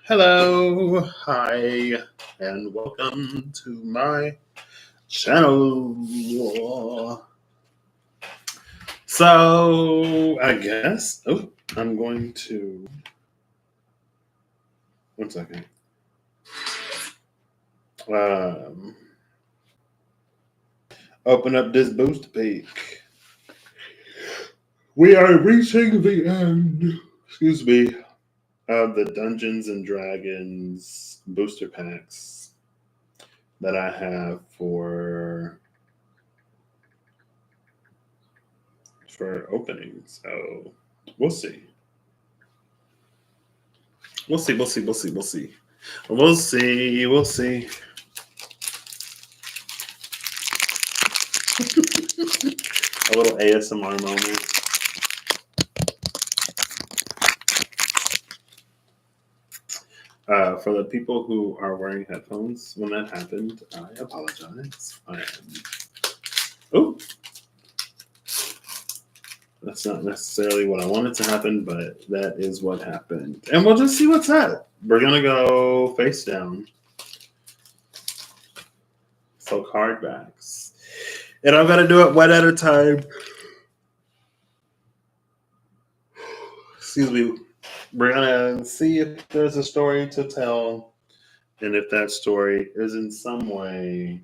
Hello, hi, and welcome to my channel. So, I guess, I'm going to, one second, um, open up this booster pack. We are reaching the end, of the Dungeons and Dragons booster packs that I have for opening. So we'll see. We'll see. We'll see. We'll see. We'll see. We'll see. We'll see. A little ASMR moment. For the people who are wearing headphones when that happened, I apologize. Oh, that's not necessarily what I wanted to happen, but that is what happened. And we'll just see what's up. We're going to go face down. So card backs. And I'm going to do it one at a time. Excuse me. We're going to see if there's a story to tell. And if that story is in some way,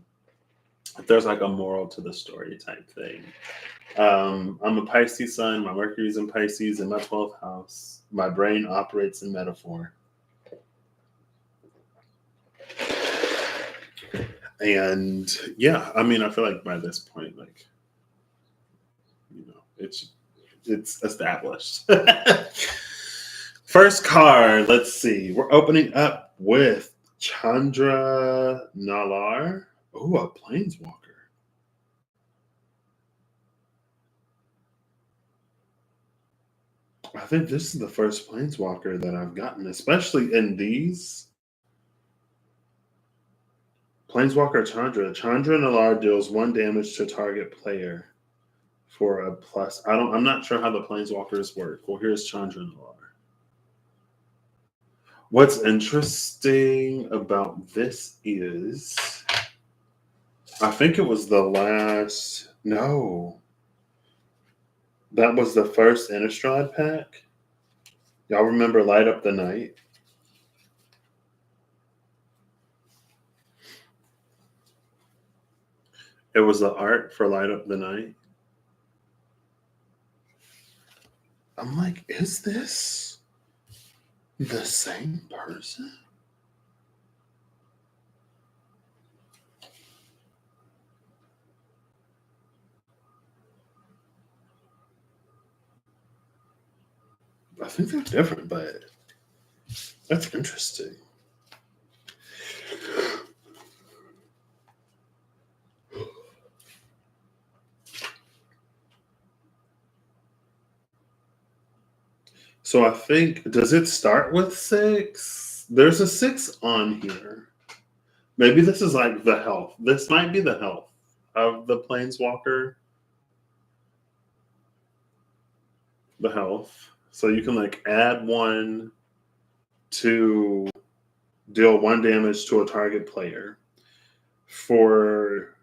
if there's like a moral to the story type thing. I'm a Pisces sun. My Mercury's in Pisces in my 12th house. My brain operates in metaphor. And yeah, I mean, I feel like by this point, like, you know, it's established. First card, let's see. We're opening up with Chandra Nar. Oh, a planeswalker. I think this is the first planeswalker that I've gotten, especially in these. Planeswalker Chandra. Chandra Nar deals 1 damage to target player for a plus. I'm not sure how the planeswalkers work. Well, here's Chandra Nar. What's interesting about this is, I think it was the last, no, that was the first Innistrad pack. Y'all remember Light Up the Night? It was the art for Light Up the Night. I'm like, is this the same person? I think they're different, but that's interesting. So I think, does it start with 6? There's a 6 on here. Maybe this is like the health. This might be the health of the planeswalker. The health. So you can like add 1 to deal 1 damage to a target player. For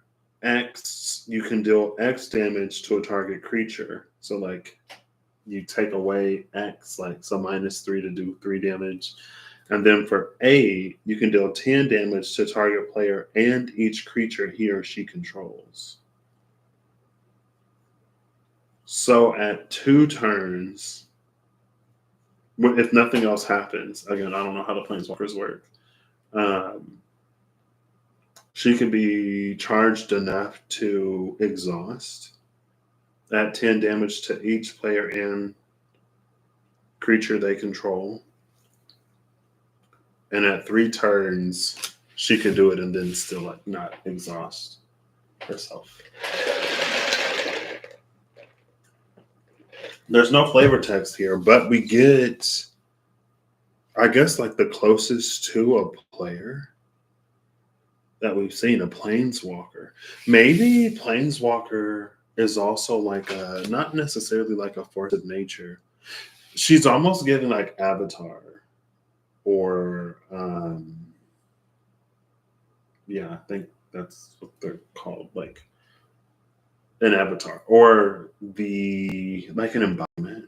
X, you can deal X damage to a target creature. So like you take away X, like so -3 to do 3 damage. And then for A, you can deal 10 damage to target player and each creature he or she controls. So at 2 turns, if nothing else happens, again, I don't know how the planeswalkers work, she can be charged enough to exhaust, add 10 damage to each player and creature they control. And at 3 turns, she can do it and then still like not exhaust herself. There's no flavor text here, but we get, I guess, like the closest to a player that we've seen, a planeswalker. Maybe planeswalker is also like a, not necessarily like a force of nature. She's almost getting like Avatar or yeah, I think that's what they're called, like an avatar, or the like an embodiment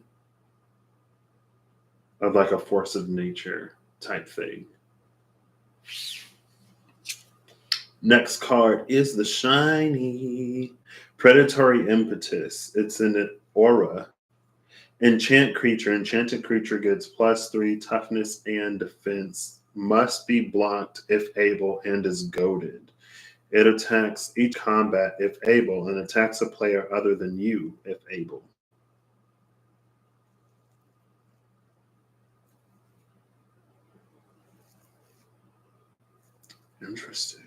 of like a force of nature type thing. Next card is the shiny predatory impetus. It's an aura. Enchanted creature gets +3 toughness and defense. Must be blocked if able and is goaded. It attacks each combat if able and attacks a player other than you if able. Interesting.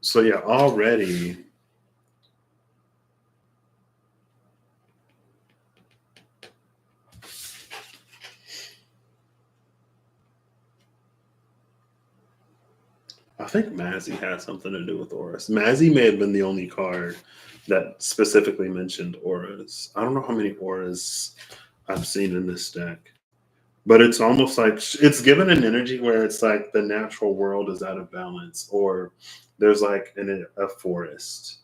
So yeah, already I think Mazy has something to do with auras. Mazy may have been the only card that specifically mentioned auras. I don't know how many auras I've seen in this deck, but it's almost like it's given an energy where it's like the natural world is out of balance, or there's like a forest,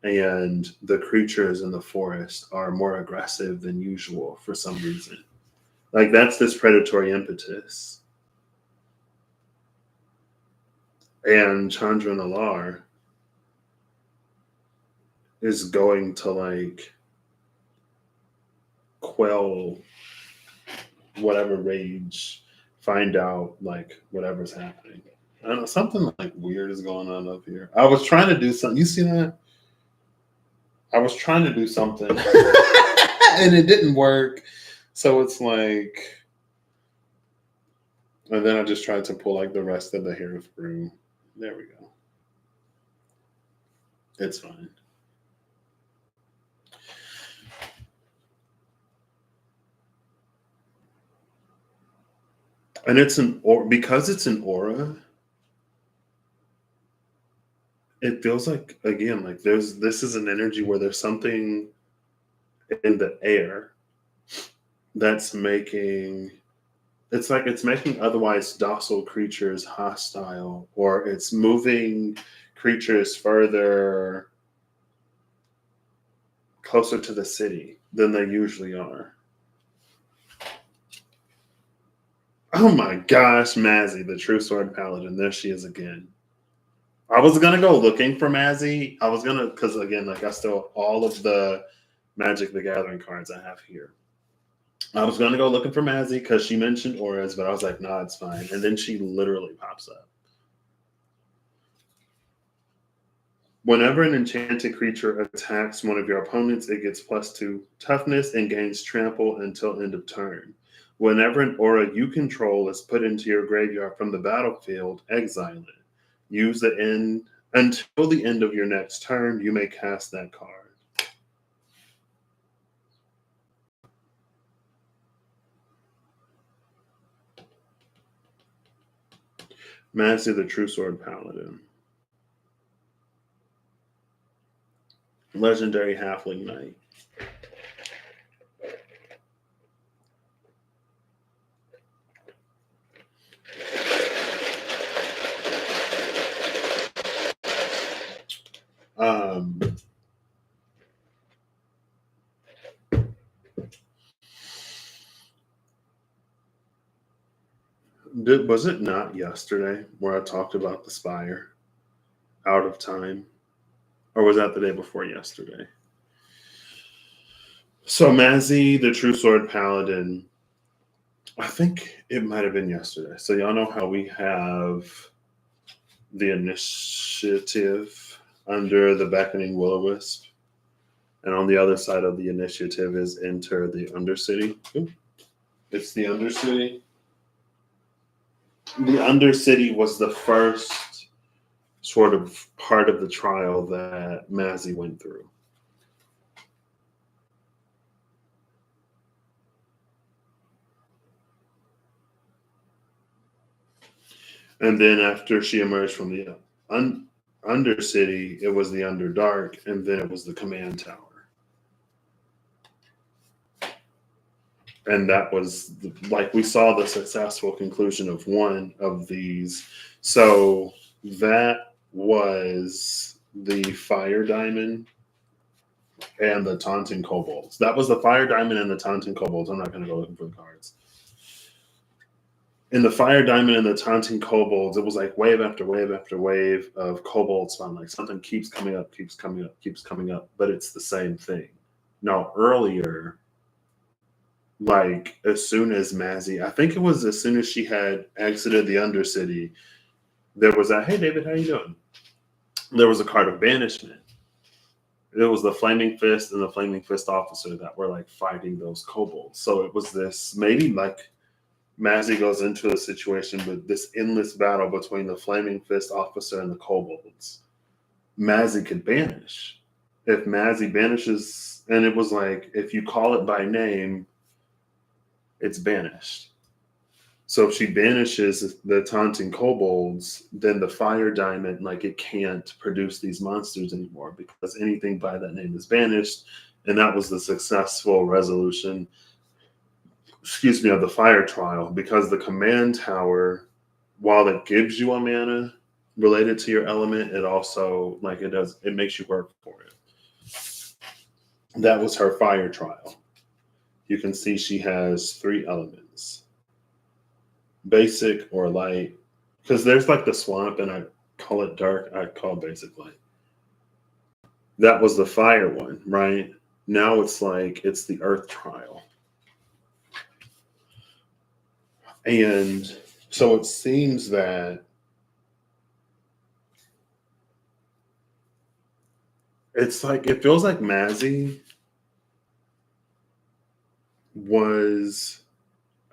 and the creatures in the forest are more aggressive than usual for some reason. Like that's this predatory impetus. And Chandra Nar is going to like quell whatever rage, find out like whatever's happening. I don't know, something like weird is going on up here. I was trying to do something. You see that? I was trying to do something and it didn't work. So it's like, and then I just tried to pull like the rest of the hair through. There we go. It's fine. And it's an or because it's an aura, it feels like again, like this is an energy where there's something in the air that's making it's like it's making otherwise docile creatures hostile, or it's moving creatures further closer to the city than they usually are. Oh my gosh, Mazy, the True Sword Paladin. There she is again. I was gonna go looking for Mazy. I was gonna because again, like I still all of the Magic the Gathering cards I have here. I was gonna go looking for Mazy because she mentioned auras, but I was like, nah, it's fine. And then she literally pops up. Whenever an enchanted creature attacks one of your opponents, it gets +2 toughness and gains trample until end of turn. Whenever an aura you control is put into your graveyard from the battlefield, exile it. Use the end until the end of your next turn. You may cast that card. Mazy the True Sword Paladin. Legendary Halfling Knight. Um, was it not yesterday where I talked about the Spire out of time? Or was that the day before yesterday? So Mazy, the True Sword Paladin, I think it might have been yesterday. So y'all know how we have the initiative under the Beckoning Will-O-Wisp, and on the other side of the initiative is Enter the Undercity. Ooh, it's the Undercity. The Undercity was the first sort of part of the trial that Mazy went through. And then after she emerged from the Undercity, it was the Underdark, and then it was the Command Tower. And that was like we saw the successful conclusion of one of these. So that was the fire diamond and the taunting kobolds. That was the fire diamond and the taunting kobolds. I'm not going to go looking for the cards. In the fire diamond and the taunting kobolds, it was like wave after wave after wave of kobolds found. Like something keeps coming up, keeps coming up, keeps coming up, but it's the same thing. Now earlier, like as soon as Mazy, I think it was as soon as she had exited the Undercity, there was a hey David, how you doing? There was a card of banishment. It was the Flaming Fist and the Flaming Fist officer that were like fighting those kobolds. So it was this maybe like Mazy goes into a situation with this endless battle between the Flaming Fist officer and the kobolds. Mazy could banish. If Mazy banishes, and it was like if you call it by name, it's banished. So if she banishes the taunting kobolds, then the fire diamond, like it can't produce these monsters anymore because anything by that name is banished. And that was the successful resolution, of the fire trial, because the command tower, while it gives you a mana related to your element, it also it makes you work for it. That was her fire trial. You can see she has 3 elements. Basic or light, because there's like the swamp and I call it dark, I call basic light. That was the fire one, right? Now it's the earth trial. And so it seems that it feels like Mazy was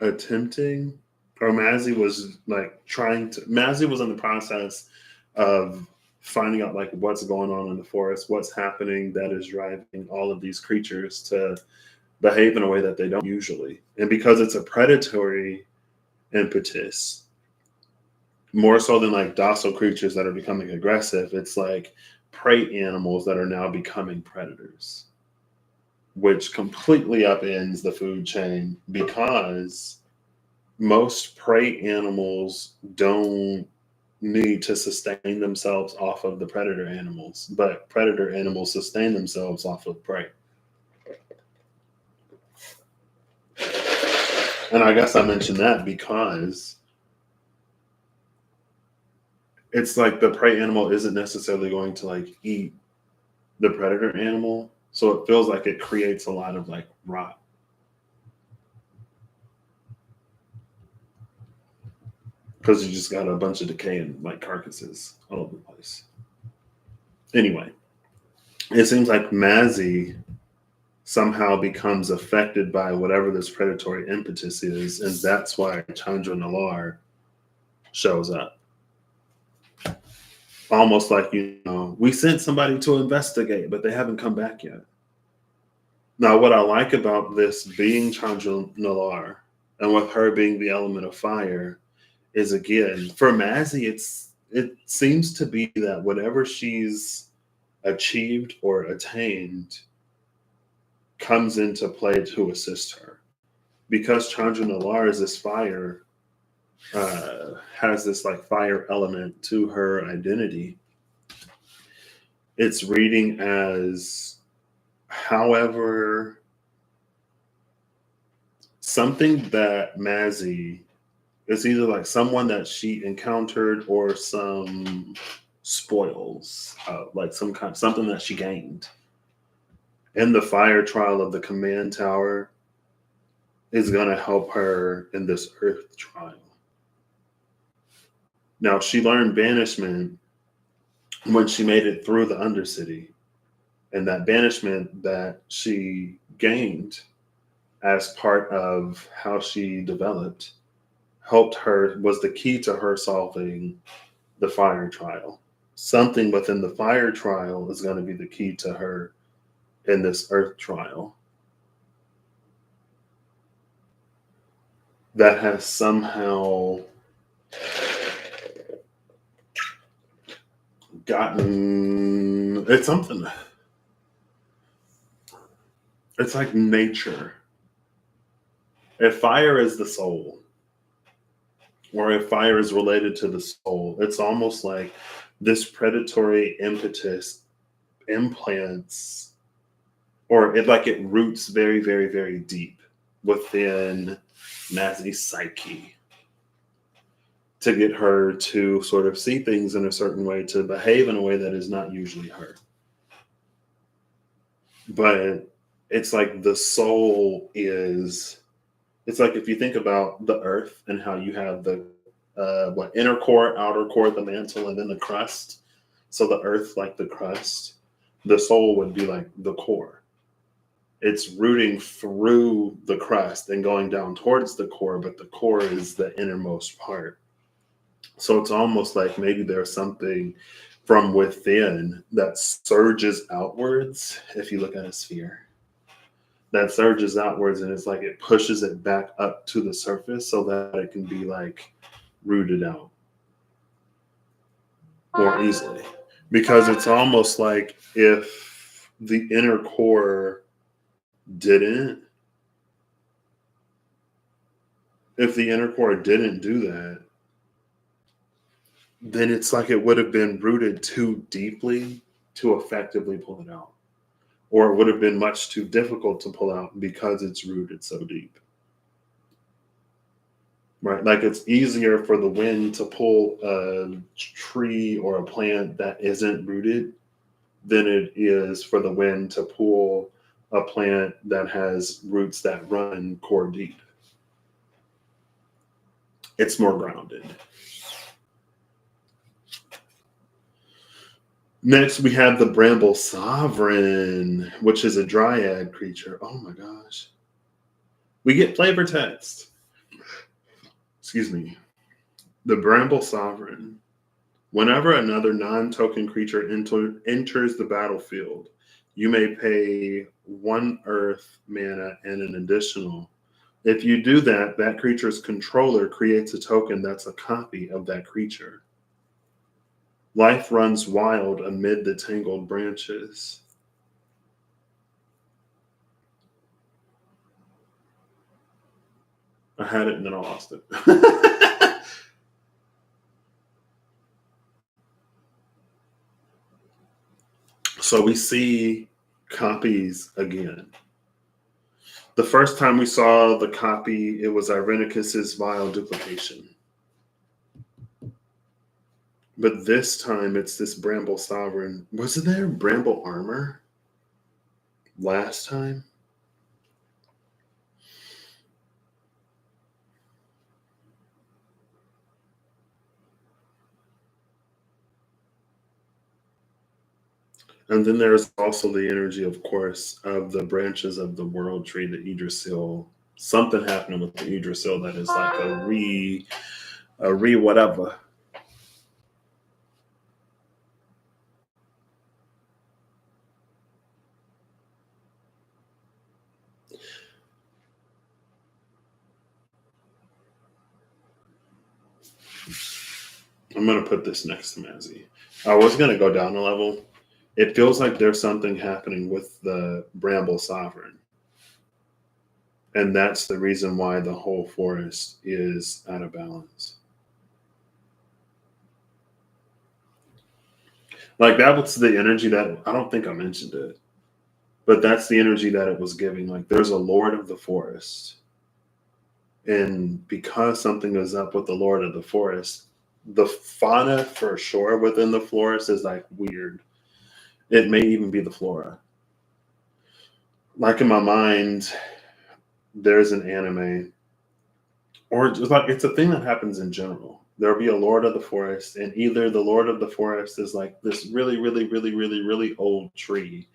attempting, or Mazy was Mazy was in the process of finding out like what's going on in the forest, what's happening that is driving all of these creatures to behave in a way that they don't usually. And because it's a predatory impetus, more so than like docile creatures that are becoming aggressive, it's like prey animals that are now becoming predators, which completely upends the food chain because most prey animals don't need to sustain themselves off of the predator animals, but predator animals sustain themselves off of prey. And I guess I mentioned that because it's like the prey animal isn't necessarily going to like eat the predator animal. So it feels like it creates a lot of like rot. Because you just got a bunch of decaying like carcasses all over the place. Anyway, it seems like Mazy somehow becomes affected by whatever this predatory impetus is, and that's why Chandra Nar shows up. Almost like, we sent somebody to investigate, but they haven't come back yet. Now, what I like about this being Chandra Nar, and with her being the element of fire, is again, for Mazy, it seems to be that whatever she's achieved or attained comes into play to assist her. Because Chandra Nar is this fire, has this like fire element to her identity, it's reading as, however, something that Mazy is either like someone that she encountered or some spoils, like something that she gained in the fire trial of the command tower is going to help her in this earth trial. Now, she learned banishment when she made it through the Undercity, and that banishment that she gained as part of how she developed helped her, was the key to her solving the fire trial. Something within the fire trial is going to be the key to her in this earth trial that has somehow gotten, it's something, it's like nature. If fire is the soul, or if fire is related to the soul, it's almost like this predatory impetus implants, or it roots very, very, very deep within Mazy's psyche to get her to sort of see things in a certain way, to behave in a way that is not usually her. But it's like the soul is, it's like if you think about the earth and how you have the inner core, outer core, the mantle, and then the crust. So the earth, like the crust, the soul would be like the core. It's rooting through the crust and going down towards the core, but the core is the innermost part. So it's almost like maybe there's something from within that surges outwards. If you look at a sphere, that surges outwards, and it's like it pushes it back up to the surface so that it can be like rooted out more easily. Because it's almost like if the inner core didn't, if the inner core didn't do that, then it's like it would have been rooted too deeply to effectively pull it out. Or it would have been much too difficult to pull out because it's rooted so deep. Right? Like it's easier for the wind to pull a tree or a plant that isn't rooted than it is for the wind to pull a plant that has roots that run core deep. It's more grounded. Next, we have the Bramble Sovereign, which is a Dryad creature. Oh my gosh. We get flavor text. Excuse me. The Bramble Sovereign. Whenever another non-token creature enters the battlefield, you may pay 1 earth mana and an additional. If you do that, that creature's controller creates a token that's a copy of that creature. Life runs wild amid the tangled branches. I had it and then I lost it. So we see copies again. The first time we saw the copy, it was Irenicus's vile duplication. But this time it's this Bramble Sovereign. Wasn't there Bramble Armor last time? And then there's also the energy, of course, of the branches of the world tree, the Yggdrasil. Something happening with the Yggdrasil that is like a re whatever. I'm gonna put this next to Mazy. I was gonna go down a level. It feels like there's something happening with the Bramble Sovereign. And that's the reason why the whole forest is out of balance. Like that was the energy that I don't think I mentioned it, but that's the energy that it was giving. Like there's a lord of the forest. And because something is up with the lord of the forest, the fauna for sure within the forest is like weird. It may even be the flora. Like in my mind, there's an anime, or just like it's a thing that happens in general. There'll be a lord of the forest, and either the lord of the forest is like this really, really, really, really, really old tree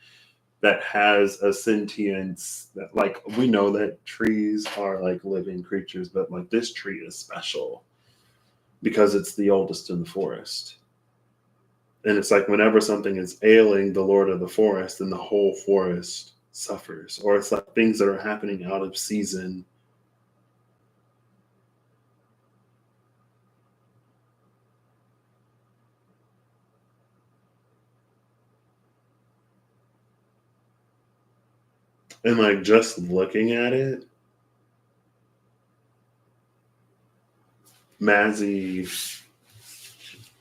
that has a sentience that, like, we know that trees are like living creatures, but like this tree is special because it's the oldest in the forest. And it's like whenever something is ailing the lord of the forest, then the whole forest suffers, or it's like things that are happening out of season. And like just looking at it, Mazy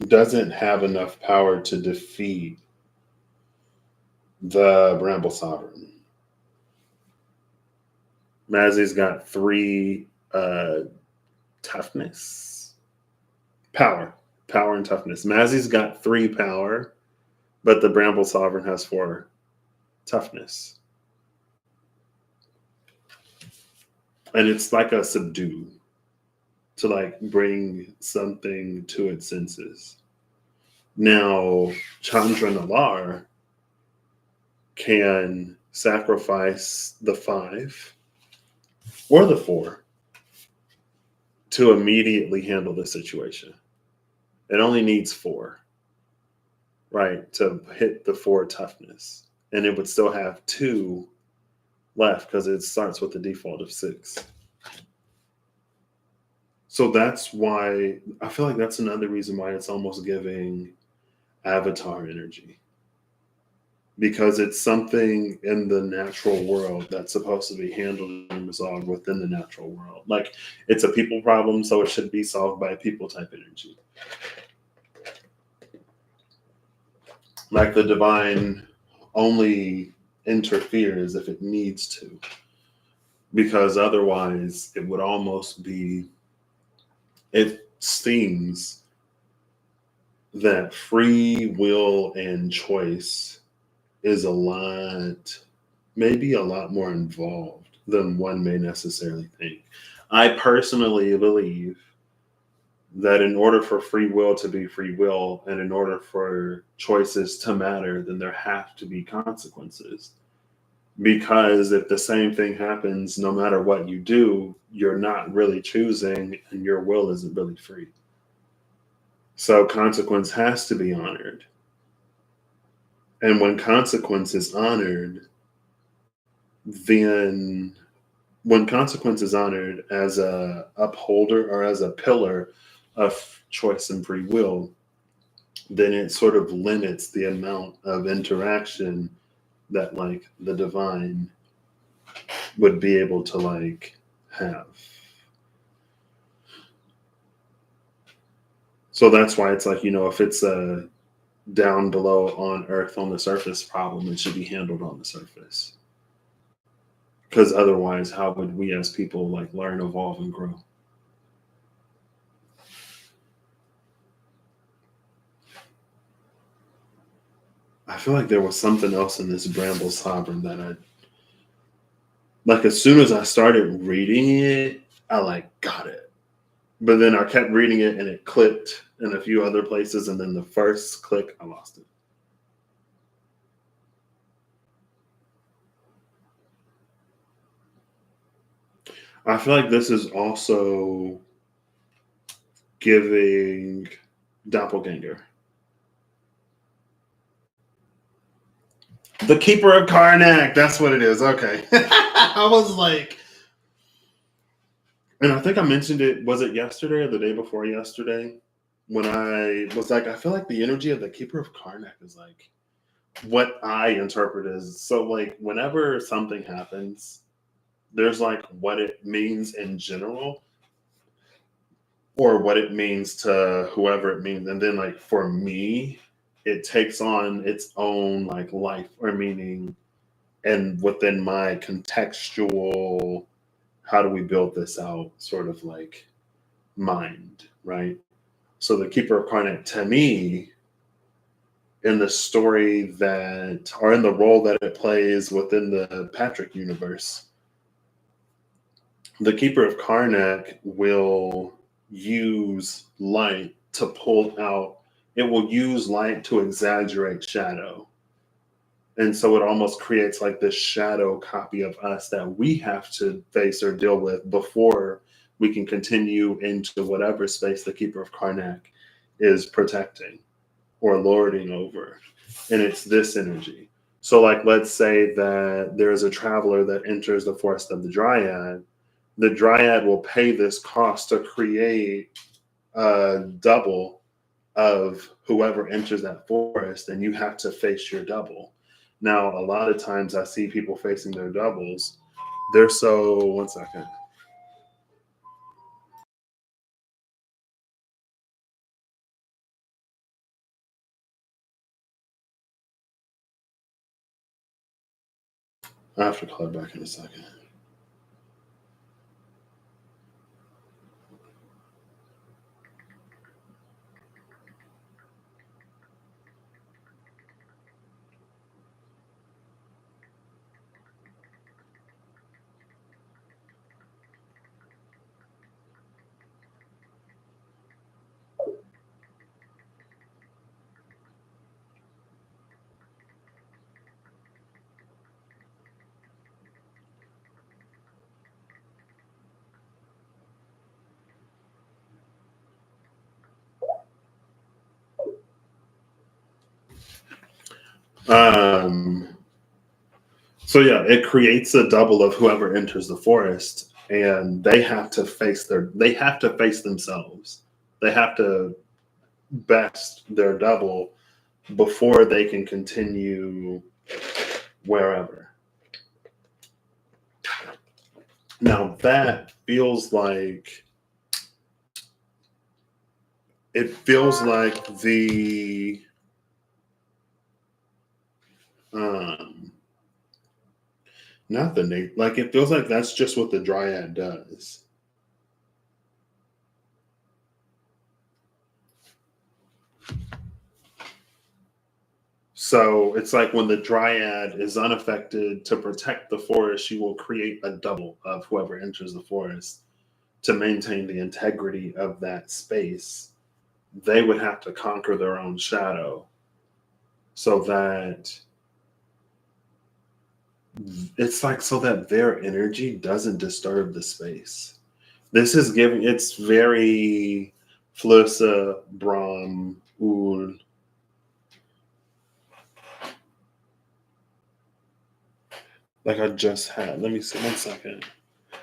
doesn't have enough power to defeat the Bramble Sovereign. Mazy's got 3 toughness, power and toughness. Mazy's got 3 power, but the Bramble Sovereign has 4 toughness. And it's like a subdue, to like bring something to its senses. Now, Chandra Nar can sacrifice the 5 or the 4 to immediately handle the situation. It only needs 4, right, to hit the 4 toughness. And it would still have 2 left because it starts with the default of 6. So that's why I feel like that's another reason why it's almost giving Avatar energy. Because it's something in the natural world that's supposed to be handled and resolved within the natural world. Like, it's a people problem, so it should be solved by people type energy. Like, the divine only interferes if it needs to. Because otherwise, it would almost be, it seems that free will and choice is maybe a lot more involved than one may necessarily think. I personally believe that in order for free will to be free will, and in order for choices to matter, then there have to be consequences. Because if the same thing happens, no matter what you do, you're not really choosing and your will isn't really free. So consequence has to be honored. And when consequence is honored, then when consequence is honored as a upholder or as a pillar of choice and free will, then it sort of limits the amount of interaction that like the divine would be able to like have. So that's why it's like, if it's a down below on earth on the surface problem, it should be handled on the surface. Because otherwise, how would we as people like learn, evolve, and grow? I feel like there was something else in this Bramble Sovereign that I like. As soon as I started reading it, I like got it. But then I kept reading it and it clicked in a few other places, and then the first click, I lost it. I feel like this is also giving doppelganger. The Keeper of Karnak. That's what it is. Okay. I was like, and I think I mentioned it, was it yesterday or the day before yesterday? When I was like, I feel like the energy of the Keeper of Karnak is like what I interpret as, so like whenever something happens, there's like what it means in general or what it means to whoever it means. And then like for me, it takes on its own like life or meaning, and within my contextual, how do we build this out sort of like mind, right? So the Keeper of Karnak to me, in the story that, or in the role that it plays within the Patrick universe, the Keeper of Karnak will use light to pull out, it will use light to exaggerate shadow. And so it almost creates like this shadow copy of us that we have to face or deal with before we can continue into whatever space the Keeper of Karnak is protecting or lording over. And it's this energy. So like, let's say that there's a traveler that enters the forest of the Dryad. The Dryad will pay this cost to create a double of whoever enters that forest, and you have to face your double. Now, a lot of times I see people facing their doubles. They're so, one second. I have to call it back in a second. So yeah, it creates a double of whoever enters the forest, and they have to face themselves. They have to best their double before they can continue wherever. Now that feels like the not the Nate. Like it feels like that's just what the Dryad does. So it's like when the Dryad is unaffected to protect the forest, she will create a double of whoever enters the forest to maintain the integrity of that space. They would have to conquer their own shadow so that it's like so that their energy doesn't disturb the space. This is giving it's very Flusa, Brahm, Ul. Like I just had. Let me see 1 second.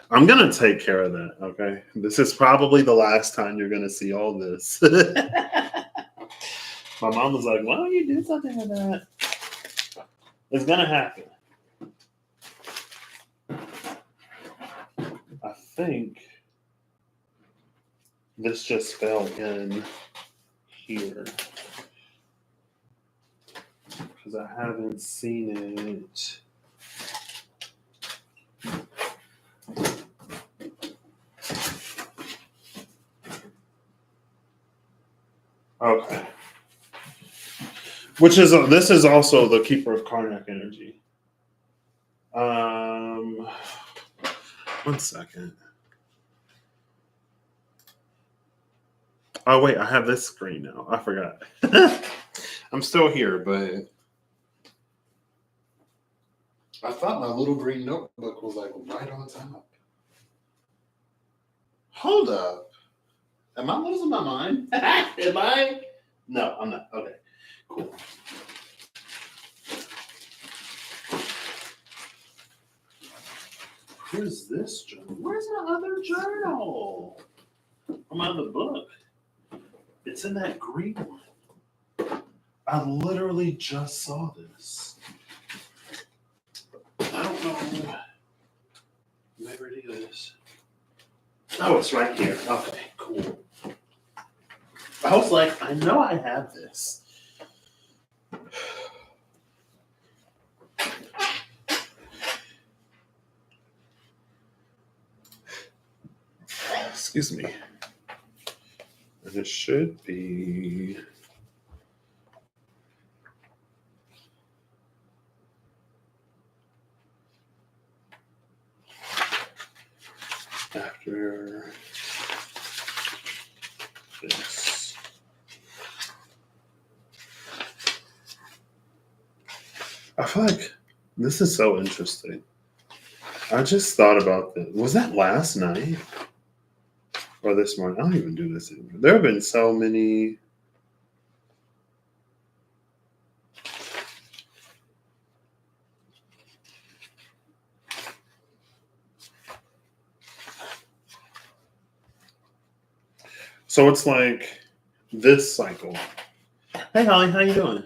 I'm gonna take care of that, okay? This is probably the last time you're gonna see all this. My mom was like, why don't you do something with that? It's gonna happen. I think this just fell in here because I haven't seen it. Okay. Which is this is also the Keeper of Karnak energy. 1 second. Oh wait, I have this screen now. I forgot. I'm still here, but I thought my little green notebook was like right on top. Hold up. Am I losing my mind? Am I? No, I'm not. Okay, cool. Where's this journal? Where's my other journal? I'm out of the book. It's in that green one. I literally just saw this. I don't know. Maybe it is. Oh, it's right here. Okay, cool. I was like, I know I have this. Excuse me. And it should be. After this. I feel like this is so interesting. I just thought about this. Was that last night? Or this morning? I don't even do this anymore. There have been so many. So it's like this cycle. Hey Holly, how you doing?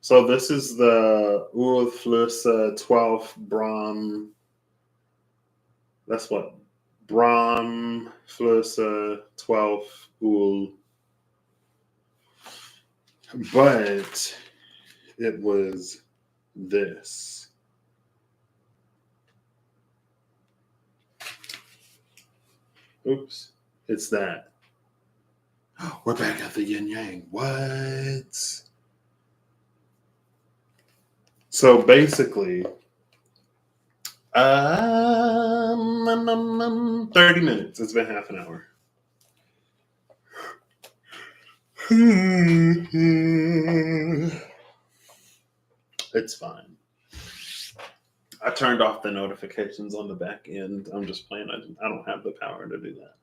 So this is the Urflusa 12th Brahm. That's what? Brahm Flusa 12th Ul. But it was this. Oops. It's that. We're back at the yin yang. What? So basically, 30 minutes. It's been half an hour. It's fine. I turned off the notifications on the back end. I'm just playing. I don't have the power to do that.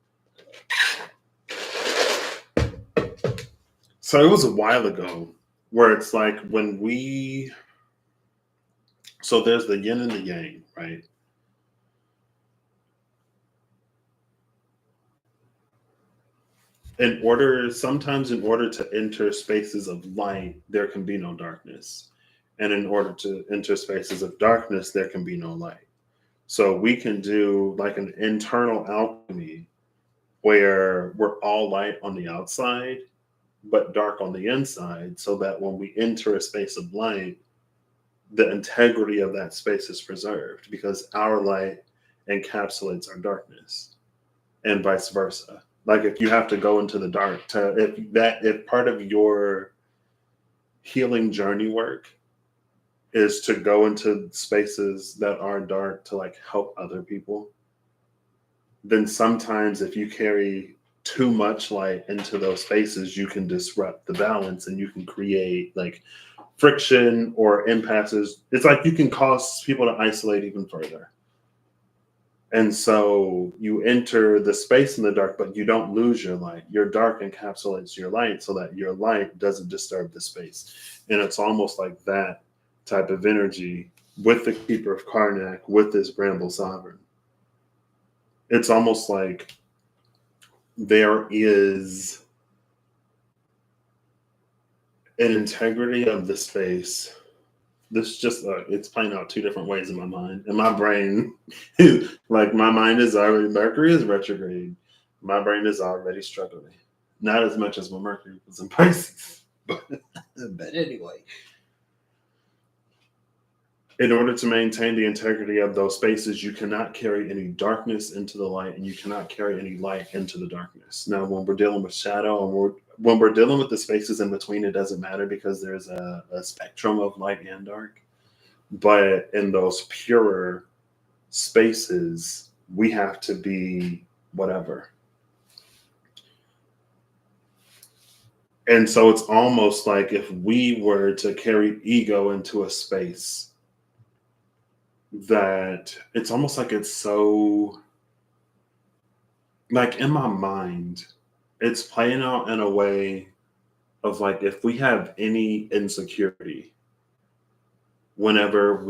So it was a while ago where it's like when we. So there's the yin and the yang, right? Sometimes in order to enter spaces of light, there can be no darkness. And in order to enter spaces of darkness, there can be no light. So we can do like an internal alchemy where we're all light on the outside, but dark on the inside, so that when we enter a space of light, the integrity of that space is preserved because our light encapsulates our darkness and vice versa. Like if you have to go into the dark if part of your healing journey work is to go into spaces that are dark to like help other people, then sometimes if you carry too much light into those spaces, you can disrupt the balance and you can create like friction or impasses. It's like you can cause people to isolate even further. And so you enter the space in the dark, but you don't lose your light. Your dark encapsulates your light so that your light doesn't disturb the space. And it's almost like that type of energy with the Keeper of Karnak, with this Bramble Sovereign. It's almost like there is an integrity of the space. This just it's playing out two different ways in my mind. And my brain is like my mind is already Mercury is retrograde. My brain is already struggling. Not as much as when Mercury was in Pisces. But anyway. In order to maintain the integrity of those spaces, you cannot carry any darkness into the light and you cannot carry any light into the darkness. Now, when we're dealing with shadow and when we're dealing with the spaces in between, it doesn't matter because there's a spectrum of light and dark. But in those purer spaces, we have to be whatever. And so it's almost like if we were to carry ego into a space, that it's almost like it's so, like in my mind, it's playing out in a way of like if we have any insecurity whenever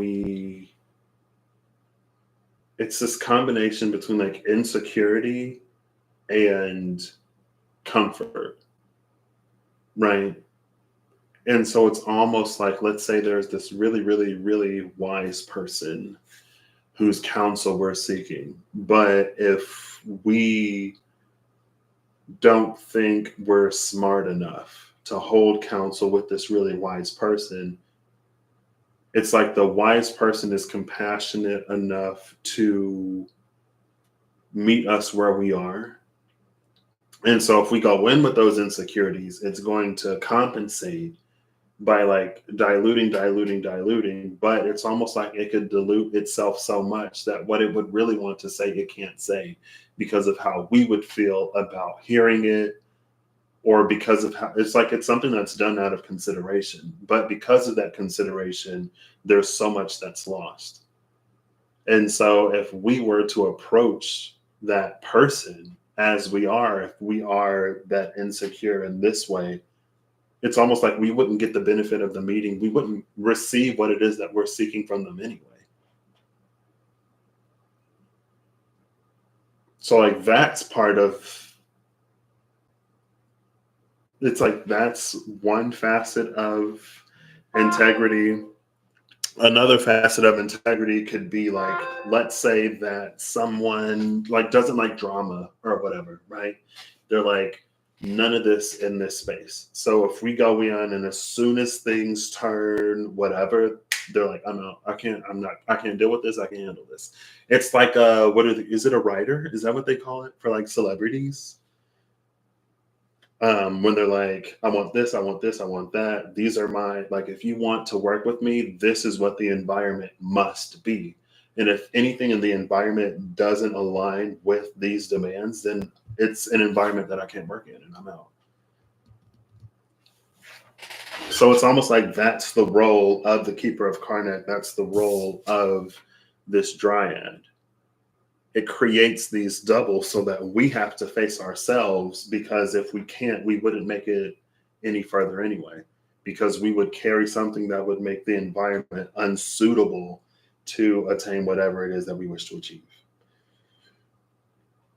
it's this combination between like insecurity and comfort, right? And so it's almost like, let's say there's this really, really, really wise person whose counsel we're seeking. But if we don't think we're smart enough to hold counsel with this really wise person, it's like the wise person is compassionate enough to meet us where we are. And so if we go in with those insecurities, it's going to compensate by like diluting, but it's almost like it could dilute itself so much that what it would really want to say, it can't say because of how we would feel about hearing it, or because of how it's like it's something that's done out of consideration. But because of that consideration, there's so much that's lost. And so if we were to approach that person as we are, if we are that insecure in this way, it's almost like we wouldn't get the benefit of the meeting. We wouldn't receive what it is that we're seeking from them anyway. So like that's part of, it's like that's one facet of integrity. Another facet of integrity could be like, let's say that someone like doesn't like drama or whatever, right? They're like, none of this in this space. So if we go in and as soon as things turn whatever, they're like, I'm out. I can't deal with this. I can't handle this. It's like is it a writer? Is that what they call it for like celebrities? When they're like, I want this, I want this, I want that. These are my, like, if you want to work with me, this is what the environment must be. And if anything in the environment doesn't align with these demands, then it's an environment that I can't work in and I'm out. So it's almost like that's the role of the Keeper of Karnak. That's the role of this Dryad. It creates these doubles so that we have to face ourselves, because if we can't, we wouldn't make it any further anyway, because we would carry something that would make the environment unsuitable to attain whatever it is that we wish to achieve.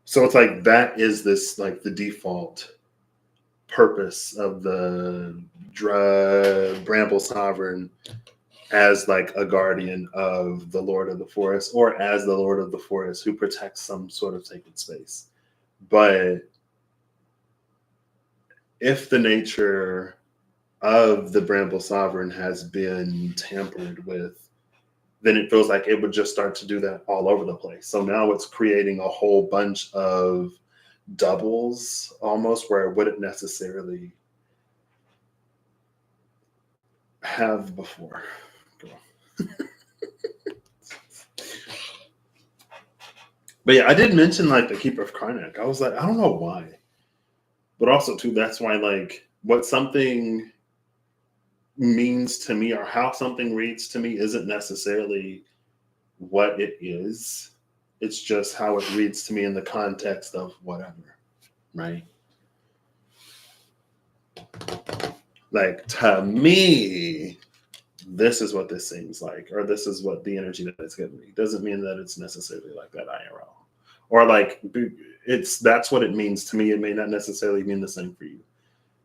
So it's like that is this, like, the default purpose of the Bramble Sovereign as like a guardian of the Lord of the Forest, or as the Lord of the Forest who protects some sort of sacred space. But if the nature of the Bramble Sovereign has been tampered with, then it feels like it would just start to do that all over the place. So now it's creating a whole bunch of doubles almost, where it wouldn't necessarily have before. But yeah, I did mention like the Keeper of Karnak. I was like, I don't know why. But also too, that's why, like, what something means to me or how something reads to me isn't necessarily what it is. It's just how it reads to me in the context of whatever, right? Like, to me, this is what this seems like, or this is what the energy that it's giving me. Doesn't mean that it's necessarily like that IRL. Or like, that's what it means to me. It may not necessarily mean the same for you.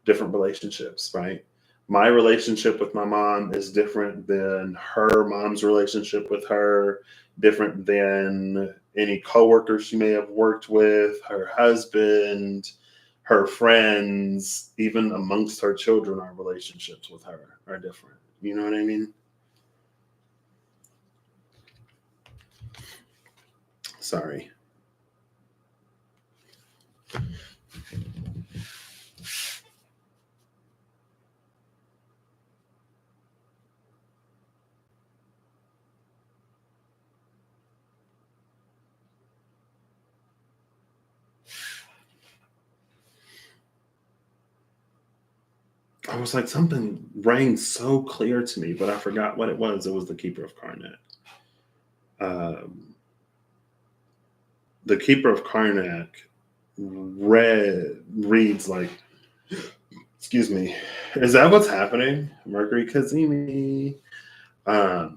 Different relationships, right? My relationship with my mom is different than her mom's relationship with her, different than any coworkers she may have worked with, her husband, her friends, even amongst her children, our relationships with her are different. You know what I mean? Sorry. I was like, something rang so clear to me, but I forgot what it was. It was the Keeper of Karnak. The Keeper of Karnak reads like, excuse me, is that what's happening? Mercury Kazemi. The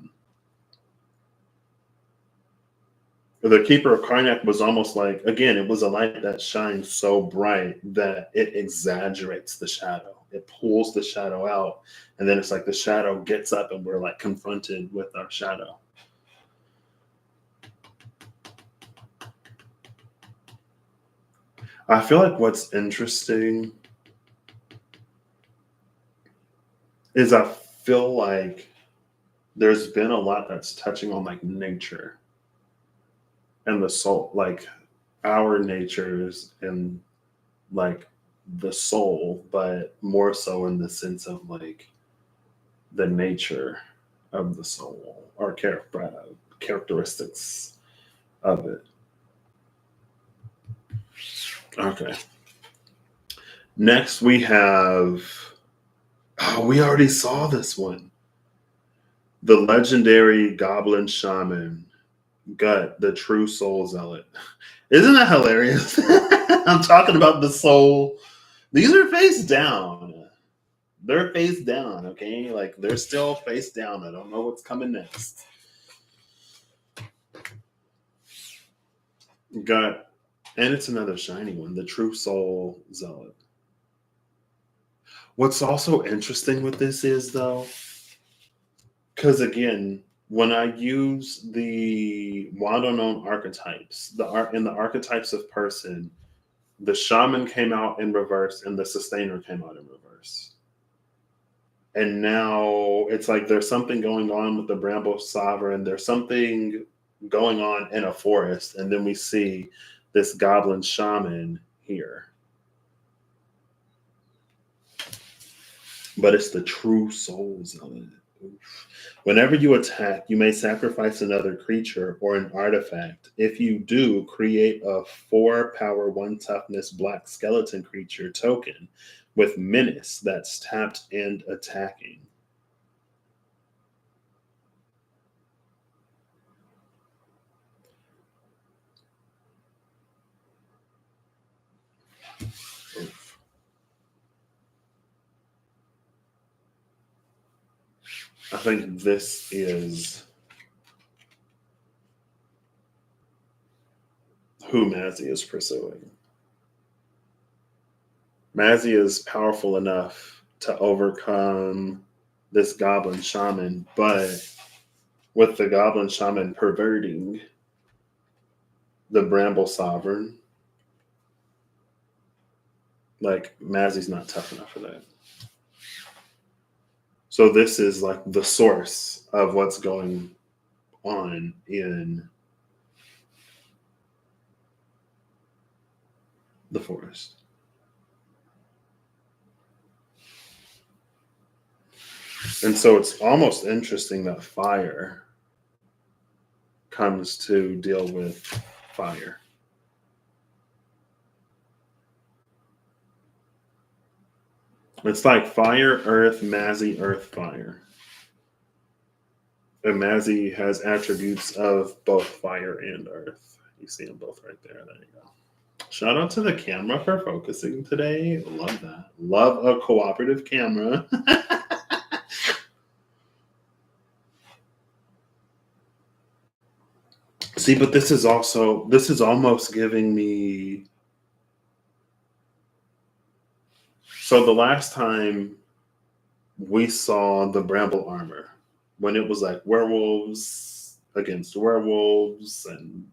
Keeper of Karnak was almost like, again, it was a light that shines so bright that it exaggerates the shadow. It pulls the shadow out, and then it's like the shadow gets up and we're like confronted with our shadow. I feel like what's interesting is I feel like there's been a lot that's touching on like nature and the soul, like our natures and like the soul, but more so in the sense of like the nature of the soul or characteristics of it. Okay. Next we have, oh, we already saw this one. The legendary goblin shaman, Gut, the true soul zealot. Isn't that hilarious? I'm talking about the soul. These are face down. They're face down, okay? Like, they're still face down. I don't know what's coming next. Gut, and it's another shiny one, the true soul zealot. What's also interesting with this is, though, because again, when I use the Wado-known archetypes, in the archetypes of person, the shaman came out in reverse and the sustainer came out in reverse. And now it's like there's something going on with the Bramble Sovereign. There's something going on in a forest. And then we see this goblin shaman here. But it's the true soul zealot. Oof. Whenever you attack, you may sacrifice another creature or an artifact. If you do, create a 4 power, 1 toughness black skeleton creature token with menace that's tapped and attacking. Oof. I think this is who Mazy is pursuing. Mazy is powerful enough to overcome this goblin shaman, but with the goblin shaman perverting the Bramble Sovereign, like Mazy's not tough enough for that. So this is like the source of what's going on in the forest. And so it's almost interesting that fire comes to deal with fire. It's like fire, earth, Mazy, earth, fire. And Mazy has attributes of both fire and earth. You see them both right there. There you go. Shout out to the camera for focusing today. Love that. Love a cooperative camera. See, but this is almost giving me. So the last time we saw the Bramble armor, when it was like werewolves against werewolves, and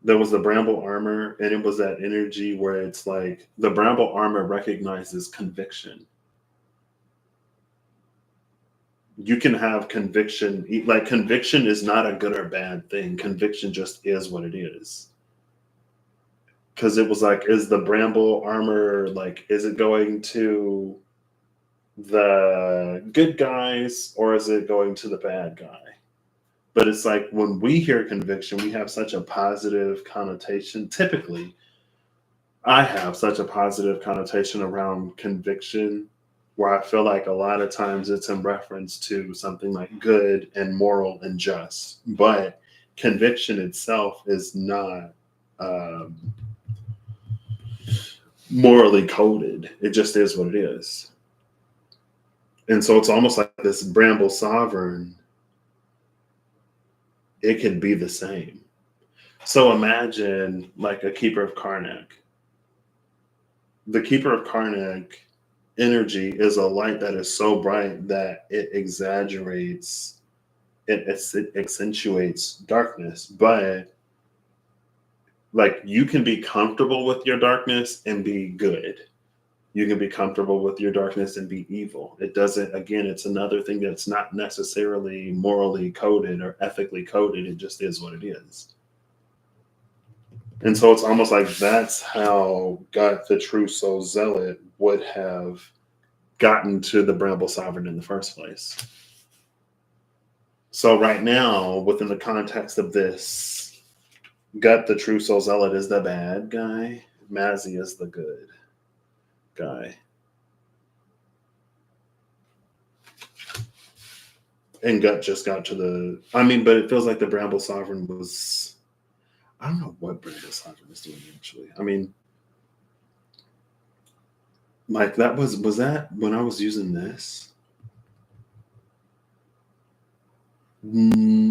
there was the Bramble armor, and it was that energy where it's like the Bramble armor recognizes conviction. You can have conviction, like conviction is not a good or bad thing. Conviction just is what it is. Because it was like, is the Bramble armor, like, is it going to the good guys or is it going to the bad guy? But it's like when we hear conviction, we have such a positive connotation. Typically, I have such a positive connotation around conviction where I feel like a lot of times it's in reference to something like good and moral and just. But conviction itself is not morally coded. It just is what it is. And so it's almost like this Bramble Sovereign, it can be the same. So imagine like a Keeper of Karnak. The Keeper of Karnak energy is a light that is so bright that it exaggerates, it accentuates darkness. But like you can be comfortable with your darkness and be good. You can be comfortable with your darkness and be evil. It doesn't, again, it's another thing that's not necessarily morally coded or ethically coded. It just is what it is. And so it's almost like that's how God, the true soul zealot, would have gotten to the Bramble Sovereign in the first place. So right now, within the context of this, Gut, the true soul zealot, is the bad guy. Mazy is the good guy. And Gut just got to the, I mean, but it feels like the Bramble Sovereign was, I don't know what Bramble Sovereign is doing actually. I mean, like that was that when I was using this? No.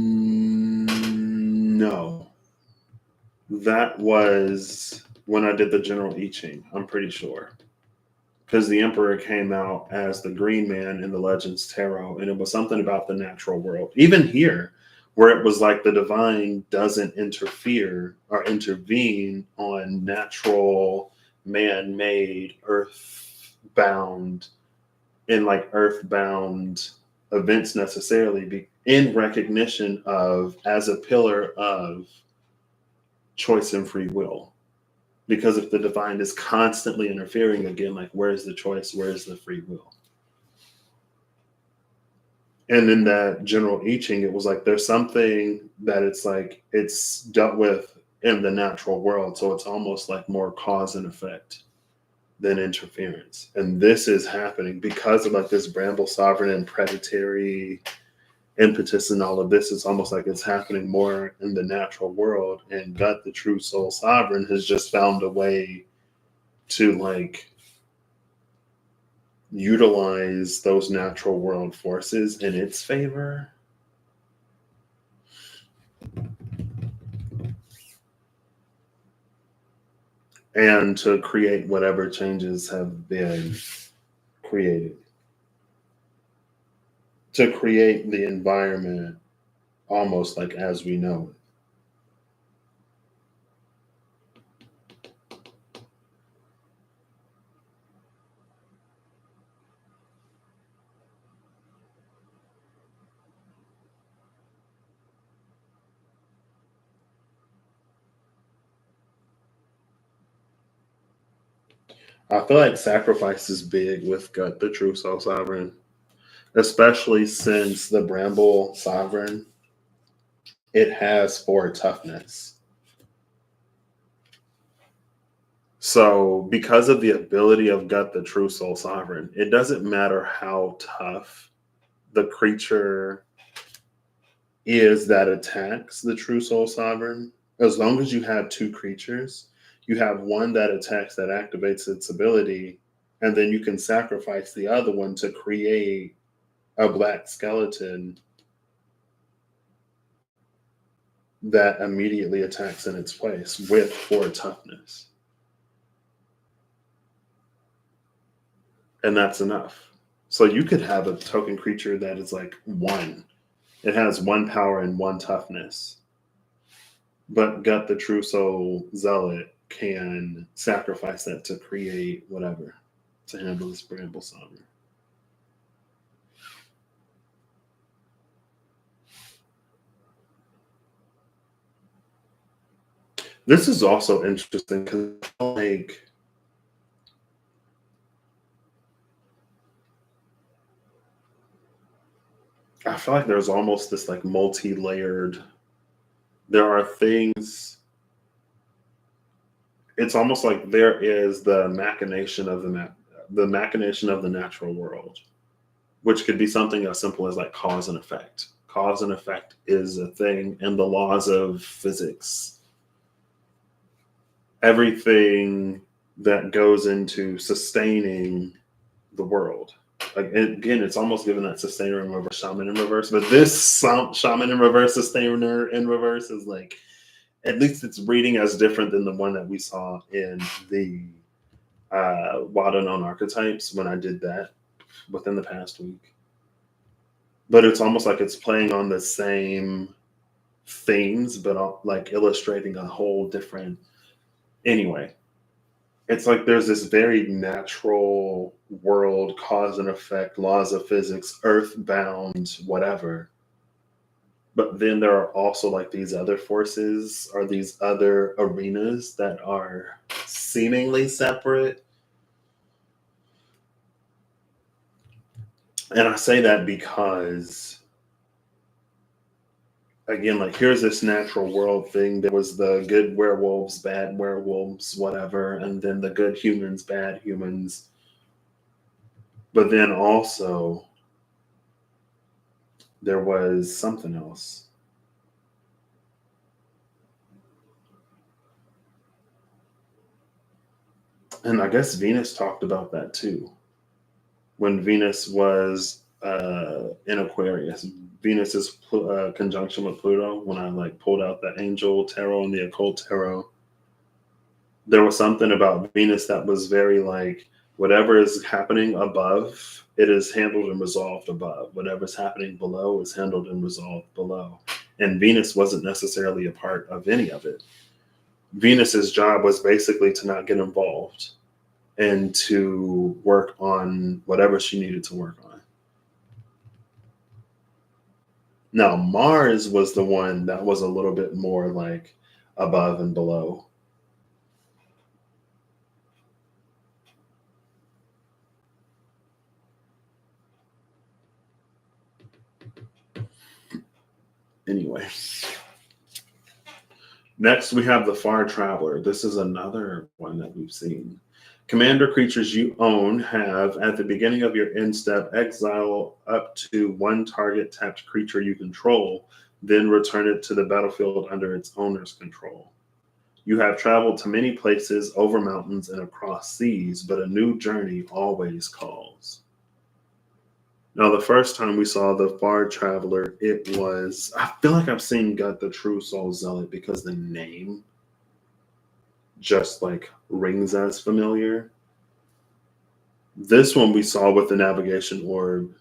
That was when I did the General I Ching, I'm pretty sure. Because the Emperor came out as the Green Man in the Legends Tarot, and it was something about the natural world. Even here, where it was like the divine doesn't interfere or intervene on natural, man-made, earth-bound in like earthbound events necessarily, in recognition of as a pillar of choice and free will. Because if the divine is constantly interfering again, like where's the choice, where's the free will? And in that general I Ching, it was like there's something that it's like it's dealt with in the natural world, so it's almost like more cause and effect than interference. And this is happening because of like this Bramble Sovereign and predatory impetus and all of this. It's almost like it's happening more in the natural world. And Gut, the true soul sovereign, has just found a way to like utilize those natural world forces in its favor. And to create whatever changes have been created. To create the environment almost like as we know it. I feel like sacrifice is big with Gut, the true soul sovereign, especially since the Bramble Sovereign, it has 4 toughness. So, because of the ability of Gut, the true soul sovereign, it doesn't matter how tough the creature is that attacks the true soul sovereign. As long as you have 2 creatures, you have one that attacks that activates its ability, and then you can sacrifice the other one to create a black skeleton that immediately attacks in its place with 4 toughness. And that's enough. So you could have a token creature that is like 1. It has 1 power and 1 toughness. But Gut, the true soul zealot, can sacrifice that to create whatever to handle this Bramble Sovereign. This is also interesting because like I feel like there's almost this like multi-layered. There are things. It's almost like there is the machination of the machination of the natural world, which could be something as simple as like cause and effect. Cause and effect is a thing in the laws of physics. Everything that goes into sustaining the world. Like again, it's almost given that sustainer in reverse, shaman in reverse. But this shaman in reverse, sustainer in reverse is like, at least its reading as different than the one that we saw in the Wild Unknown Archetypes when I did that within the past week. But it's almost like it's playing on the same themes, but like illustrating a whole different. Anyway, it's like there's this very natural world, cause and effect, laws of physics, earthbound, whatever. But then there are also like these other forces or these other arenas that are seemingly separate. And I say that because, again, like here's this natural world thing. There was the good werewolves, bad werewolves, whatever, and then the good humans, bad humans. But then also there was something else. And I guess Venus talked about that too. When Venus was in Aquarius, Venus's conjunction with Pluto, when I like pulled out the angel tarot and the occult tarot, there was something about Venus that was very like, whatever is happening above, it is handled and resolved above. Whatever's happening below is handled and resolved below. And Venus wasn't necessarily a part of any of it. Venus's job was basically to not get involved. and to work on whatever she needed to work on. Now, Mars was the one that was a little bit more like above and below. Anyway. Next, we have the Far Traveler. This is another one that we've seen. Commander creatures you own have, at the beginning of your end step, exile up to one target tapped creature you control, then return it to the battlefield under its owner's control. You have traveled to many places, over mountains and across seas, but a new journey always calls. Now, the first time we saw the Far Traveler, it was, I feel like I've seen Gut the True Soul Zealot because the name just like rings as familiar. This one we saw with the Navigation Orb.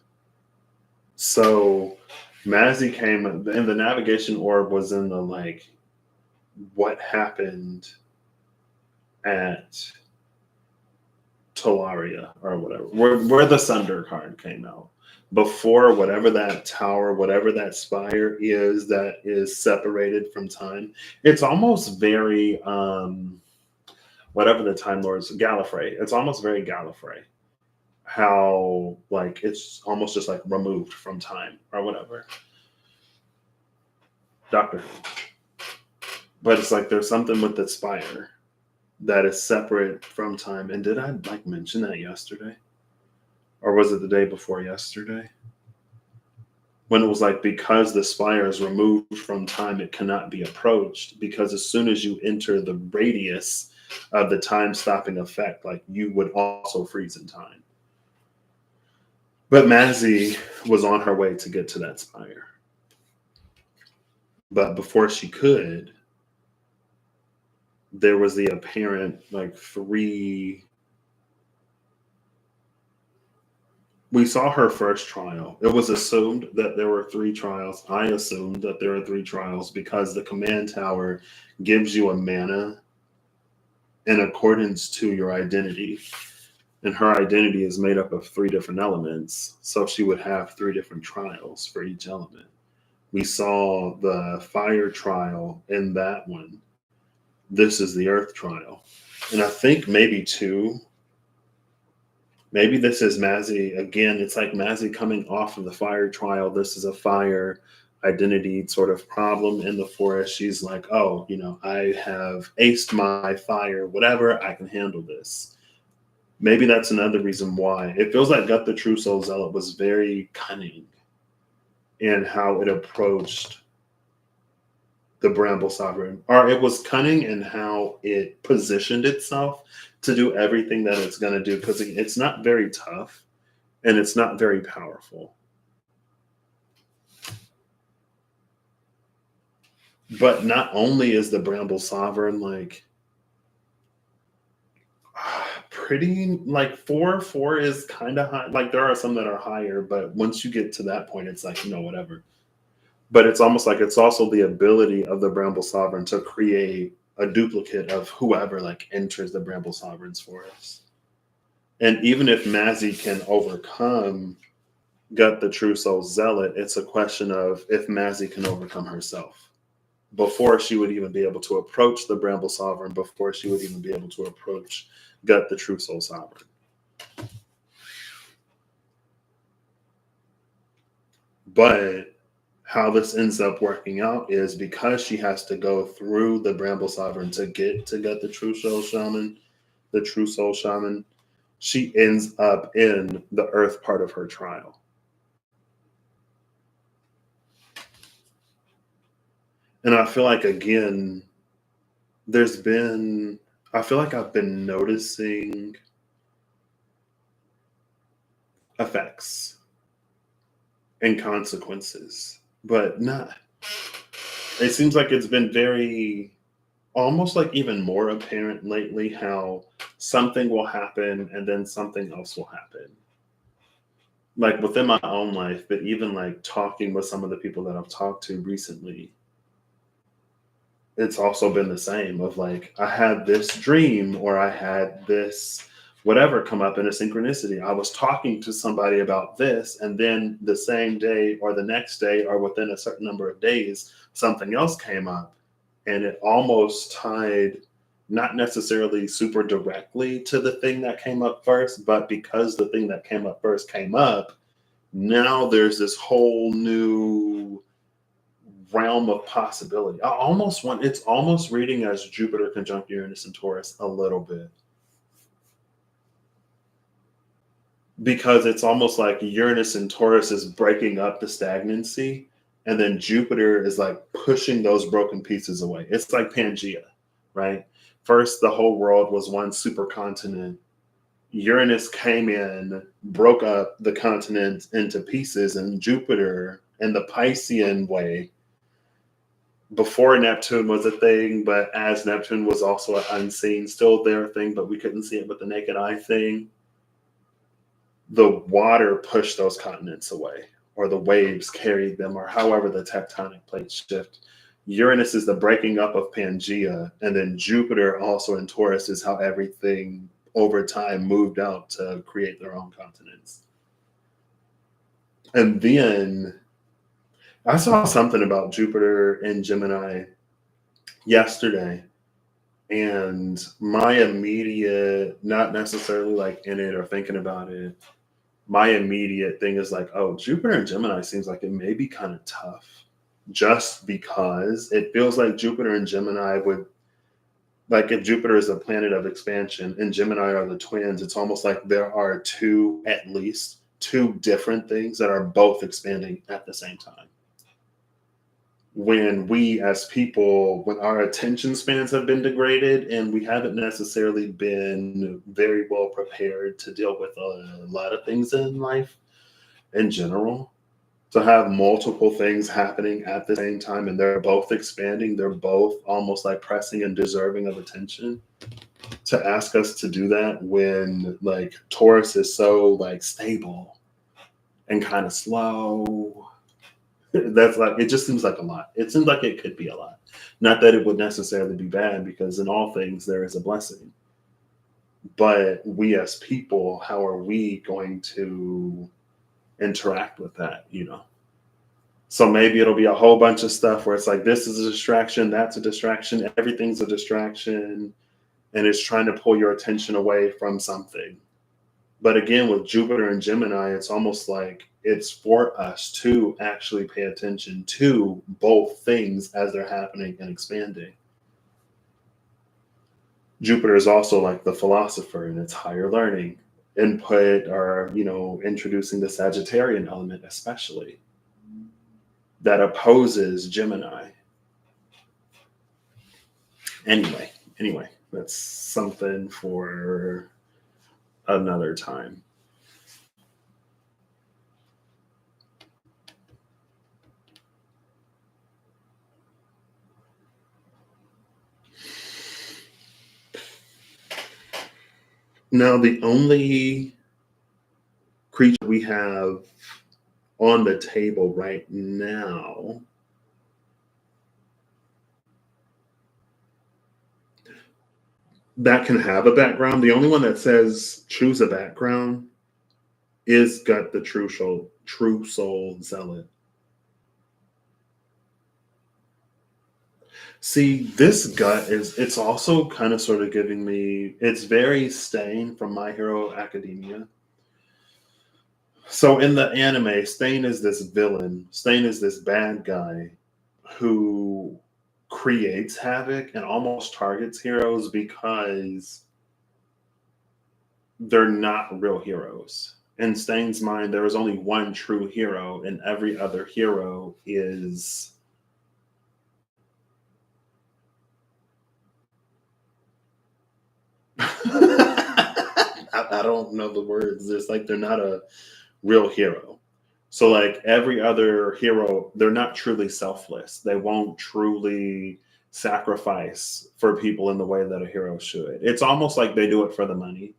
So Mazy came, and the Navigation Orb was in the like, what happened at Talaria or whatever, where the Sunder card came out. Before whatever that tower, whatever that spire is that is separated from time, it's almost very whatever the Time Lords, Gallifrey. It's almost very Gallifrey. How like it's almost just like removed from time or whatever. Doctor Who. But it's like there's something with the spire that is separate from time. And did I like mention that yesterday? Or was it the day before yesterday? When it was like, because the spire is removed from time, it cannot be approached, because as soon as you enter the radius of the time stopping effect, like you would also freeze in time. But Mazy was on her way to get to that spire. But before she could, there was the apparent like three. We saw her first trial. It was assumed that there were 3 trials. I assumed that there are 3 trials because the command tower gives you a mana in accordance to your identity. And her identity is made up of 3 different elements. So she would have 3 different trials for each element. We saw the fire trial in that one. This is the earth trial. And I think maybe 2. Maybe this is Mazy again. It's like Mazy coming off of the fire trial. This is a fire identity sort of problem in the forest. She's like, oh, I have aced my fire, whatever, I can handle this. Maybe that's another reason why. It feels like Gut the True Soul Zealot was very cunning in how it approached the Bramble Sovereign. Or it was cunning in how it positioned itself to do everything that it's going to do, because it's not very tough and it's not very powerful. But not only is the Bramble Sovereign like pretty, like 4 is kind of high. Like there are some that are higher, but once you get to that point, it's like, whatever. But it's almost like it's also the ability of the Bramble Sovereign to create a duplicate of whoever like enters the Bramble Sovereign's forest. And even if Mazy can overcome Gut the True Soul Zealot, it's a question of if Mazy can overcome herself before she would even be able to approach the Bramble Sovereign, before she would even be able to approach Gut the True Soul Sovereign. But how this ends up working out is because she has to go through the Bramble Sovereign to get the True Soul Shaman, she ends up in the earth part of her trial. And I feel like, again, I feel like I've been noticing effects and consequences, but not. It seems like it's been very, almost like even more apparent lately how something will happen and then something else will happen. Like within my own life, but even like talking with some of the people that I've talked to recently, it's also been the same of like, I had this dream or I had this whatever come up in a synchronicity. I was talking to somebody about this, and then the same day or the next day or within a certain number of days, something else came up, and it almost tied not necessarily super directly to the thing that came up first, but because the thing that came up first came up, now there's this whole new realm of possibility. It's almost reading as Jupiter conjunct Uranus and Taurus a little bit. Because it's almost like Uranus and Taurus is breaking up the stagnancy, and then Jupiter is like pushing those broken pieces away. It's like Pangea, right? First, the whole world was one supercontinent. Uranus came in, broke up the continent into pieces, and Jupiter, in the Piscean way, before Neptune was a thing, but as Neptune was also an unseen, still there thing, but we couldn't see it with the naked eye thing, the water pushed those continents away, or the waves carried them, or however the tectonic plates shift. Uranus is the breaking up of Pangea, and then Jupiter also in Taurus is how everything over time moved out to create their own continents. And then I saw something about Jupiter in Gemini yesterday, and my immediate, not necessarily like in it or thinking about it, my immediate thing is like, oh, Jupiter in Gemini seems like it may be kind of tough, just because it feels like Jupiter in Gemini would, like if Jupiter is a planet of expansion and Gemini are the twins, it's almost like there are at least two different things that are both expanding at the same time. When we as people, when our attention spans have been degraded and we haven't necessarily been very well prepared to deal with a lot of things in life in general, to have multiple things happening at the same time and they're both expanding, they're both almost like pressing and deserving of attention, to ask us to do that when like Taurus is so like stable and kind of slow. That's like, it just seems like a lot. It seems like it could be a lot. Not that it would necessarily be bad, because in all things there is a blessing. But we as people, how are we going to interact with that, you know? So maybe it'll be a whole bunch of stuff where it's like, this is a distraction, that's a distraction, everything's a distraction, and it's trying to pull your attention away from something. But again, with Jupiter and Gemini, it's almost like it's for us to actually pay attention to both things as they're happening and expanding. Jupiter is also like the philosopher, and it's higher learning, input, or, you know, introducing the Sagittarian element, especially, that opposes Gemini. Anyway, that's something for another time. Now, the only creature we have on the table right now that can have a background, the only one that says choose a background, is Gut the True Soul Zealot. See, this Gut it's also kind of sort of giving me, it's very Stain from My Hero Academia. So in the anime, Stain is this villain. Stain is this bad guy who creates havoc and almost targets heroes because they're not real heroes. In Stain's mind, there is only one true hero, and every other hero is I don't know the words. It's like they're not a real hero. So like every other hero, they're not truly selfless. They won't truly sacrifice for people in the way that a hero should. It's almost like they do it for the money.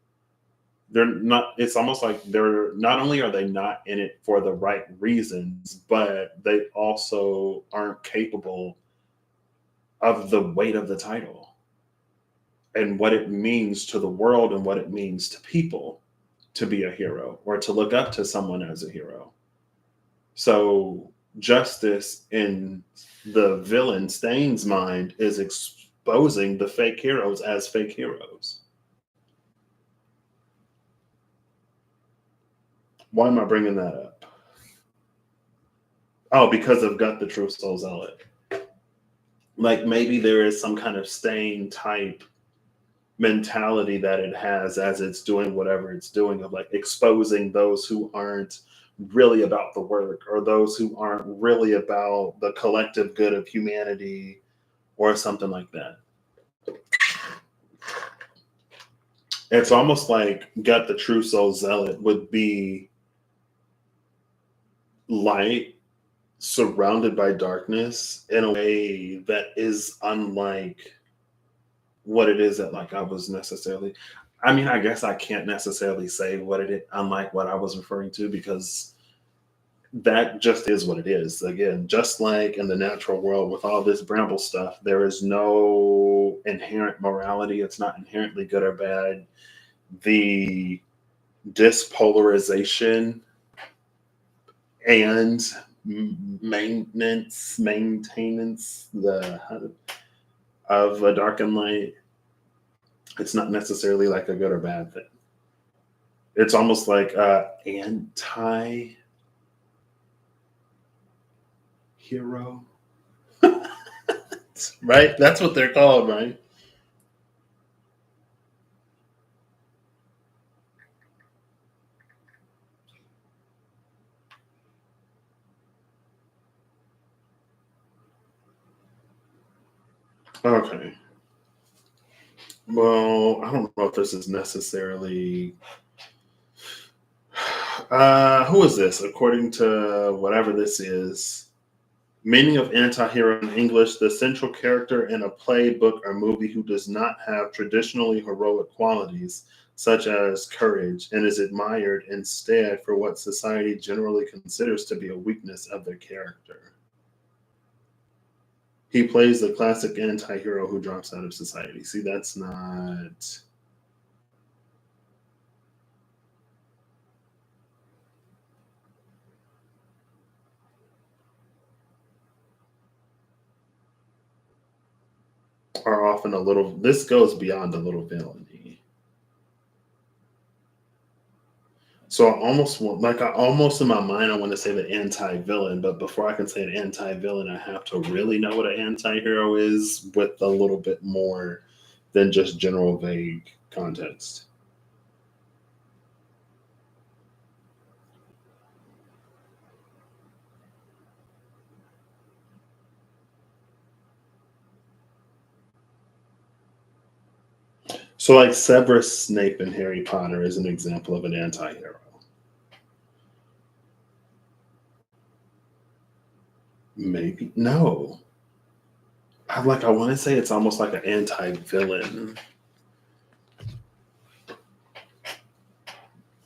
They're not, it's almost like they're not only are they not in it for the right reasons, but they also aren't capable of the weight of the title. and what it means to the world and what it means to people to be a hero or to look up to someone as a hero. So justice in the villain Stain's mind is exposing the fake heroes as fake heroes. Why am I bringing that up? Oh, because of Gut the True Soul Zealot. Like maybe there is some kind of Stain type mentality that it has as it's doing whatever it's doing, of like exposing those who aren't really about the work or those who aren't really about the collective good of humanity or something like that. It's almost like Gut the True Soul Zealot would be light surrounded by darkness in a way that is unlike what it is that like I was necessarily, I mean, I guess I can't necessarily say what it is unlike what I was referring to, because that just is what it is. Again, just like in the natural world with all this Bramble stuff, there is no inherent morality. It's not inherently good or bad. The dispolarization and maintenance of a dark and light, it's not necessarily like a good or bad thing. It's almost like anti hero. Right? That's what they're called, right? Okay. Well, I don't know if this is necessarily. Who is this? According to whatever this is, meaning of anti-hero in English: the central character in a play, book, or movie who does not have traditionally heroic qualities, such as courage, and is admired instead for what society generally considers to be a weakness of their character. He plays the classic anti-hero who drops out of society. See, that's not. Are often a little. This goes beyond a little villainy. So I almost want, like, I almost in my mind, I want to say the anti-villain, but before I can say an anti-villain, I have to really know what an anti-hero is with a little bit more than just general vague context. So, like Severus Snape in Harry Potter is an example of an anti-hero. Maybe no. I want to say it's almost like an anti-villain.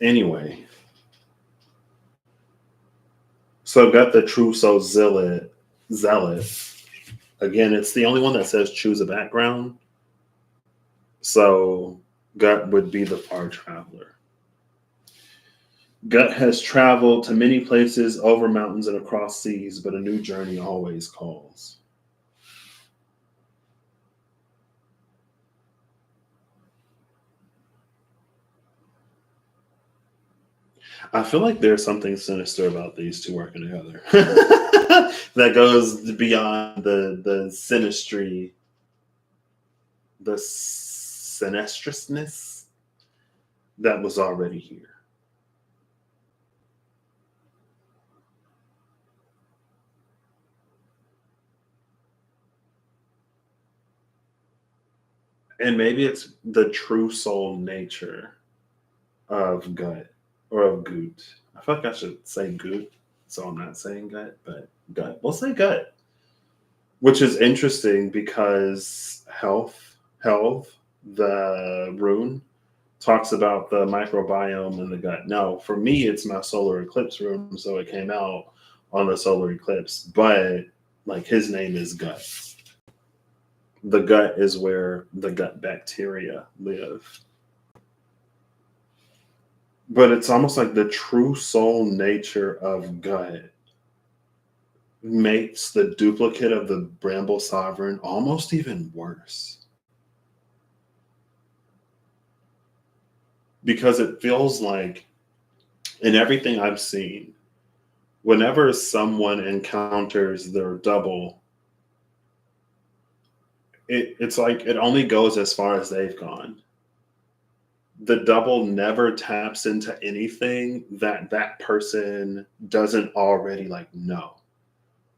Anyway, so got the True Soul Zealot. Again, it's the only one that says choose a background. So Gut would be the far traveler. Gut has traveled to many places, over mountains and across seas, but a new journey always calls. I feel like there's something sinister about these two working together that goes beyond the sinistry, the sinistrousness that was already here. And maybe it's the true soul nature of Gut or of Goot. I feel like I should say Goot, so I'm not saying Gut, but Gut. We'll say Gut, which is interesting because health, the rune talks about the microbiome in the gut. Now, for me, it's my solar eclipse rune, so it came out on the solar eclipse, but like his name is Gut. The gut is where the gut bacteria live. But it's almost like the true soul nature of gut makes the duplicate of the Bramble Sovereign almost even worse. Because it feels like, in everything I've seen, whenever someone encounters their double, it's like it only goes as far as they've gone. The double never taps into anything that that person doesn't already like know.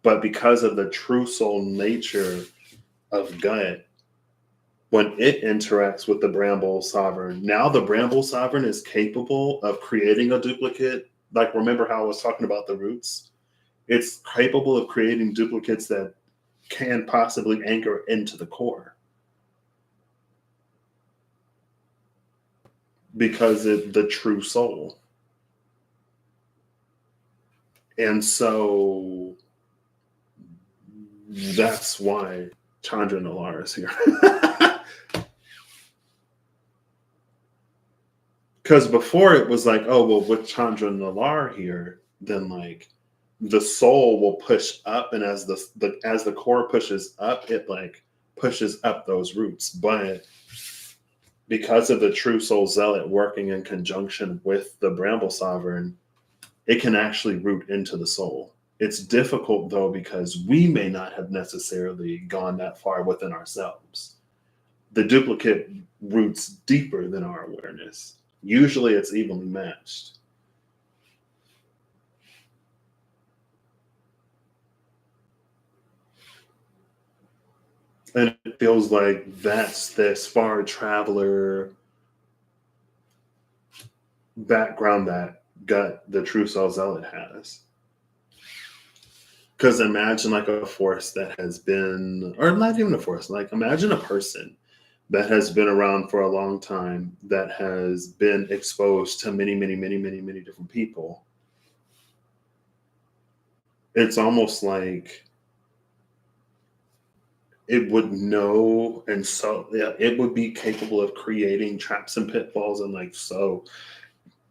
But because of the true soul nature of gut, when it interacts with the Bramble Sovereign, now the Bramble Sovereign is capable of creating a duplicate. Like, remember how I was talking about the roots? It's capable of creating duplicates that can possibly anchor into the core because it's the true soul. And so that's why Chandra Nar is here. Because before it was like, oh, well, with Chandra Nar here, then like the soul will push up, and as the core pushes up, it like pushes up those roots. But because of the true soul zealot working in conjunction with the Bramble Sovereign, it can actually root into the soul. It's difficult though because we may not have necessarily gone that far within ourselves. The duplicate roots deeper than our awareness. Usually it's evenly matched. And it feels like that's this far traveler background that gut the true soul zealot has. Because imagine like a force that has been, or not even a force, like imagine a person that has been around for a long time, that has been exposed to many, many, many, many, many different people. It's almost like it would know, and so yeah, it would be capable of creating traps and pitfalls, and like so,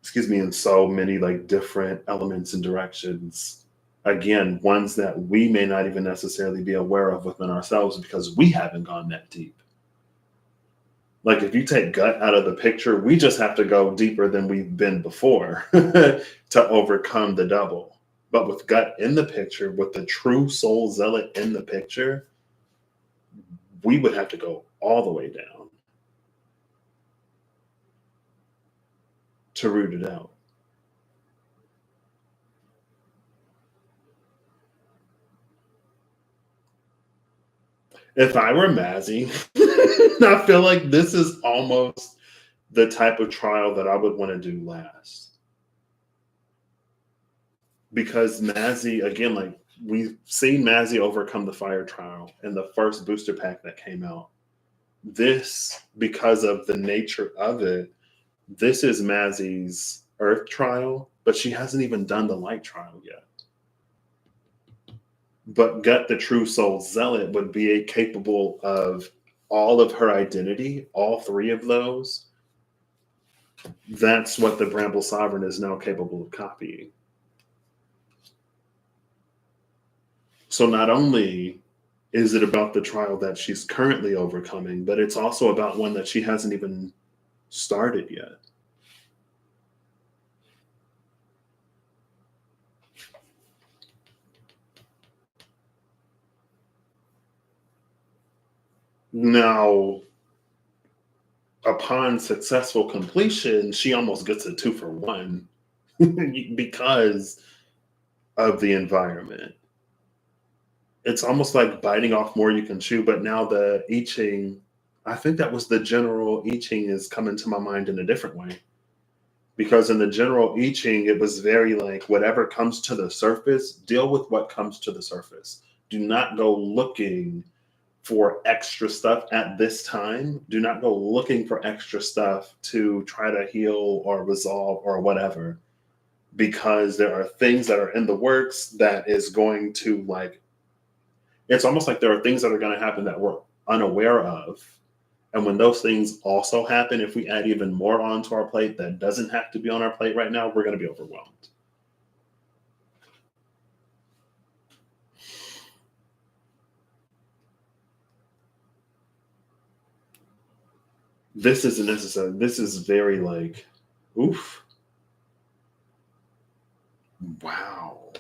excuse me, in so many like different elements and directions. Again, ones that we may not even necessarily be aware of within ourselves because we haven't gone that deep. Like if you take gut out of the picture, we just have to go deeper than we've been before to overcome the double. But with gut in the picture, with the true soul zealot in the picture, we would have to go all the way down to root it out. If I were Mazy, I feel like this is almost the type of trial that I would want to do last. Because Mazy, again, like we've seen Mazy overcome the fire trial in the first booster pack that came out. This, because of the nature of it, this is Mazy's Earth trial, but she hasn't even done the light trial yet. But Gut, the true soul zealot, would be capable of all of her identity, all three of those. That's what the Bramble Sovereign is now capable of copying. So not only is it about the trial that she's currently overcoming, but it's also about one that she hasn't even started yet. Now, upon successful completion, she almost gets a 2-for-1 because of the environment. It's almost like biting off more you can chew, but now the I Ching, I think that was the general I Ching is coming to my mind in a different way. Because in the general I Ching, it was very like whatever comes to the surface, deal with what comes to the surface. Do not go looking for extra stuff at this time. Do not go looking for extra stuff to try to heal or resolve or whatever, because there are things that are in the works that is going to like, it's almost like there are things that are going to happen that were unaware of. And when those things also happen, if we add even more onto our plate that doesn't have to be on our plate right now, we're going to be overwhelmed. This isn't necessary. This is very like, oof. Wow.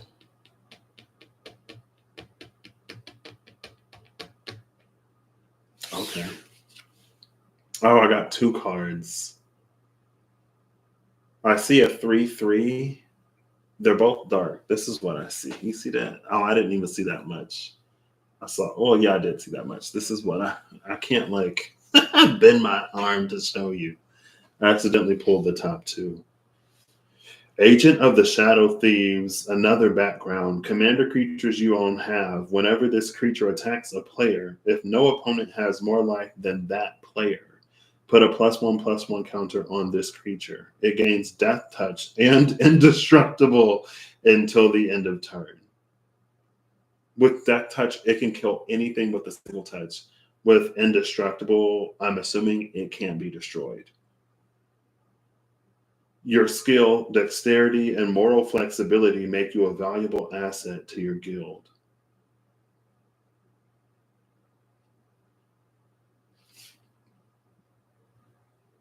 Okay. Oh, I got 2 cards. I see a 3/3. They're both dark. This is what I see. You see that? Oh, I didn't even see that much. I saw, oh yeah, I did see that much. This is what I can't like bend my arm to show you. I accidentally pulled the top 2. Agent of the Shadow Thieves, another background. Commander creatures you own have. Whenever this creature attacks a player, if no opponent has more life than that player, put a +1/+1 counter on this creature. It gains Death Touch and Indestructible until the end of turn. With Death Touch, it can kill anything with a single touch. With Indestructible, I'm assuming it can't be destroyed. Your skill, dexterity, and moral flexibility make you a valuable asset to your guild.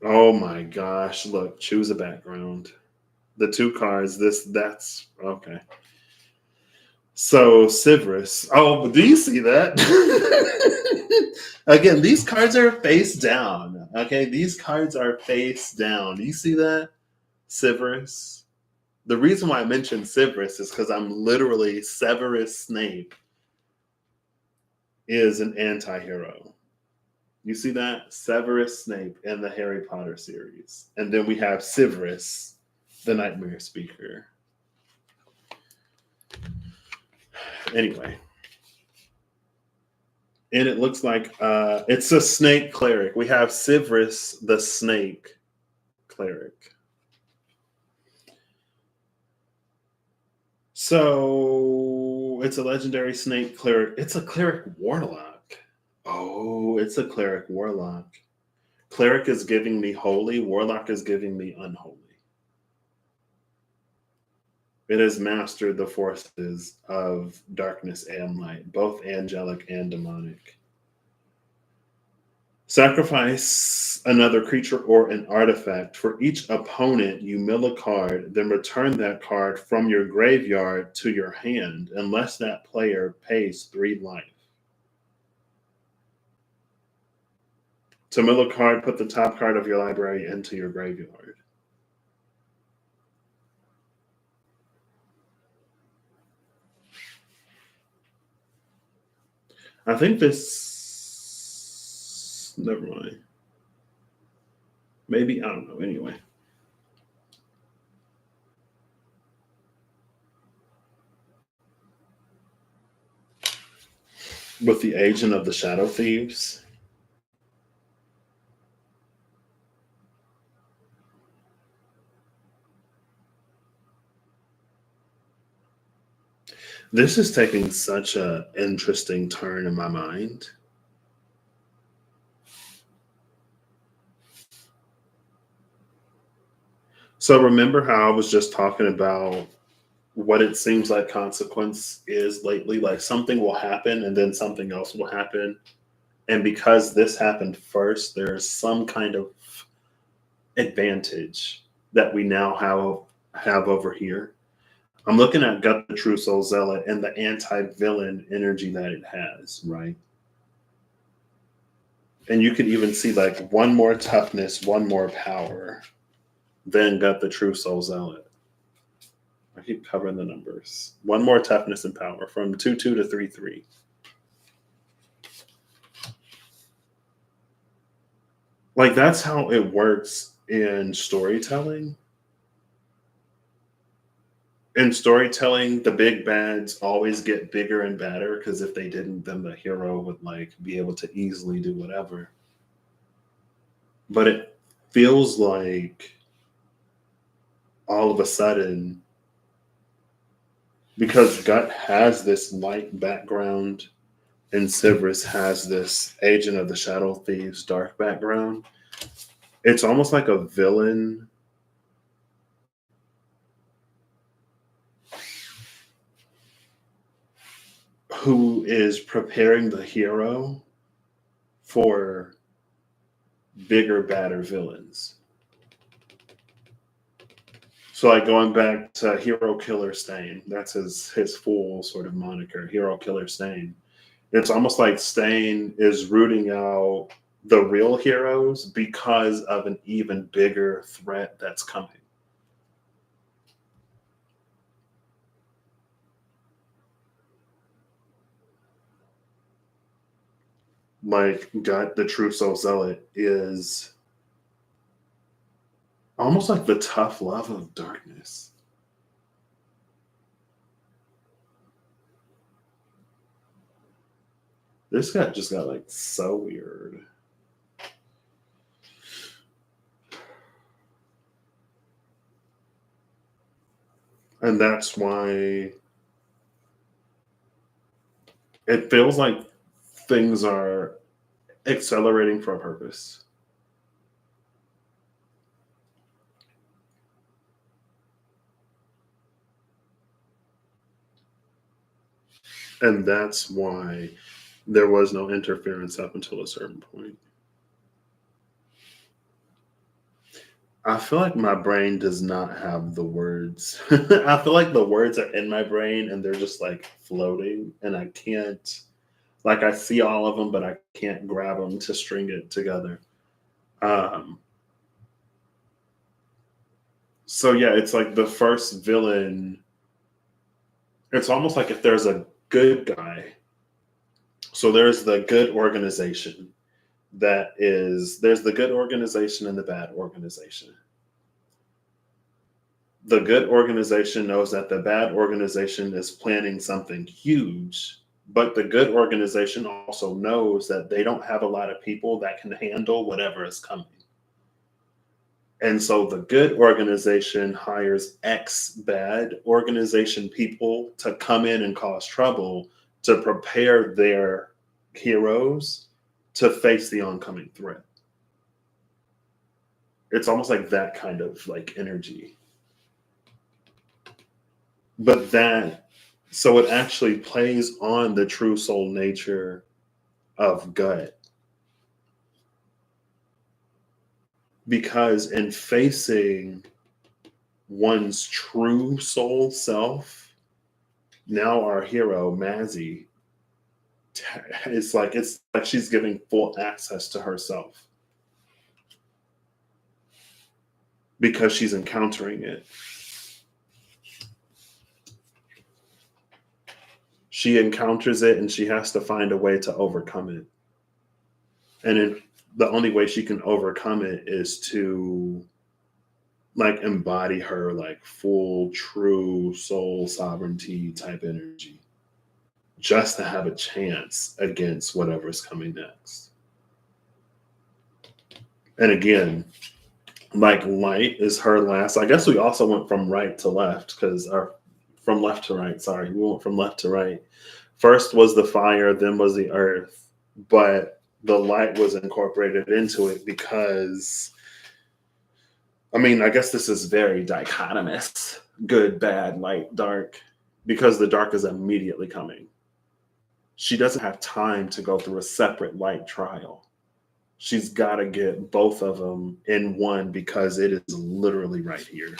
Oh my gosh, look, choose a background. The 2 cards, that's okay. So Sivrus. Oh, do you see that? Again, these cards are face down. Okay, these cards are face down. Do you see that? Sivrus. The reason why I mentioned Sivrus is because I'm literally Severus Snape is an anti-hero. You see that? Severus Snape in the Harry Potter series. And then we have Sivrus, the Nightmare Speaker. Anyway. And it looks like it's a snake cleric. We have Sivrus, the snake cleric. So it's a legendary snake cleric. It's a cleric warlock. Oh, it's a cleric warlock. Cleric is giving me holy. Warlock is giving me unholy. It has mastered the forces of darkness and light, both angelic and demonic. Sacrifice another creature or an artifact. For each opponent, you mill a card, then return that card from your graveyard to your hand, unless that player pays 3 life. To mill a card, put the top card of your library into your graveyard. I think this. Never mind. Maybe, I don't know. Anyway. With the agent of the Shadow Thieves. This is taking such an interesting turn in my mind. So remember how I was just talking about what it seems like consequence is lately? Like something will happen and then something else will happen. And because this happened first, there's some kind of advantage that we now have over here. I'm looking at Gut the True Soul Zealot and the anti-villain energy that it has, right? And you could even see like 1 more toughness, 1 more power than Gut the True Soul Zealot. I keep covering the numbers. 1 more toughness and power from 2/2 to 3/3. Like that's how it works in storytelling. In storytelling, the big bads always get bigger and badder because if they didn't, then the hero would like be able to easily do whatever. But it feels like all of a sudden, because Gut has this light background, and Sivris has this Agent of the Shadow Thieves dark background. It's almost like a villain who is preparing the hero for bigger, badder villains. So, like going back to Hero Killer Stain, that's his full sort of moniker, Hero Killer Stain. It's almost like Stain is rooting out the real heroes because of an even bigger threat that's coming. Like God, the true soul zealot is almost like the tough love of darkness. This guy just got like so weird. And that's why it feels like things are accelerating for a purpose. And that's why there was no interference up until a certain point. I feel like my brain does not have the words. I feel like the words are in my brain and they're just like floating, and I can't, like, I see all of them, but I can't grab them to string it together. Um, so, yeah, it's like the first villain. It's almost like if there's a good guy, so there's the good organization there's the good organization and the bad organization. The good organization knows that the bad organization is planning something huge, but the good organization also knows that they don't have a lot of people that can handle whatever is coming. And so the good organization hires ex bad organization people to come in and cause trouble to prepare their heroes to face the oncoming threat. It's almost like that kind of like energy. But that, so it actually plays on the true soul nature of gut, because in facing one's true soul self, now our hero Mazy, it's like she's giving full access to herself because she's encountering it. She encounters it and she has to find a way to overcome it. And the only way she can overcome it is to like embody her like full true soul sovereignty type energy just to have a chance against whatever's coming next. And again, like light is her last. I guess we also went from right to left because our from left to right, sorry. We went from left to right. First was the fire, then was the earth, but the light was incorporated into it because I mean, I guess this is very dichotomous, good, bad, light, dark, because the dark is immediately coming. She doesn't have time to go through a separate light trial. She's got to get both of them in one because it is literally right here.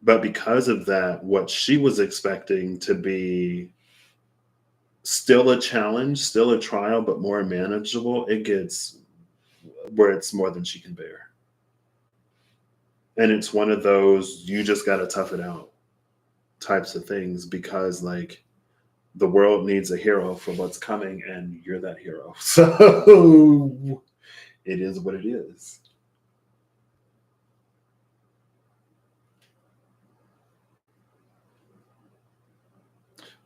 But because of that, what she was expecting to be still a challenge, still a trial, but more manageable, it gets where it's more than she can bear. And it's one of those you just got to tough it out types of things because, like, the world needs a hero for what's coming, and you're that hero. So it is what it is.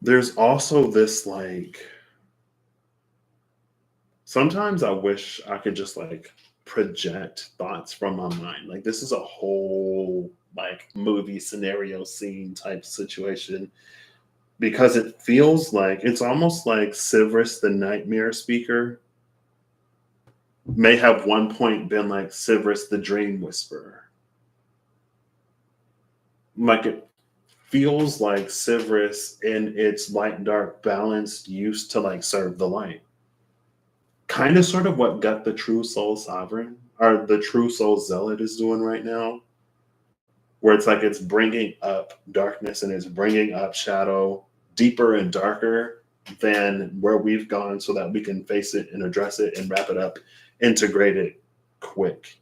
There's also this like sometimes I wish I could just like project thoughts from my mind. Like this is a whole like movie scenario scene type situation. because it feels like it's almost like Sivris, the nightmare speaker, may have one point been like Sivris, the dream whisperer. Like it feels like Sivris in its light dark balance used to like serve the light. Kind of sort of what Gut the True Soul Sovereign or the True Soul Zealot is doing right now, where it's like it's bringing up darkness and it's bringing up shadow deeper and darker than where we've gone so that we can face it and address it and wrap it up, integrate it quick.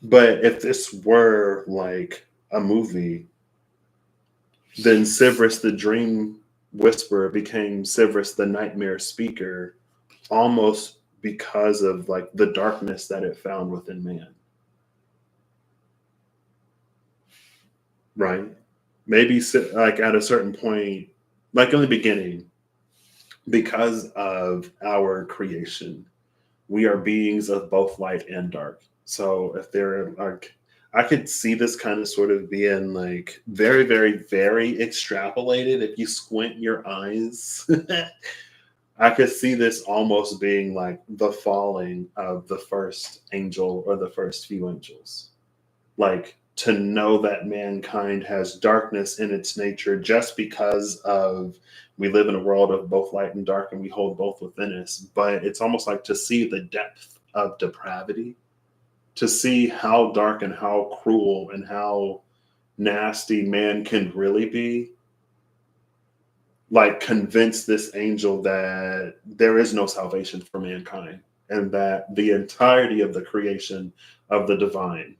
But if this were like a movie, then Sivris the Dream Whisperer became Sivris the Nightmare Speaker almost because of like the darkness that it found within man. Right? Maybe like at a certain point, like in the beginning, because of our creation, we are beings of both light and dark. So if there are, I could see this kind of sort of being like very, very, very extrapolated. If you squint your eyes, I could see this almost being like the falling of the first angel or the first few angels. Like to know that mankind has darkness in its nature just because of we live in a world of both light and dark and we hold both within us. But it's almost like to see the depth of depravity, to see how dark and how cruel and how nasty man can really be, like convince this angel that there is no salvation for mankind and that the entirety of the creation of the divine,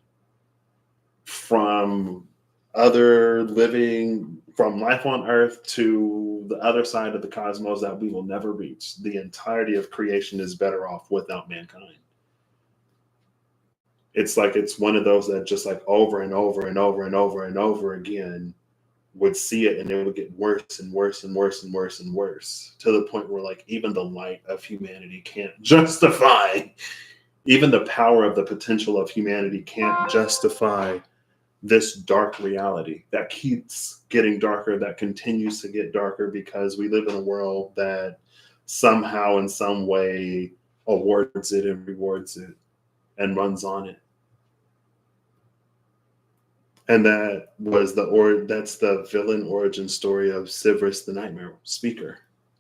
from other living, from life on earth to the other side of the cosmos that we will never reach, the entirety of creation is better off without mankind. It's like it's one of those that just like over and over and over and over and over again would see it and it would get worse and worse and worse and worse and worse to the point where like even the light of humanity can't justify, even the power of the potential of humanity can't justify this dark reality that keeps getting darker, that continues to get darker because we live in a world that somehow in some way awards it and rewards it and runs on it. And that's the villain origin story of Sivris the Nightmare Speaker.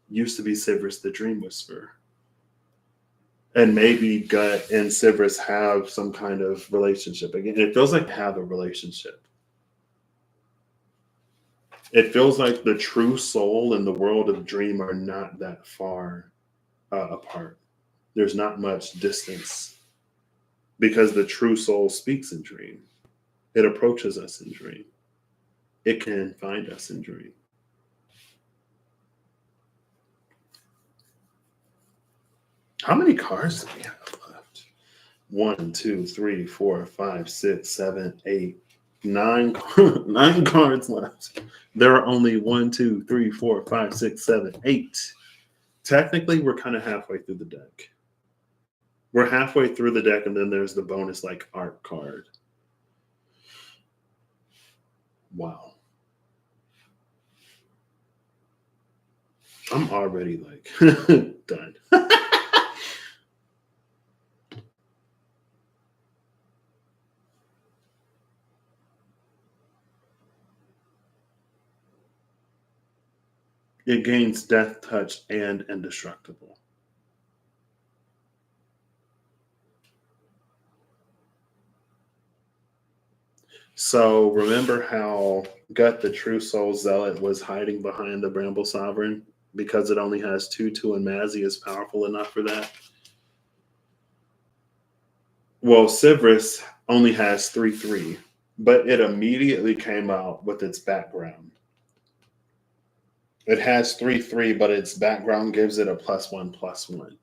Used to be Sivris the Dream Whisperer. And maybe Gut and Sivris have some kind of relationship. Again, it feels like they have a relationship. It feels like the true soul and the world of dream are not that far apart. There's not much distance because the true soul speaks in dream. It approaches us in dream. It can find us in dream. How many cards do we have left? 1, 2, 3, 4, 5, 6, 7, 8, 9, 9 cards left. There are only 1, 2, 3, 4, 5, 6, 7, 8. Technically, we're kind of halfway through the deck. We're halfway through the deck, and then there's the bonus like art card. Wow. I'm already like done. It gains death touch and indestructible. So remember how Gut the True Soul Zealot was hiding behind the Bramble Sovereign because it only has 2/2 and Mazy is powerful enough for that? Well, Sivris only has 3/3, but it immediately came out with its background. It has 3/3, but its background gives it a +1/+1.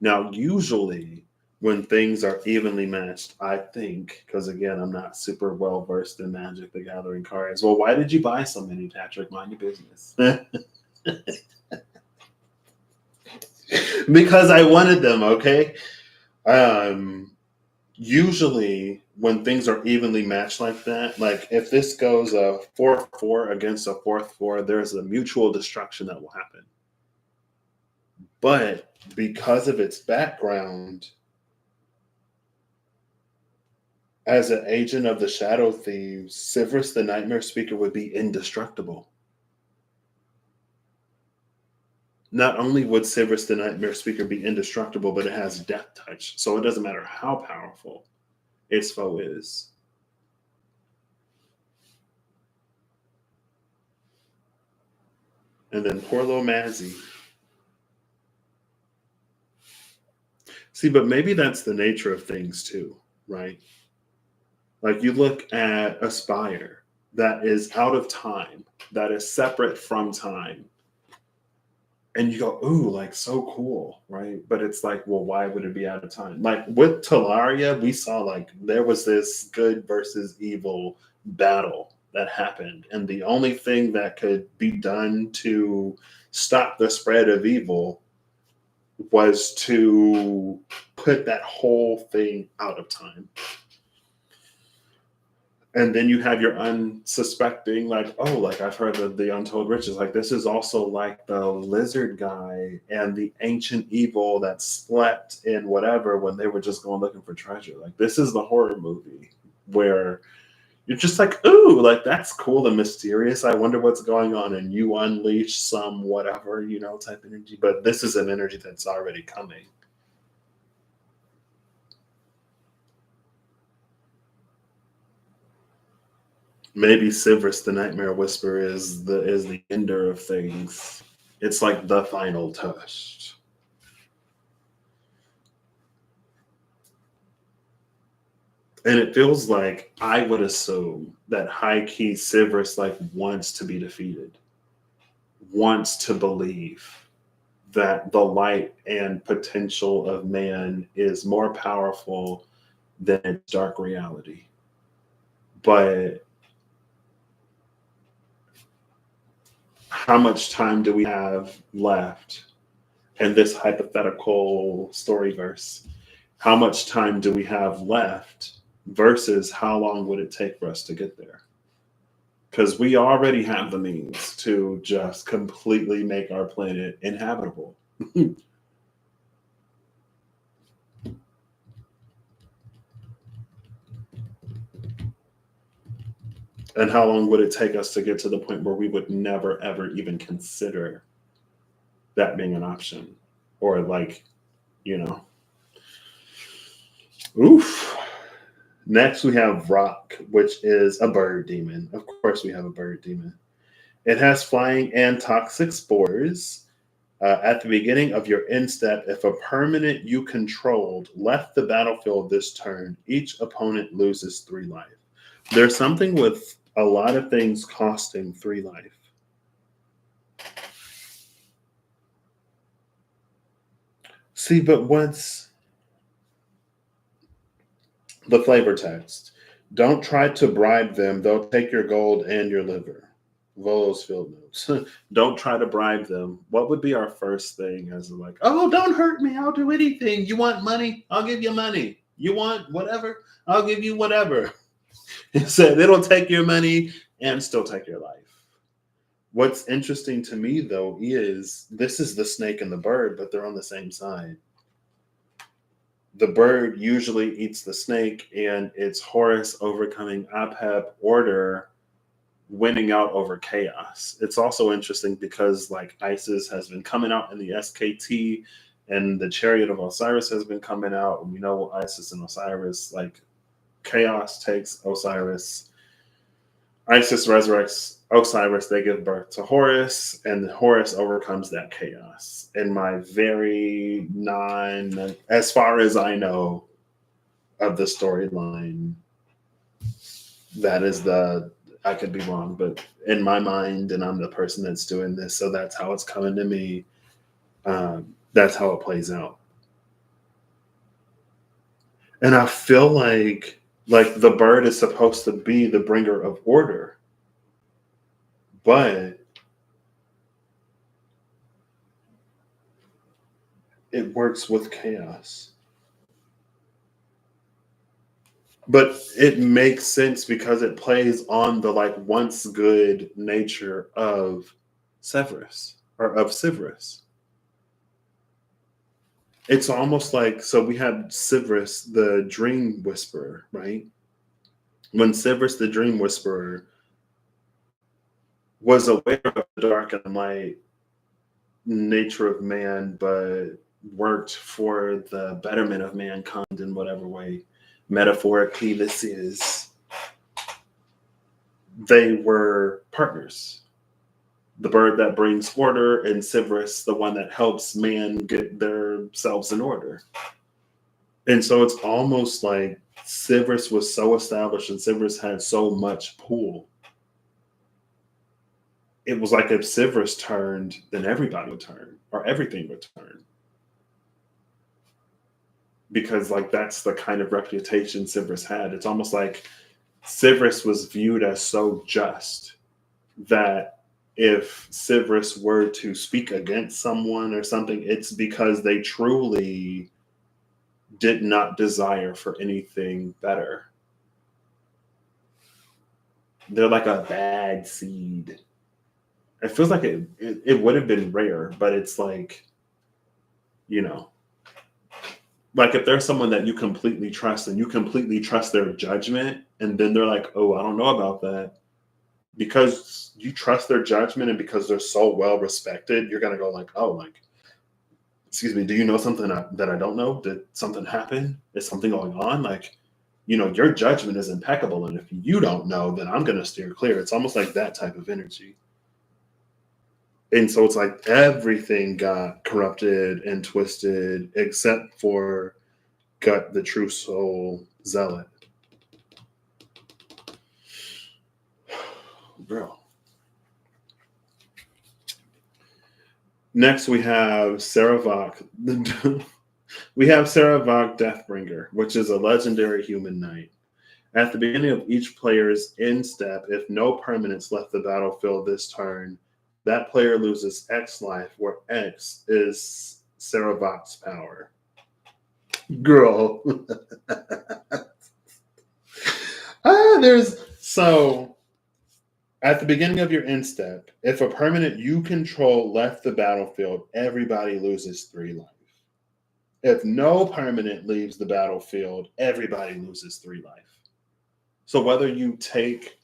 Now, usually when things are evenly matched, I think, because again, I'm not super well versed in Magic the Gathering cards. Well, why did you buy so many, Patrick? Mind your business. Because I wanted them, okay? Usually when things are evenly matched like that, like if this goes a 4-4 against a 4-4, there's a mutual destruction that will happen. But because of its background as an agent of the Shadow Thieves, Severus the Nightmare Speaker would be indestructible. Not only would Severus the Nightmare Speaker be indestructible, but it has death touch. So it doesn't matter how powerful its foe is. And then poor little Mazy. See, but maybe that's the nature of things too, right? Like you look at Aspire, that is out of time, that is separate from time. And you go, ooh, like so cool, right? But it's like, well, why would it be out of time? Like with Talaria, we saw like there was this good versus evil battle that happened. And the only thing that could be done to stop the spread of evil was to put that whole thing out of time. And then you have your unsuspecting, like, oh, like I've heard of the Untold Riches. Like this is also like the lizard guy and the ancient evil that slept in whatever when they were just going looking for treasure. Like this is the horror movie where you're just like, ooh, like that's cool and mysterious. I wonder what's going on. And you unleash some whatever, type energy. But this is an energy that's already coming. Maybe Severus the Nightmare Whisperer is the ender of things. It's like the final touch. And it feels like I would assume that high key Severus like wants to be defeated, wants to believe that the light and potential of man is more powerful than its dark reality. But how much time do we have left in this hypothetical storyverse? How much time do we have left versus how long would it take for us to get there? Because we already have the means to just completely make our planet inhabitable. And how long would it take us to get to the point where we would never, ever even consider that being an option? Or, like, oof. Next, we have Rock, which is a bird demon. Of course, we have a bird demon. It has flying and toxic spores. At the beginning of your end step, if a permanent you controlled left the battlefield this turn, each opponent loses 3 life. There's something with a lot of things costing 3 life. See, but what's the flavor text? Don't try to bribe them. They'll take your gold and your liver. Volo's field notes. Don't try to bribe them. What would be our first thing as like, oh, don't hurt me. I'll do anything. You want money? I'll give you money. You want whatever? I'll give you whatever. It said it'll take your money and still take your life. What's interesting to me, though, is this is the snake and the bird, but they're on the same side. The bird usually eats the snake, and it's Horus overcoming Apep order, winning out over chaos. It's also interesting because like Isis has been coming out in the SKT, and the Chariot of Osiris has been coming out, and we know Isis and Osiris, like chaos takes Osiris, Isis resurrects Osiris, they give birth to Horus, and Horus overcomes that chaos. In my very as far as I know of the storyline, that is I could be wrong, but in my mind, and I'm the person that's doing this, so that's how it's coming to me. That's how it plays out. And I feel like the bird is supposed to be the bringer of order, but it works with chaos. But it makes sense because it plays on the like once good nature of Severus or of Severus. It's almost like, so we have Severus, the dream whisperer, right? When Severus, the dream whisperer, was aware of the dark and light nature of man, but worked for the betterment of mankind in whatever way, metaphorically, this is, they were partners. The bird that brings order, and Severus, the one that helps man get themselves in order. And so it's almost like Severus was so established and Severus had so much pull. It was like if Severus turned, then everybody would turn, or everything would turn. Because like that's the kind of reputation Severus had. It's almost like Severus was viewed as so just that if Severus were to speak against someone or something, it's because they truly did not desire for anything better. They're like a bad seed. It feels like it would have been rare, but it's like, you know, like if there's someone that you completely trust and you completely trust their judgment, and then they're like, oh, I don't know about that. Because you trust their judgment and because they're so well respected, you're going to go like, oh, like, excuse me, do you know something that I don't know? Did something happen? Is something going on? Like, you know, your judgment is impeccable. And if you don't know, then I'm going to steer clear. It's almost like that type of energy. And so it's like everything got corrupted and twisted except for Gut, the true soul zealot. Bro. Next, we have Saravak. We have Saravak Deathbringer, which is a legendary human knight. At the beginning of each player's end step, if no permanents left the battlefield this turn, that player loses X life, where X is Saravak's power. Girl. So at the beginning of your end step, if a permanent you control left the battlefield, everybody loses 3 life. If no permanent leaves the battlefield, everybody loses 3 life. So whether you take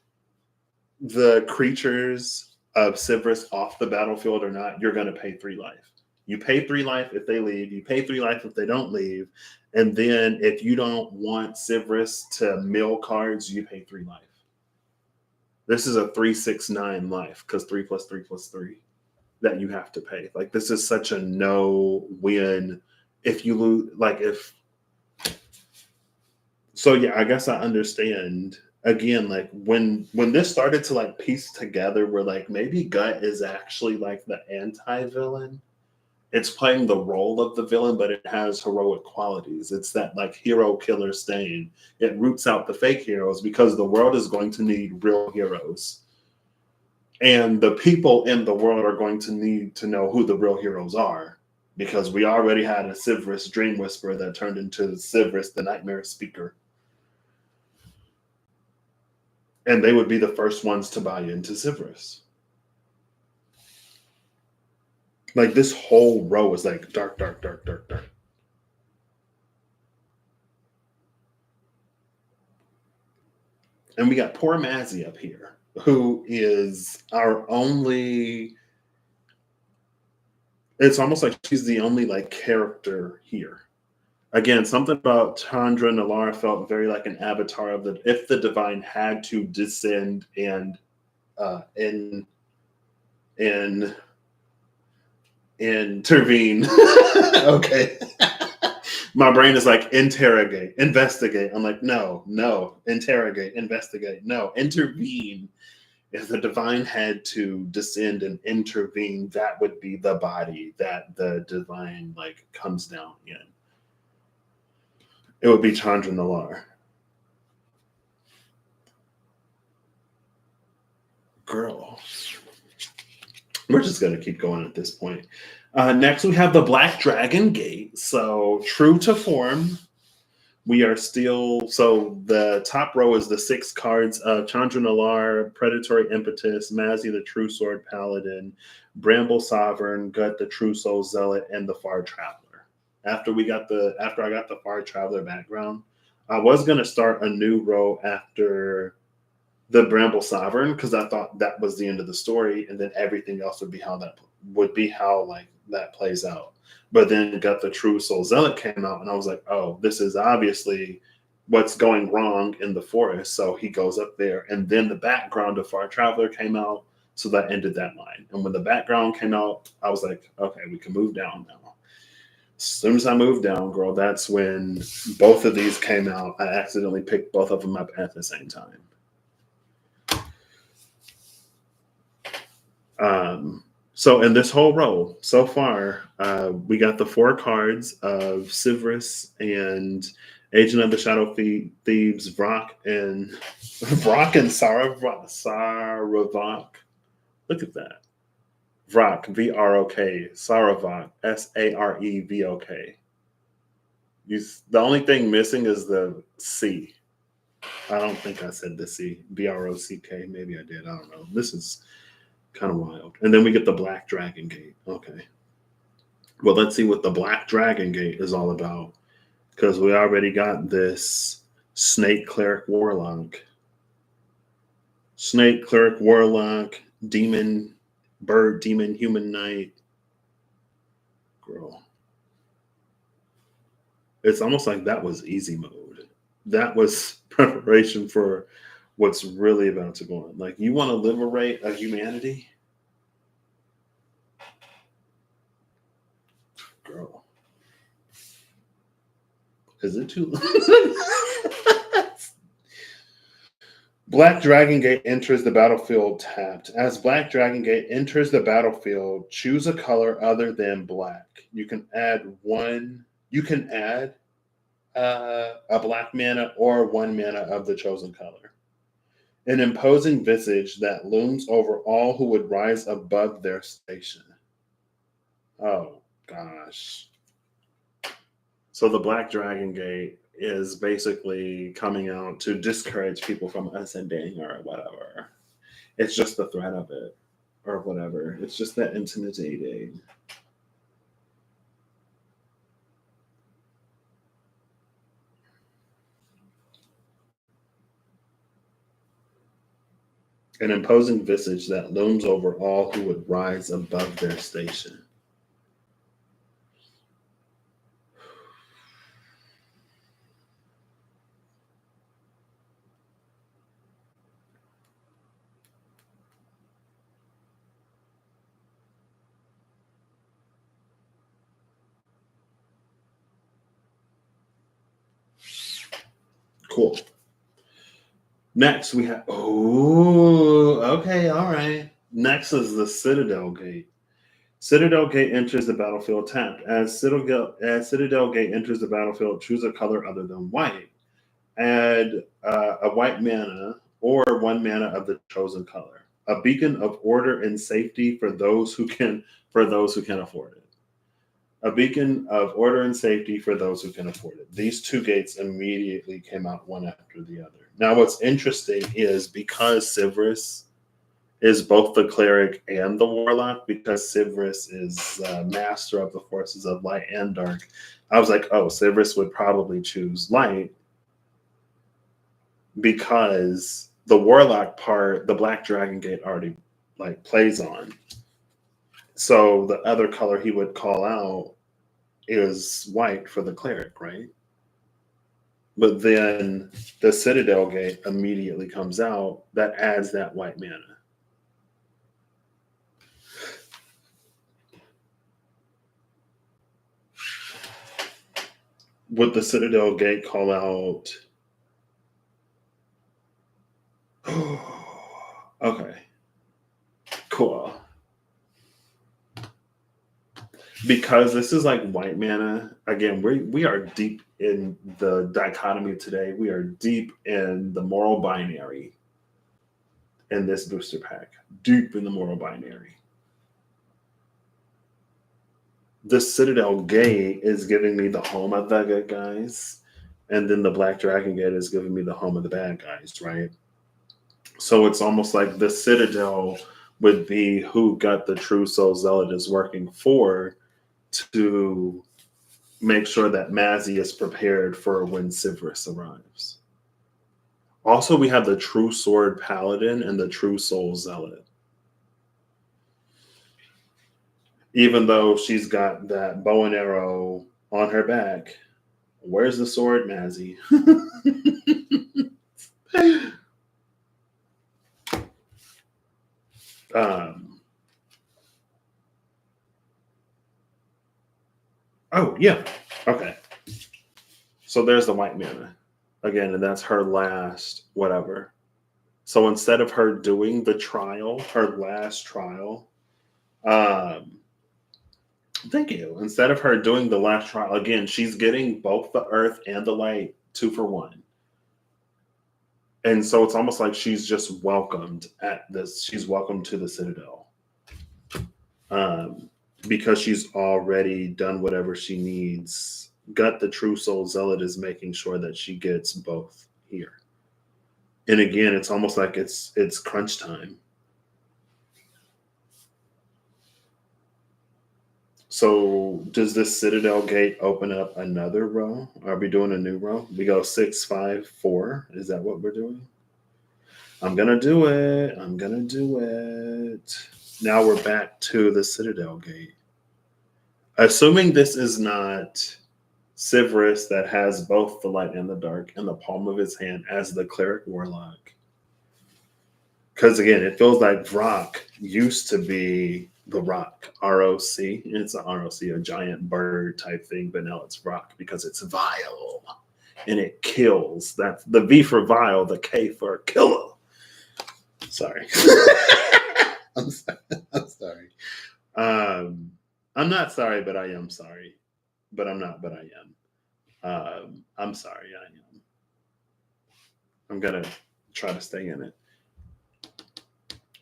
the creatures of Severus off the battlefield or not, you're going to pay 3 life. You pay 3 life if they leave. You pay 3 life if they don't leave. And then if you don't want Severus to mill cards, you pay 3 life. This is a 369 life because 3 plus 3 plus 3 that you have to pay. Like this is such a no win. If you lose, like if. So yeah, I guess I understand. Again, like when this started to like piece together, where like maybe Gut is actually like the anti-villain. It's playing the role of the villain, but it has heroic qualities. It's that like hero killer stain. It roots out the fake heroes because the world is going to need real heroes. And the people in the world are going to need to know who the real heroes are, because we already had a Severus Dream Whisperer that turned into Severus the Nightmare Speaker. And they would be the first ones to buy into Severus. Like this whole row is like dark, dark, dark, dark, dark. And we got poor Mazy up here, who is our only. It's almost like she's the only like character here. Again, something about Chandra Nar felt very like an avatar of the. If the divine had to descend and intervene. Okay. My brain is like interrogate, investigate. I'm like, no, interrogate, investigate, no, intervene. If the divine had to descend and intervene, that would be the body that the divine like comes down in. It would be Chandra Nar. Girl. We're just going to keep going at this point. Next, we have the Black Dragon Gate. So, true to form, we are still, so the top row is the 6 cards of Chandra Nar, Predatory Impetus, Mazy the True Sword Paladin, Bramble Sovereign, Gut the True Soul Zealot, and the Far Traveler. After I got the Far Traveler background, I was gonna start a new row after the Bramble Sovereign because I thought that was the end of the story, and then everything else would be how like that plays out. But then got the True Soul Zealot came out, and I was like, oh, this is obviously what's going wrong in the forest. So he goes up there, and then the background of Far Traveler came out, so that ended that line. And when the background came out, I was like, okay, we can move down now. As soon as I moved down, girl, that's when both of these came out. I accidentally picked both of them up at the same time. So in this whole row so far, we got the 4 cards of Sivris and Agent of the Shadow Thieves, Vrak and Saravok. Look at that. Vrak, V-R-O-K, Saravok, S-A-R-E-V-O-K. The only thing missing is the C. I don't think I said the C. B-R-O-C-K. Maybe I did. I don't know. This is kind of wild. And then we get the Black Dragon Gate. Okay. Well, let's see what the Black Dragon Gate is all about. Because we already got this Snake Cleric Warlock. Snake Cleric Warlock, Demon, Bird, Demon, Human Knight. Girl. It's almost like that was easy mode. That was preparation for what's really about to go on. Like, you want to liberate a humanity? Girl. Is it too Black Dragon Gate enters the battlefield tapped. As Black Dragon Gate enters the battlefield, choose a color other than black. You can add a black mana or 1 mana of the chosen color. An imposing visage that looms over all who would rise above their station. Oh, gosh. So the Black Dragon Gate is basically coming out to discourage people from ascending or whatever. It's just the threat of it or whatever. It's just that intimidating. An imposing visage that looms over all who would rise above their station. Cool. Next, we have. Oh, okay, all right. Next is the Citadel Gate. Citadel Gate enters the battlefield tapped. As Citadel Gate enters the battlefield, choose a color other than white. Add a white mana or 1 mana of the chosen color. A beacon of order and safety for those who can afford it. A beacon of order and safety for those who can afford it. These 2 gates immediately came out one after the other. Now, what's interesting is because Sivris is both the cleric and the warlock, because Sivris is master of the forces of light and dark, I was like, oh, Sivris would probably choose light because the warlock part, the Black Dragon Gate already like plays on. So the other color he would call out is white for the cleric, right? But then the Citadel Gate immediately comes out that adds that white mana. Would the Citadel Gate call out? Okay. Cool. Because this is like white mana. Again, we are deep in the dichotomy today. We are deep in the moral binary in this booster pack. Deep in the moral binary. The Citadel Gate is giving me the home of the good guys. And then the Black Dragon Gate is giving me the home of the bad guys, right? So it's almost like the Citadel would be who got the true soul zealot is working for to make sure that Mazy is prepared for when Sivris arrives. Also, we have the true sword paladin and the true soul zealot. Even though she's got that bow and arrow on her back, where's the sword, Mazy? Oh, yeah. Okay. So there's the white mana again, and that's her last whatever. So instead of her doing the trial, her last trial, thank you. Instead of her doing the last trial, again, she's getting both the earth and the light 2-for-1. And so it's almost like she's just welcomed at this. She's welcomed to the Citadel. Because she's already done whatever she needs. Got the true soul zealot is making sure that she gets both here. And again, it's almost like it's crunch time. So does this Citadel gate open up another row? Are we doing a new row? We go 6, 5, 4. Is that what we're doing? I'm gonna do it. I'm gonna do it. Now we're back to the Citadel gate. Assuming this is not Sivris that has both the light and the dark in the palm of his hand as the cleric warlock. Because again, it feels like Vrock used to be the Rock, ROC. It's a ROC, a giant bird type thing, but now it's Vrock because it's vile and it kills. That's the V for vile, the K for killer. Sorry. I'm sorry. I'm sorry. I'm not sorry, but I am sorry. But I'm not, but I am. I'm sorry, I am. I'm going to try to stay in it.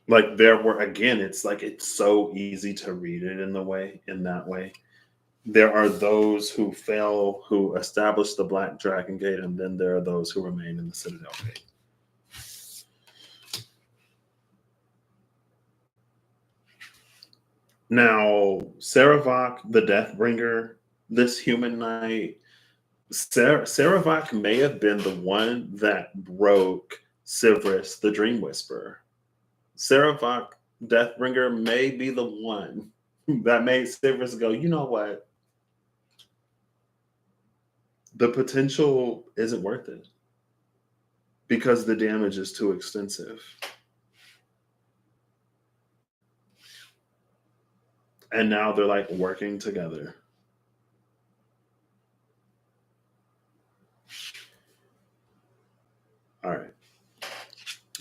Like there were, again, it's like it's so easy to read it in that way. There are those who fell, who established the Black Dragon Gate, and then there are those who remain in the Citadel Gate. Now, Saravak, the Deathbringer, this human knight, Saravak may have been the one that broke Sivris, the Dream Whisperer. Saravak, Deathbringer, may be the one that made Sivris go, you know what? The potential isn't worth it because the damage is too extensive. And now they're like working together. All right.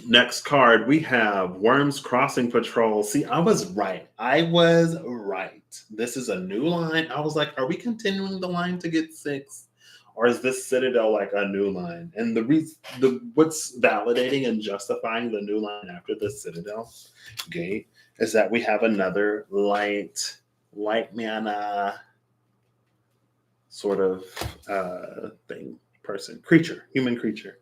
Next card, we have Worms Crossing Patrol. See, I was right. This is a new line. I was like, are we continuing the line to get 6? Or is this Citadel like a new line? And what's validating and justifying the new line after the Citadel gate is that we have another light mana sort of human creature.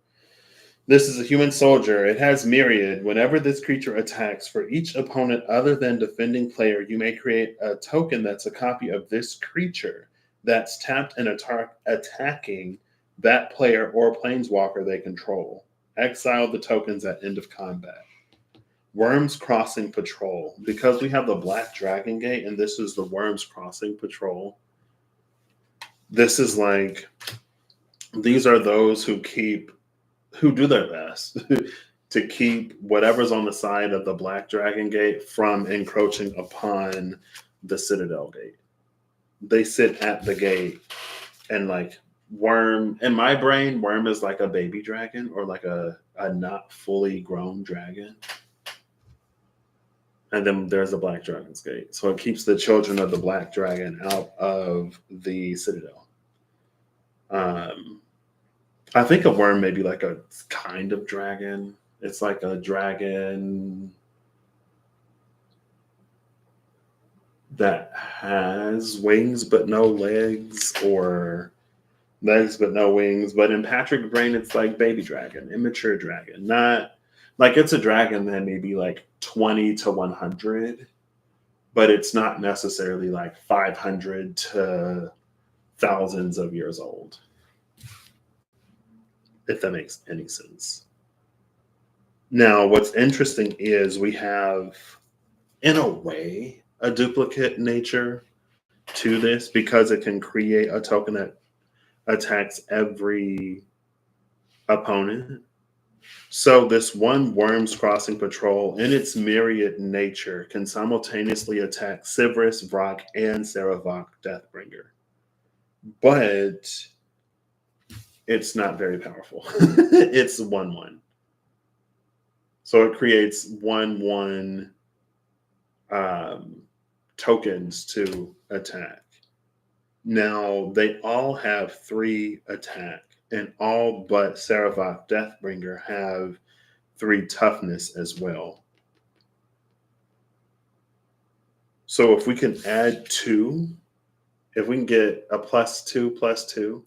This is a human soldier. It has Myriad. Whenever this creature attacks, for each opponent other than defending player, you may create a token that's a copy of this creature that's tapped and attacking that player or planeswalker they control. Exile the tokens at end of combat. Worms Crossing Patrol. Because we have the Black Dragon Gate and this is the Worms Crossing Patrol, this is like, these are those who do their best to keep whatever's on the side of the Black Dragon Gate from encroaching upon the Citadel Gate. They sit at the gate and like Worm, in my brain, Worm is like a baby dragon or like a not fully grown dragon. And then there's the Black Dragon's Gate. So it keeps the children of the Black Dragon out of the Citadel. I think a worm may be like a kind of dragon. It's like a dragon that has wings but no legs, or legs but no wings. But in Patrick's brain, it's like baby dragon, immature dragon. Not like it's a dragon that may be like 20 to 100, but it's not necessarily like 500 to thousands of years old, if that makes any sense. Now, what's interesting is we have, in a way, a duplicate nature to this because it can create a token that attacks every opponent. So this one Worms Crossing Patrol, in its myriad nature, can simultaneously attack Sivris, Vrock, and Saravok Deathbringer. But it's not very powerful. It's 1/1. So it creates 1/1 tokens to attack. Now, they all have 3 attack, and all but Saravok Deathbringer have 3 toughness as well. So if we can add 2, if we can get a +2/+2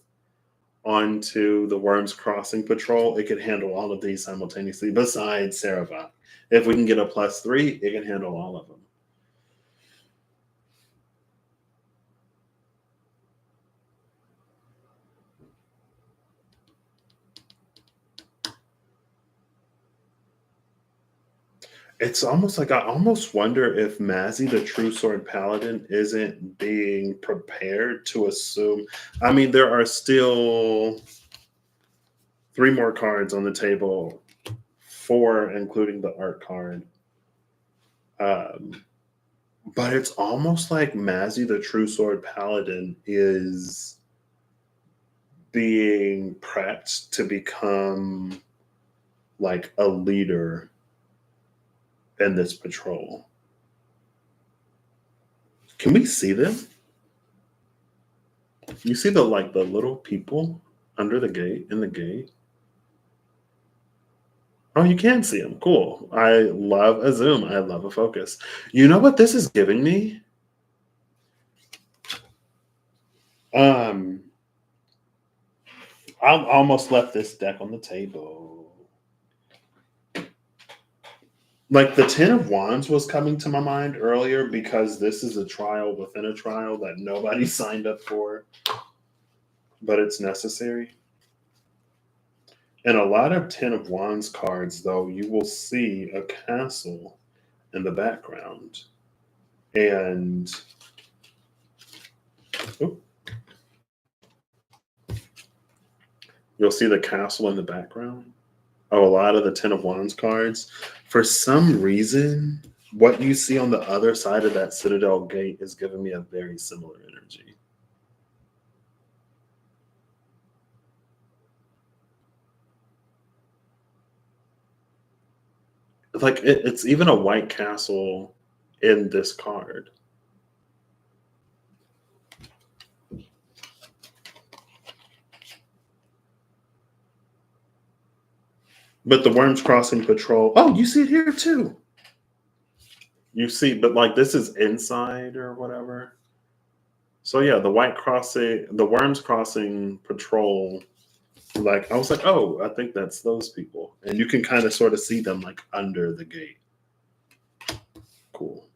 onto the Worms Crossing Patrol, it can handle all of these simultaneously, besides Saravok. If we can get a +3, it can handle all of them. It's almost like I almost wonder if Mazy, the True Sword Paladin, isn't being prepared to assume. I mean, there are still 3 more cards on the table, 4 including the art card. But it's almost like Mazy, the True Sword Paladin, is being prepped to become like a leader in this patrol. Can we see them? You see the little people under the gate, in the gate? Oh, you can see them. Cool. I love a zoom. I love a focus. You know what this is giving me? I almost left this deck on the table. Like the 10 of Wands was coming to my mind earlier because this is a trial within a trial that nobody signed up for, but it's necessary. And a lot of 10 of Wands cards, though, you will see a castle in the background. And you'll see the castle in the background of a lot of the 10 of Wands cards. For some reason, what you see on the other side of that Citadel gate is giving me a very similar energy. Like it's even a white castle in this card. But the Worms Crossing Patrol, oh, you see it here too. You see, but like this is inside or whatever. So yeah, the Worms Crossing Patrol, like I was like, oh, I think that's those people. And you can kind of sort of see them like under the gate. Cool.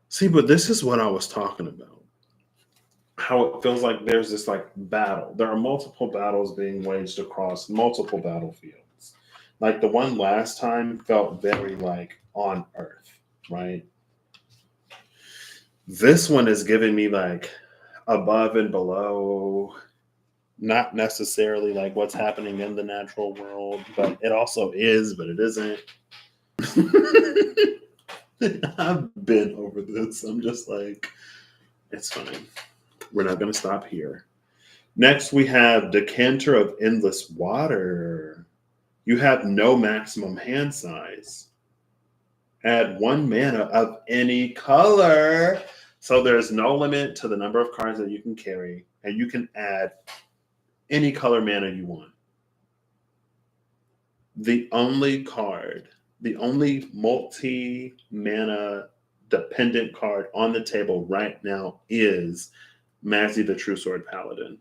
See, but this is what I was talking about. How it feels like there's this like battle. There are multiple battles being waged across multiple battlefields. Like the one last time felt very like on Earth, right? This one is giving me like above and below, not necessarily like what's happening in the natural world, but it also is, but it isn't. I've been over this. I'm just like, it's fine. We're not going to stop here. Next, we have Decanter of Endless Water. You have no maximum hand size. Add 1 mana of any color. So there's no limit to the number of cards that you can carry, and you can add any color mana you want. The only multi-mana dependent card on the table right now is Mazy, the True Sword Paladin.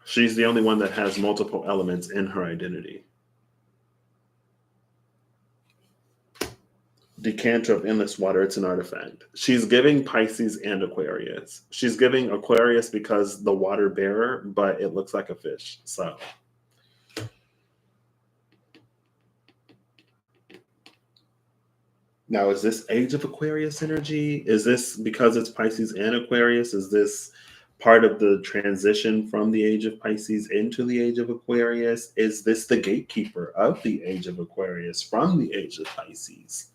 She's the only one that has multiple elements in her identity. Decanter of Endless Water, it's an artifact. She's giving Pisces and Aquarius. She's giving Aquarius because the water bearer, but it looks like a fish. So now, is this Age of Aquarius energy? Is this because it's Pisces and Aquarius? Is this part of the transition from the Age of Pisces into the Age of Aquarius? Is this the gatekeeper of the Age of Aquarius from the Age of Pisces?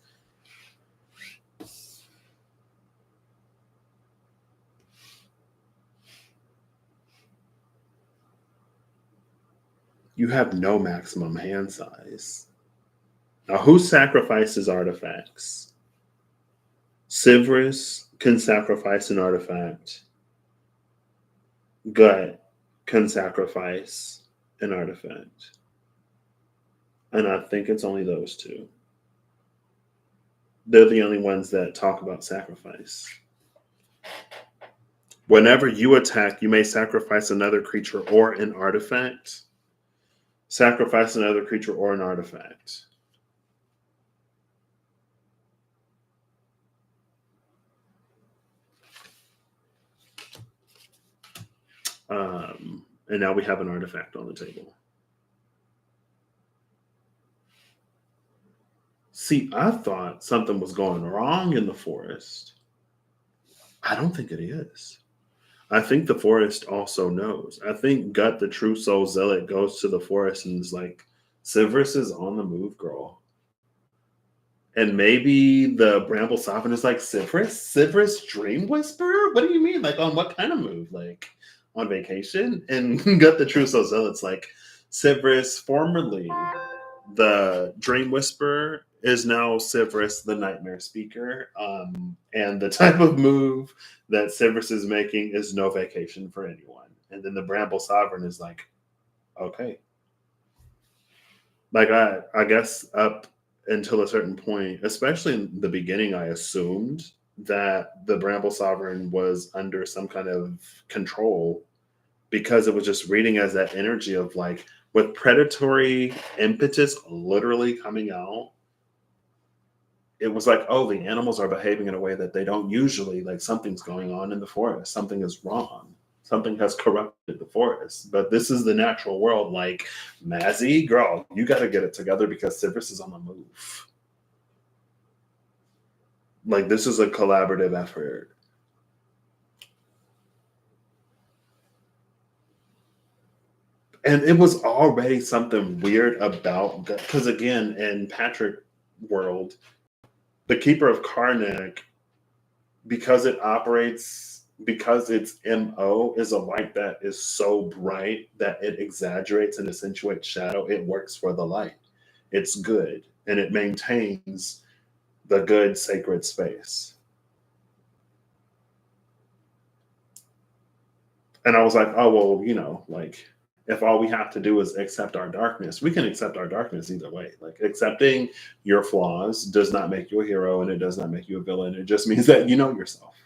You have no maximum hand size. Now, who sacrifices artifacts? Sivris can sacrifice an artifact. Gut can sacrifice an artifact. And I think it's only those two. They're the only ones that talk about sacrifice. Whenever you attack, you may sacrifice another creature or an artifact. Sacrifice another creature or an artifact. And now we have an artifact on the table. See, I thought something was going wrong in the forest. I don't think it is. I think the forest also knows. I think Gut, the true soul zealot, goes to the forest and is like, Sivris is on the move, girl. And maybe the Bramble Sovereign is like, Sivris Dream Whisperer? What do you mean? Like, on what kind of move? Like, on vacation? And Gut, the true soul zealot's like, Sivris, formerly the Dream Whisperer, is now Sivris, the Nightmare Speaker. And the type of move that Sivris is making is no vacation for anyone. And then the Bramble Sovereign is like, okay. Like, I guess up until a certain point, especially in the beginning, I assumed that the Bramble Sovereign was under some kind of control because it was just reading as that energy of like, with predatory impetus literally coming out, it was like, oh, the animals are behaving in a way that they don't usually. Like, something's going on in the forest. Something is wrong. Something has corrupted the forest. But this is the natural world. Like, Mazy, girl, you got to get it together because Sivris is on the move. Like, this is a collaborative effort. And it was already something weird about, because again, in Patrick world, the Keeper of Karnak, because it operates, because its MO is a light that is so bright that it exaggerates and accentuates shadow, it works for the light. It's good, and it maintains the good sacred space. And I was like, oh, well, like, if all we have to do is accept our darkness, we can accept our darkness either way. Like, accepting your flaws does not make you a hero, and it does not make you a villain. It just means that you know yourself.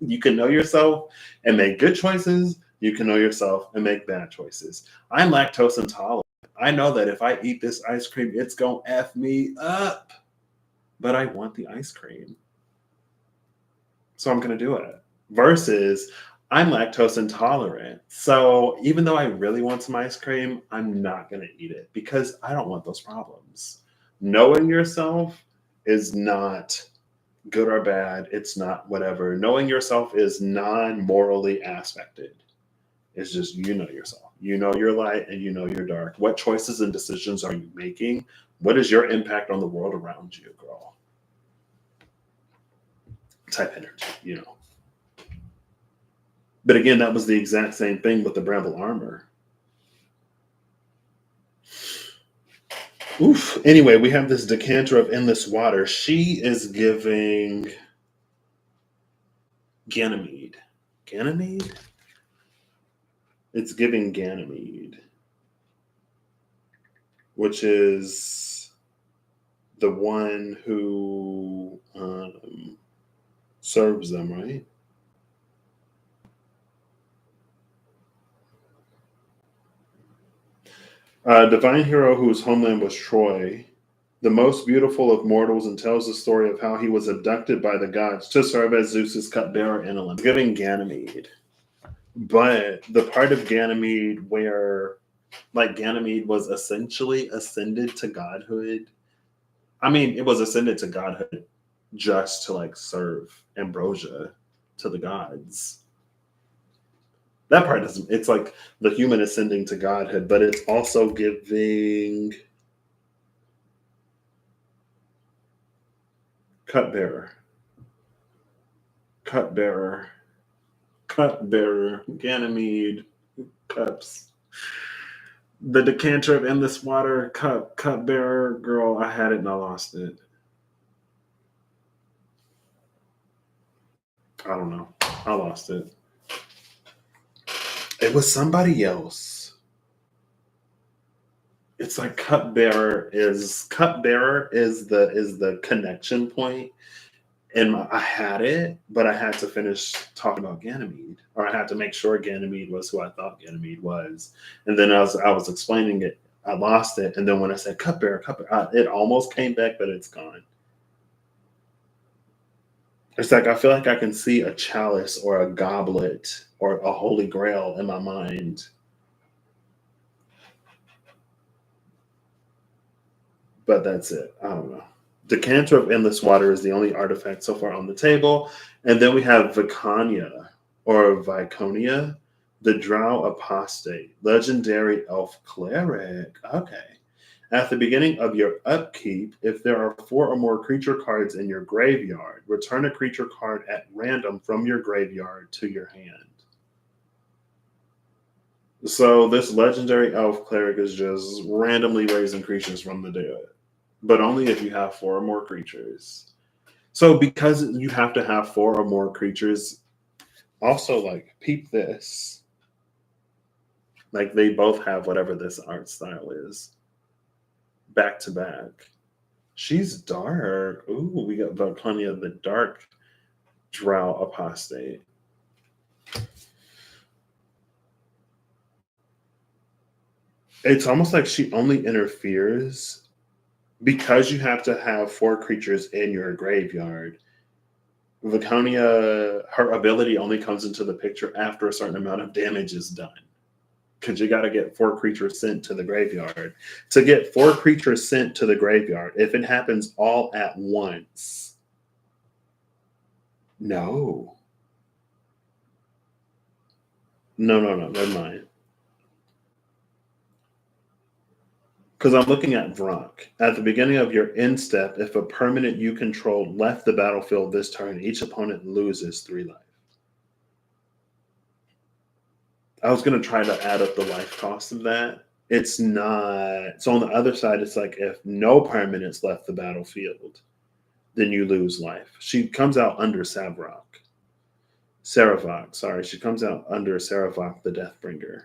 You can know yourself and make good choices. You can know yourself and make bad choices. I'm lactose intolerant. I know that if I eat this ice cream, it's going to F me up. But I want the ice cream. So I'm going to do it. Versus, I'm lactose intolerant. So even though I really want some ice cream, I'm not going to eat it because I don't want those problems. Knowing yourself is not good or bad. It's not whatever. Knowing yourself is non-morally aspected. It's just, you know yourself. You know your light and you know your dark. What choices and decisions are you making? What is your impact on the world around you, girl? Type energy. But again, that was the exact same thing with the Bramble armor. Oof. Anyway, we have this decanter of endless water. She is giving Ganymede. Ganymede? It's giving Ganymede, which is the one who serves them, right? A divine hero whose homeland was Troy, the most beautiful of mortals, and tells the story of how he was abducted by the gods to serve as Zeus's cupbearer in Olympus, giving Ganymede. But the part of Ganymede where, like, Ganymede was essentially ascended to godhood. I mean, it was ascended to godhood just to, like, serve ambrosia to the gods. That part doesn't, it's like the human ascending to godhood, but it's also giving cupbearer, cupbearer, cupbearer, Ganymede, cups. The decanter of endless water, cupbearer, girl, I had it and I lost it. I don't know. I lost it. It was somebody else. It's like cupbearer is the connection point. And I had it, but I had to finish talking about Ganymede, or I had to make sure Ganymede was who I thought Ganymede was. And then as I was explaining it, I lost it. And then when I said cupbearer, it almost came back, but it's gone. It's like I feel like I can see a chalice or a goblet or a holy grail in my mind, but that's it. I don't know. Decanter of endless water is the only artifact so far on the table, and then we have Vicania or Viconia, the Drow apostate, legendary elf cleric. Okay. At the beginning of your upkeep, if there are 4 or more creature cards in your graveyard, return a creature card at random from your graveyard to your hand. So this legendary elf cleric is just randomly raising creatures from the dead, but only if you have 4 or more creatures. So because you have to have 4 or more creatures, also, like, peep this. Like, they both have whatever this art style is. Back to back. She's dark. Ooh, we got plenty of the dark Drow apostate. It's almost like she only interferes because you have to have 4 creatures in your graveyard. Viconia, her ability only comes into the picture after a certain amount of damage is done. Because you got to get 4 creatures sent to the graveyard. To get 4 creatures sent to the graveyard, if it happens all at once, no. No, never mind. Because I'm looking at Vronk. At the beginning of your end step, if a permanent you control left the battlefield this turn, each opponent loses 3 life. I was going to try to add up the life cost of that. It's not. So on the other side, it's like if no permanents left the battlefield, then you lose life. She comes out under Saravok. Sorry. She comes out under Saravok, the Deathbringer.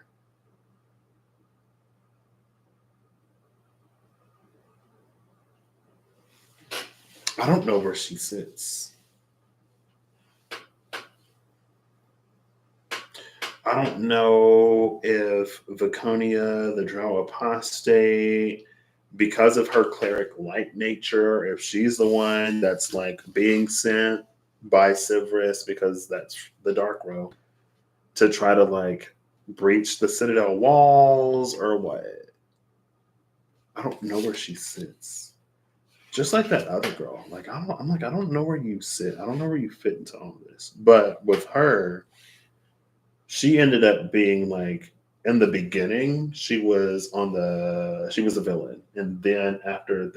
I don't know where she sits. I don't know if Viconia, the Drow apostate, because of her cleric-like nature, if she's the one that's, like, being sent by Sivris, because that's the Dark Row, to try to, like, breach the Citadel walls or what. I don't know where she sits. Just like that other girl. Like, I don't know where you sit. I don't know where you fit into all this. But with her, she ended up being, like, in the beginning, she was a villain. And then after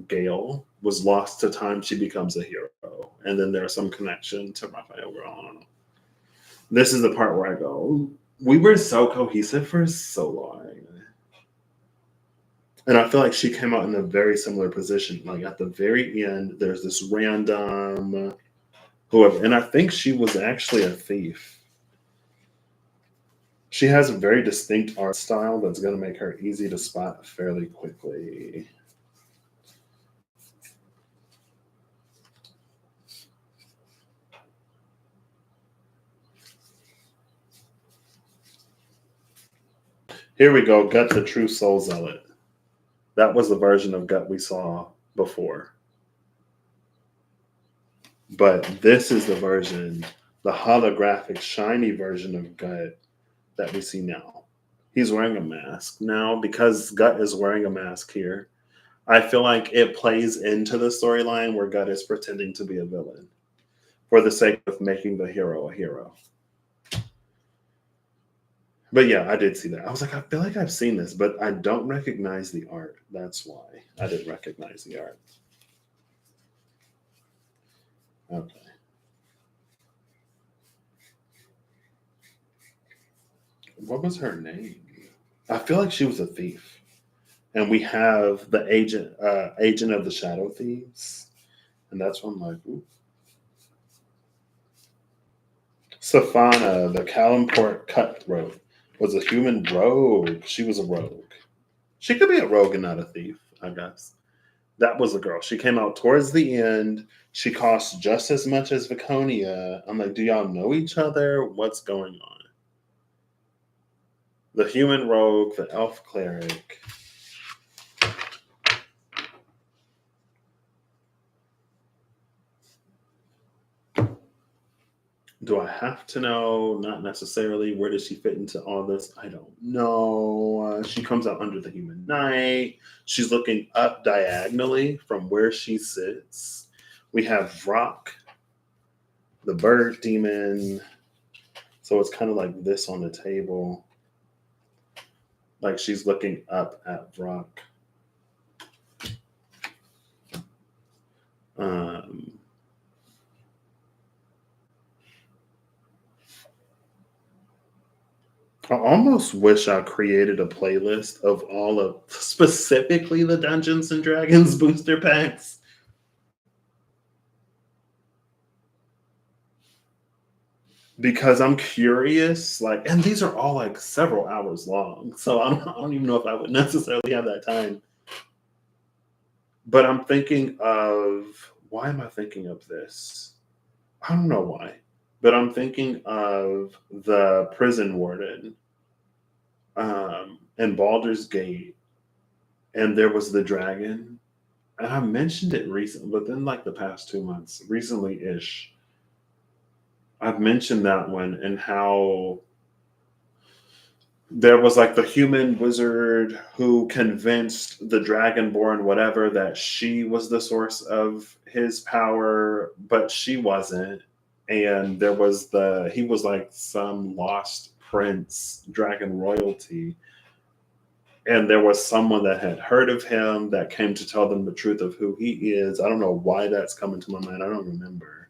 Gale was lost to time, she becomes a hero. And then there's some connection to Raphael. I don't know. This is the part where I go, we were so cohesive for so long. And I feel like she came out in a very similar position. Like, at the very end, there's this random whoever, and I think she was actually a thief. She has a very distinct art style that's going to make her easy to spot fairly quickly. Here we go. Gut the true soul zealot. That was the version of Gut we saw before. But this is the version, the holographic, shiny version of Gut that we see now. He's wearing a mask now because Gut is wearing a mask here. I feel like it plays into the storyline where Gut is pretending to be a villain for the sake of making the hero a hero. But yeah, I did see that. I was like, I feel like I've seen this, but I don't recognize the art. That's why I didn't recognize the art. Okay. What was her name? I feel like she was a thief. And we have the agent of the Shadow Thieves. And that's when I'm like, ooh. Safana, the Kalimport cutthroat, was a human rogue. She was a rogue. She could be a rogue and not a thief, I guess. That was the girl. She came out towards the end. She cost just as much as Viconia. I'm like, do y'all know each other? What's going on? The human rogue, the elf cleric. Do I have to know? Not necessarily. Where does she fit into all this? I don't know. She comes out under the human knight. She's looking up diagonally from where she sits. We have Rock, the bird demon. So it's kind of like this on the table. Like she's looking up at Rock. I almost wish I created a playlist of all of specifically the Dungeons and Dragons booster packs. Because I'm curious, like, and these are all like several hours long. So I don't even know if I would necessarily have that time. But I'm thinking of, why am I thinking of this? I don't know why. But I'm thinking of the prison warden and Baldur's Gate. And there was the dragon. And I mentioned it recently, within like the past 2 months, recently ish. I've mentioned that one and how there was like the human wizard who convinced the dragonborn, whatever, that she was the source of his power, but she wasn't. And there was he was like some lost prince, dragon royalty. And there was someone that had heard of him that came to tell them the truth of who he is. I don't know why that's coming to my mind. I don't remember.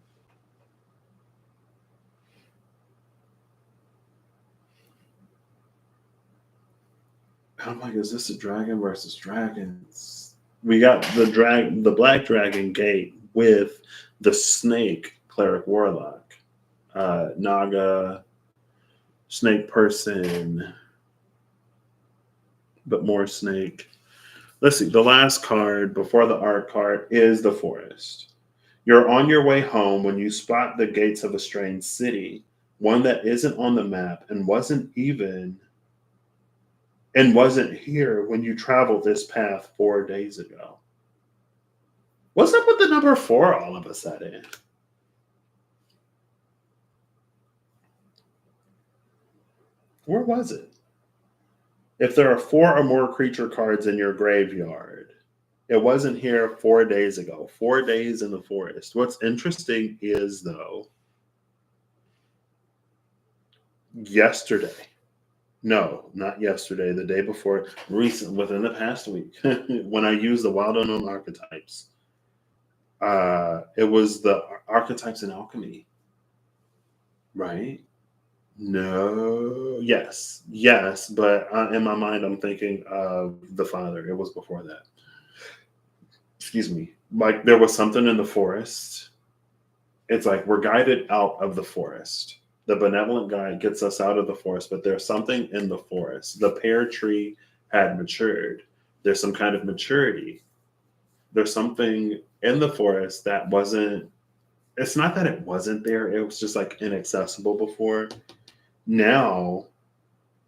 I'm like, is this a dragon versus dragons? We got the black dragon gate with the snake cleric warlock, Naga, snake person, but more snake. Let's see. The last card before the art card is the forest. You're on your way home when you spot the gates of a strange city, one that isn't on the map and wasn't here when you traveled this path 4 days ago. What's up with the number 4 all of a sudden? Where was it? If there are 4 or more creature cards in your graveyard, it wasn't here 4 days ago. 4 days in the forest. What's interesting is, though, yesterday. No, not yesterday. The day before, within the past week, when I used the Wild Unknown archetypes, it was the archetypes in alchemy, right? No, yes, but in my mind, I'm thinking of the Father. It was before that. Excuse me. Like there was something in the forest. It's like we're guided out of the forest. The benevolent guide gets us out of the forest, but there's something in the forest. The pear tree had matured. There's some kind of maturity. There's something in the forest that wasn't, it's not that it wasn't there. It was just like inaccessible before. Now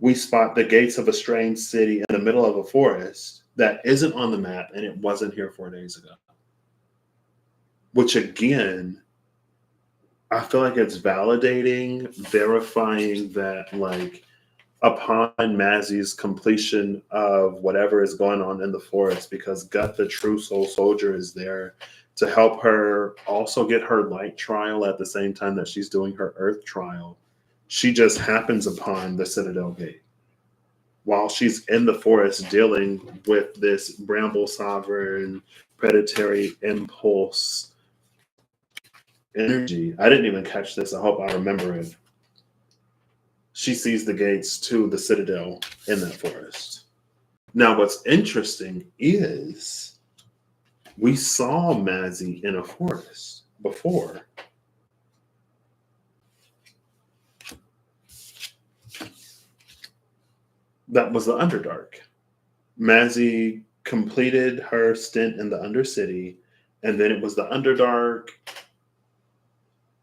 we spot the gates of a strange city in the middle of a forest that isn't on the map and it wasn't here 4 days ago. Which again, I feel like it's validating, verifying that, like, upon Mazy's completion of whatever is going on in the forest, because Gut, the true soul soldier, is there to help her also get her light trial at the same time that she's doing her earth trial. She just happens upon the Citadel Gate while she's in the forest dealing with this Bramble Sovereign predatory impulse energy. I didn't even catch this. I hope I remember it. She sees the gates to the Citadel in that forest. Now, what's interesting is we saw Mazy in a forest before. That was the Underdark. Mazy completed her stint in the Undercity, and then it was the Underdark.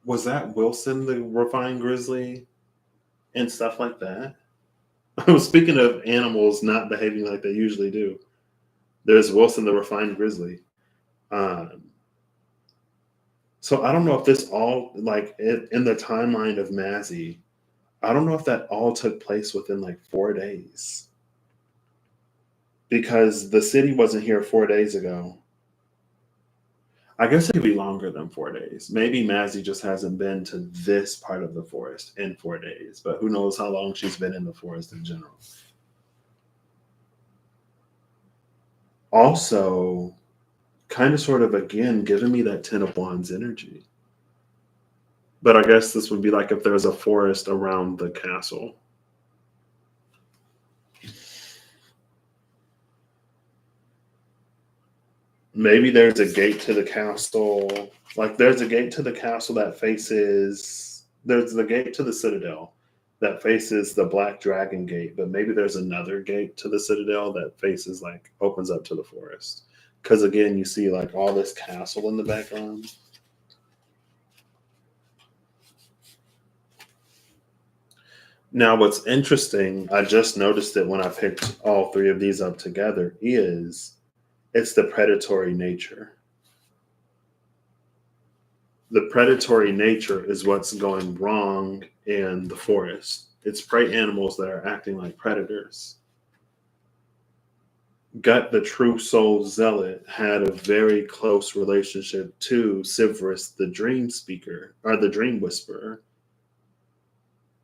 Was that Wilson, the refined grizzly, and stuff like that? I was speaking of animals not behaving like they usually do. There's Wilson, the refined grizzly. So I don't know if this all, like, in the timeline of Mazy, I don't know if that all took place within like 4 days. Because the city wasn't here 4 days ago. I guess it could be longer than 4 days. Maybe Mazy just hasn't been to this part of the forest in 4 days, but who knows how long she's been in the forest in general. Also, kind of sort of again giving me that Ten of Wands energy. But I guess this would be like if there's a forest around the castle. Maybe there's a gate to the castle. Like there's a gate to the castle that faces, there's the gate to the Citadel that faces the Black Dragon Gate, but maybe there's another gate to the Citadel that faces, like, opens up to the forest. Because again, you see like all this castle in the background. Now, what's interesting, I just noticed it when I picked all three of these up together, is it's the predatory nature. The predatory nature is what's going wrong in the forest. It's prey animals that are acting like predators. Gut, the true soul zealot, had a very close relationship to Sivris, the dream speaker, or the dream whisperer,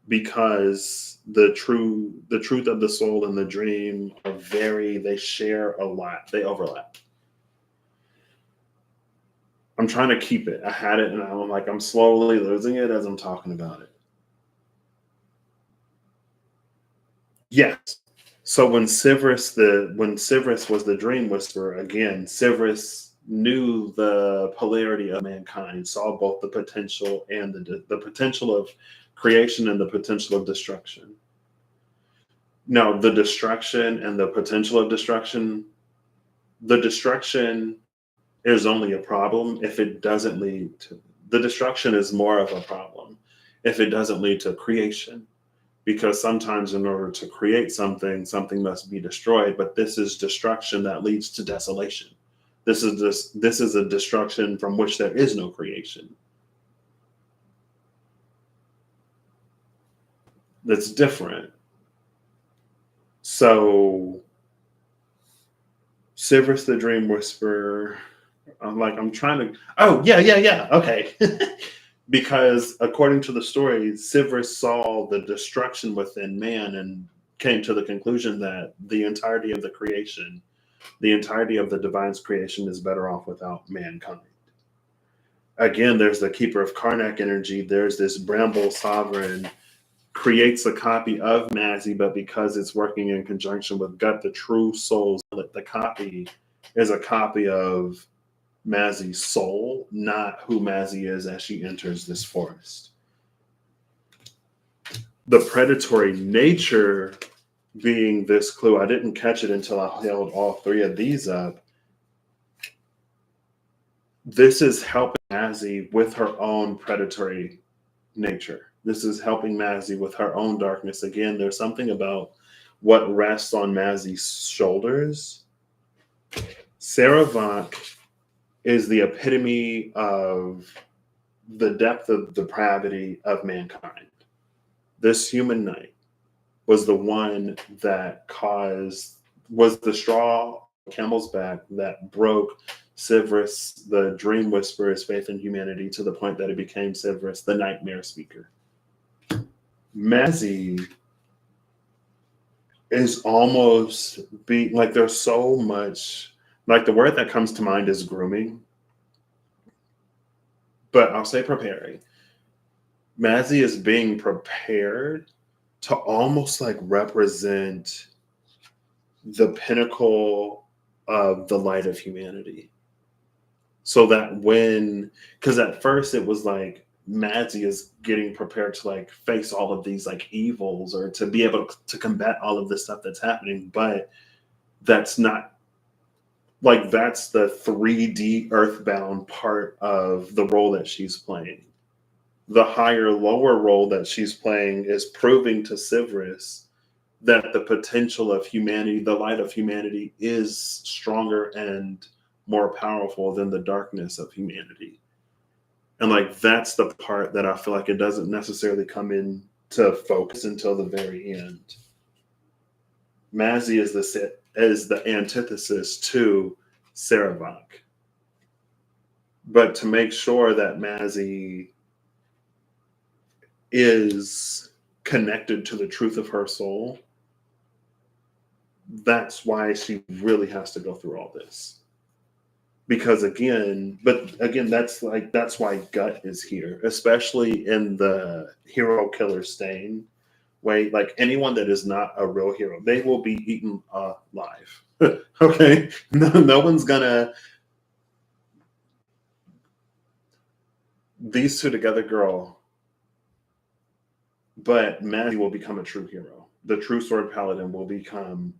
because the truth of the soul and the dream are they share a lot. They overlap. I'm trying to keep it. I had it and I'm slowly losing it as I'm talking about it. Yes. So when Sivris was the dream whisperer, again, Sivris knew the polarity of mankind, saw both the potential and the potential of creation and the potential of destruction. No, the destruction and the potential of destruction, the destruction is only a problem if it doesn't lead to, the destruction is more of a problem if it doesn't lead to creation. Because sometimes in order to create something must be destroyed, but this is destruction that leads to desolation. This is a destruction from which there is no creation. That's different. So Sivris the Dream Whisperer, I'm trying to, oh, yeah, okay. Because according to the story, Sivris saw the destruction within man and came to the conclusion that the entirety of the creation, the entirety of the divine's creation is better off without mankind. Again, there's the Keeper of Karnak energy. There's this Bramble Sovereign, creates a copy of Mazy, but because it's working in conjunction with Gut, the true soul, the copy is a copy of Mazy's soul, not who Mazy is as she enters this forest. The predatory nature being this clue, I didn't catch it until I held all three of these up. This is helping Mazy with her own predatory nature. This is helping Mazy with her own darkness. Again, there's something about what rests on Mazy's shoulders. Saravak is the epitome of the depth of depravity of mankind. This human knight was the one that was the straw camel's back that broke Sivris, the dream whisperer's faith in humanity, to the point that it became Sivris, the nightmare speaker. Mazy is almost like there's so much, like the word that comes to mind is grooming, but I'll say preparing. Mazy is being prepared to almost like represent the pinnacle of the light of humanity. So that because at first it was like Mazy is getting prepared to like face all of these like evils or to be able to combat all of this stuff that's happening, but that's not like that's the 3D earthbound part of the role that she's playing. The higher lower role that she's playing is proving to Sivris that the potential of humanity, the light of humanity, is stronger and more powerful than the darkness of humanity. And like that's the part that I feel like it doesn't necessarily come in to focus until the very end. Mazy is the antithesis to Saravak. But to make sure that Mazy is connected to the truth of her soul, that's why she really has to go through all this. Because that's why Gut is here, especially in the hero killer stain way. Like anyone that is not a real hero, they will be eaten alive. Okay, no one's gonna. These two together, girl. But Mazy will become a true hero. The true sword paladin will become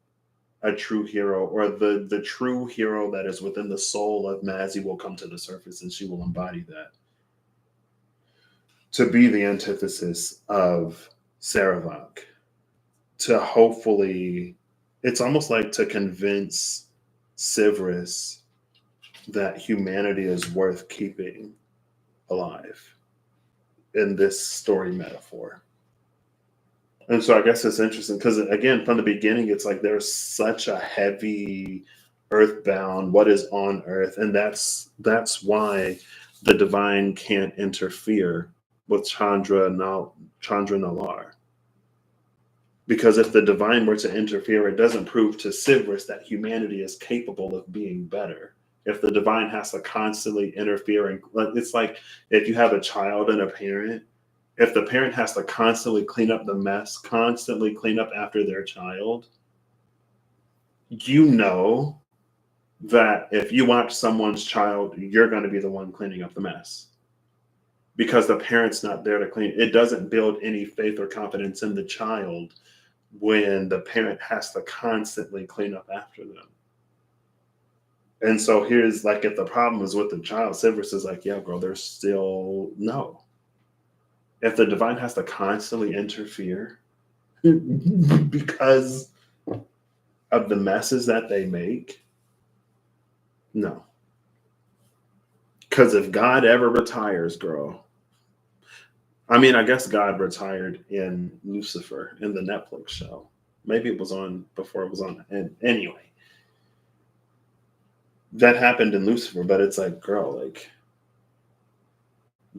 a true hero, or the true hero that is within the soul of Mazy will come to the surface, and she will embody that to be the antithesis of Saravak. To hopefully, it's almost like to convince Sivris that humanity is worth keeping alive in this story metaphor. And so I guess it's interesting because, again, from the beginning, it's like there's such a heavy earthbound, what is on earth. And that's why the divine can't interfere with Chandra Nar. Because if the divine were to interfere, it doesn't prove to Sivris that humanity is capable of being better. If the divine has to constantly interfere, and it's like if you have a child and a parent, if the parent has to constantly clean up the mess, constantly clean up after their child, you know that if you watch someone's child, you're going to be the one cleaning up the mess. Because the parent's not there to clean. It doesn't build any faith or confidence in the child when the parent has to constantly clean up after them. And so here's like, if the problem is with the child, Sivris is like, yeah, girl, there's still no. If the divine has to constantly interfere because of the messes that they make, no. Because if God ever retires, girl, I mean, I guess God retired in Lucifer in the Netflix show. Maybe it was on before it was on. And anyway, that happened in Lucifer, but it's like, girl, like,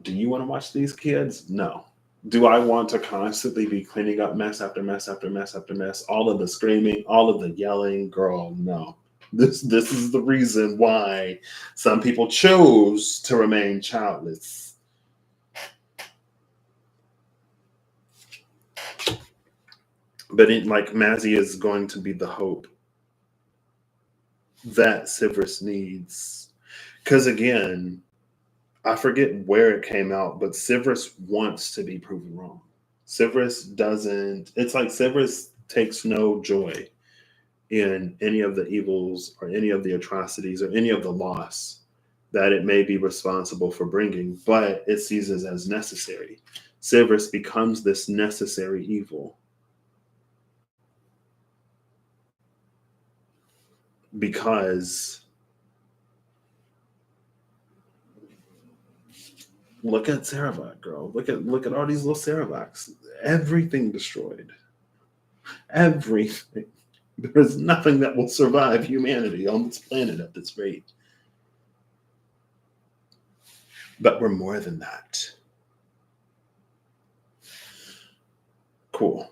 do you want to watch these kids? No. Do I want to constantly be cleaning up mess after mess after mess after mess? All of the screaming, all of the yelling, girl, no. This is the reason why some people chose to remain childless. But like Mazy is going to be the hope that Sivris needs. Because again, I forget where it came out, but Sivris wants to be proven wrong. Sivris doesn't, it's like Sivris takes no joy in any of the evils or any of the atrocities or any of the loss that it may be responsible for bringing, but it sees it as necessary. Severus becomes this necessary evil because look at Sarevok, girl. Look at all these little Sarevoks. Everything destroyed. Everything. There is nothing that will survive humanity on this planet at this rate. But we're more than that. Cool.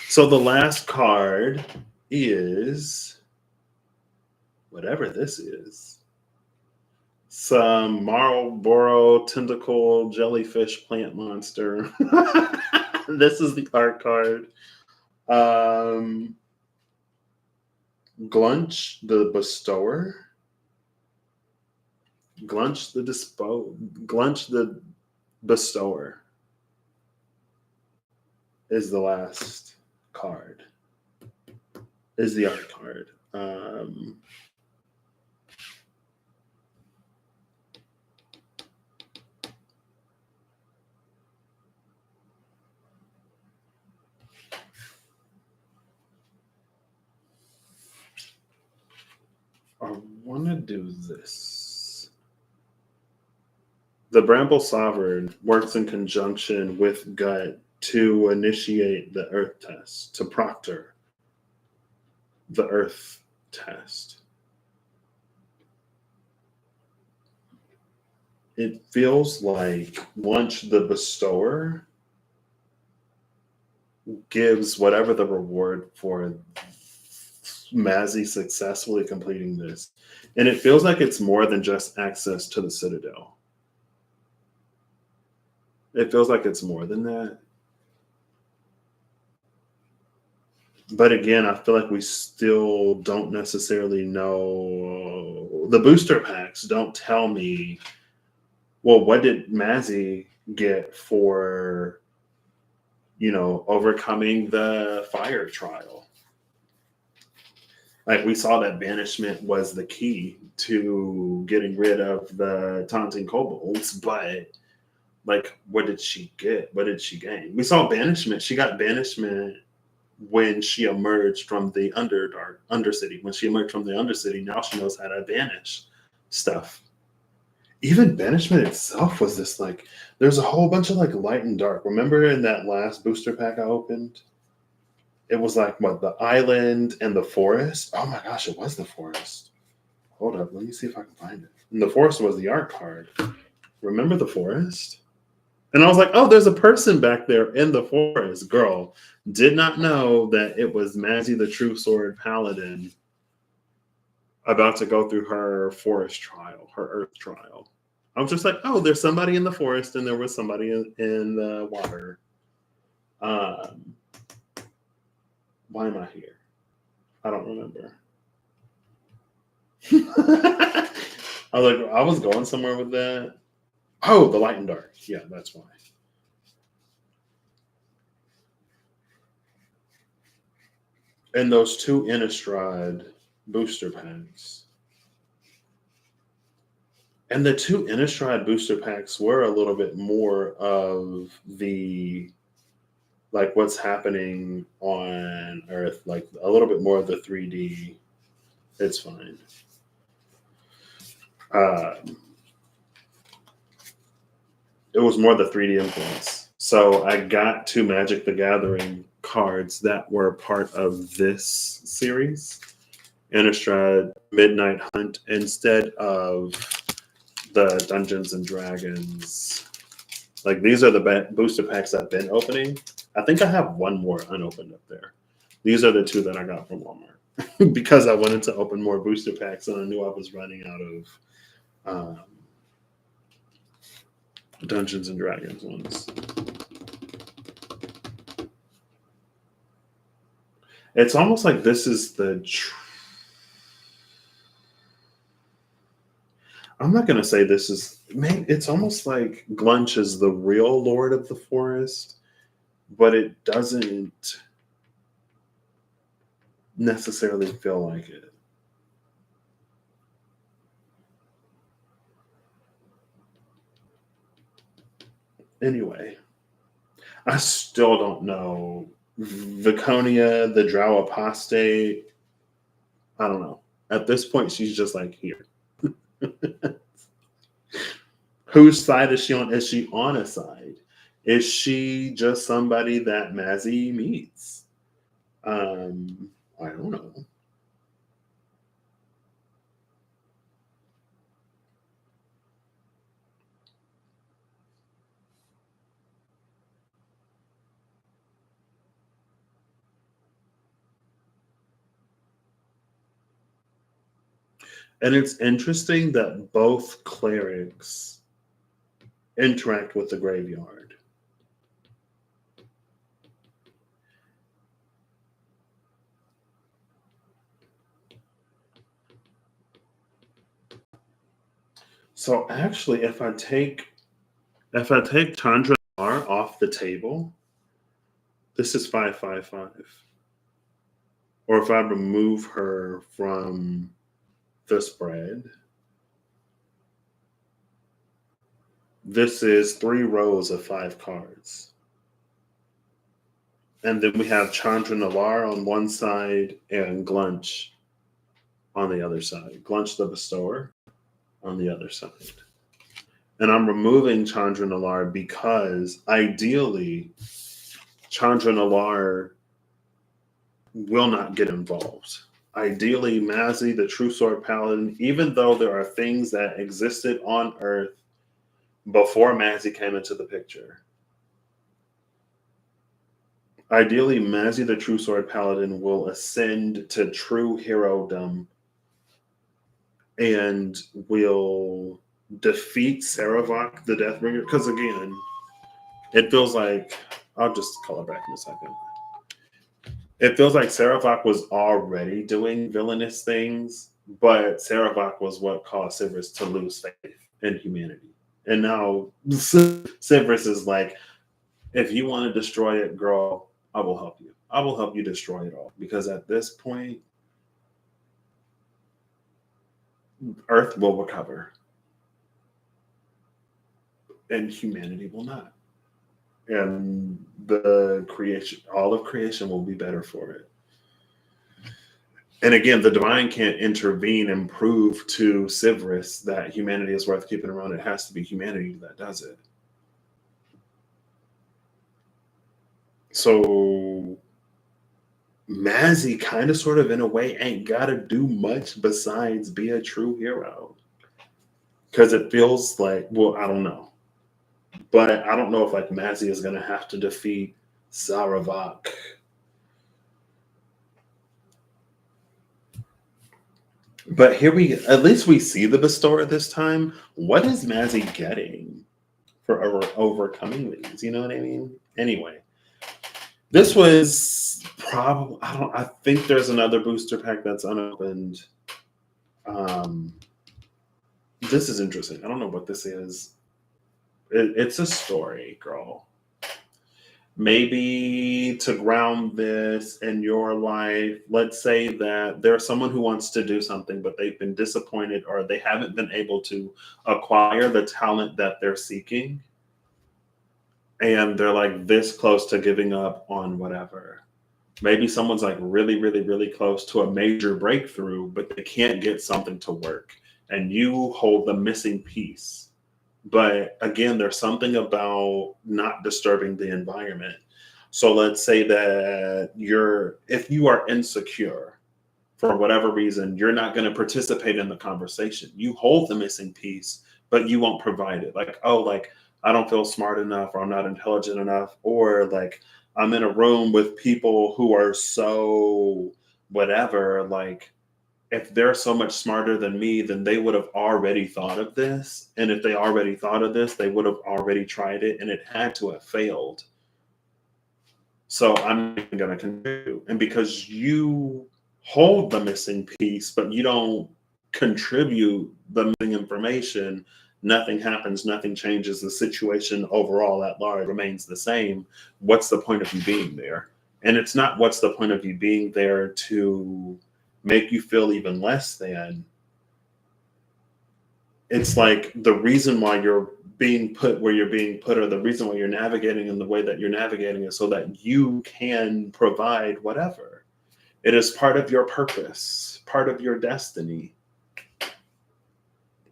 So the last card is whatever this is. Some Marlboro tentacle jellyfish plant monster. This is the art card. Glunch the bestower. Glunch the bestower is the last card. Is the art card. I want to do this. The Bramble Sovereign works in conjunction with Gut to initiate the Earth test, to proctor the Earth test. It feels like once the bestower gives whatever the reward for Mazy successfully completing this. And it feels like it's more than just access to the Citadel. It feels like it's more than that. But again, I feel like we still don't necessarily know. The booster packs don't tell me, well, what did Mazy get for, overcoming the fire trial? Like, we saw that banishment was the key to getting rid of the taunting kobolds, but like, what did she get? What did she gain? We saw banishment. She got banishment when she emerged from the Undercity. When she emerged from the Undercity, now she knows how to banish stuff. Even banishment itself was this, like, there's a whole bunch of like light and dark. Remember in that last booster pack I opened? It was like, what, the island and the forest? Oh my gosh, it was the forest. Hold up, let me see if I can find it. And the forest was the art card. Remember the forest? And I was like, oh, there's a person back there in the forest. Girl, did not know that it was Mazy the True Sword Paladin about to go through her forest trial, her earth trial. I was just like, oh, there's somebody in the forest and there was somebody in the water. Why am I here? I don't remember. I was going somewhere with that. Oh, the light and dark. Yeah, that's why. And those two Innistrad booster packs. And the two Innistrad booster packs were a little bit more of the, like, what's happening on Earth, like a little bit more of the 3D. It's fine. It was more the 3D influence. So I got two Magic the Gathering cards that were part of this series, Innistrad Midnight Hunt, instead of the Dungeons and Dragons. Like, these are the booster packs I've been opening. I think I have one more unopened up there. These are the two that I got from Walmart because I wanted to open more booster packs and I knew I was running out of Dungeons and Dragons ones. It's almost like this is the... I'm not going to say this is... It's almost like Glunch is the real Lord of the Forest, but it doesn't necessarily feel like it. Anyway, I still don't know. Viconia, the Drow apostate. I don't know. At this point, she's just like here. Whose side is she on? Is she on a side? Is she just somebody that Mazy meets? I don't know. And it's interesting that both clerics interact with the graveyard. So actually, if I take Chandra Nar off the table, this is 555. Or if I remove her from the spread, this is 3 rows of 5 cards. And then we have Chandra Nar on one side and Glunch on the other side. Glunch the Bestower on the other side. And I'm removing Chandra Nar because ideally Chandra Nar will not get involved. Ideally, Mazy, the True Sword Paladin, even though there are things that existed on Earth before Mazy came into the picture, ideally, Mazy, the True Sword Paladin, will ascend to true herodom and will defeat Saravok, the Deathbringer. Because again, it feels like, I'll just call it back in a second. It feels like Saravok was already doing villainous things, but Saravok was what caused Sivris to lose faith in humanity. And now Sivris is like, if you want to destroy it, girl, I will help you. I will help you destroy it all. Because at this point, Earth will recover. And humanity will not. And the creation, all of creation will be better for it. And again, the divine can't intervene and prove to Sivris that humanity is worth keeping around. It has to be humanity that does it. So Mazy kind of sort of in a way ain't got to do much besides be a true hero. Because it feels like, well, I don't know. But I don't know if like Mazy is going to have to defeat Saravok. But here at least we see the Bestower this time. What is Mazy getting for overcoming these? You know what I mean? Anyway, this was probably, I think there's another booster pack that's unopened. This is interesting. I don't know what this is. It's a story, girl. Maybe to ground this in your life, let's say that there's someone who wants to do something, but they've been disappointed or they haven't been able to acquire the talent that they're seeking. And they're like this close to giving up on whatever. Maybe someone's like really, really, really close to a major breakthrough, but they can't get something to work. And you hold the missing piece. But again, there's something about not disturbing the environment. So let's say that if you are insecure for whatever reason, you're not going to participate in the conversation. You hold the missing piece, but you won't provide it. Like, oh, like I don't feel smart enough, or I'm not intelligent enough, or like I'm in a room with people who are so whatever, like if they're so much smarter than me, then they would have already thought of this. And if they already thought of this, they would have already tried it, and it had to have failed. So I'm going to continue. And because you hold the missing piece, but you don't contribute the missing information, nothing happens, nothing changes. The situation overall at large remains the same. What's the point of you being there? And it's not what's the point of you being there to make you feel even less than. It's like the reason why you're being put where you're being put, or the reason why you're navigating in the way that you're navigating is so that you can provide whatever. It is part of your purpose, part of your destiny.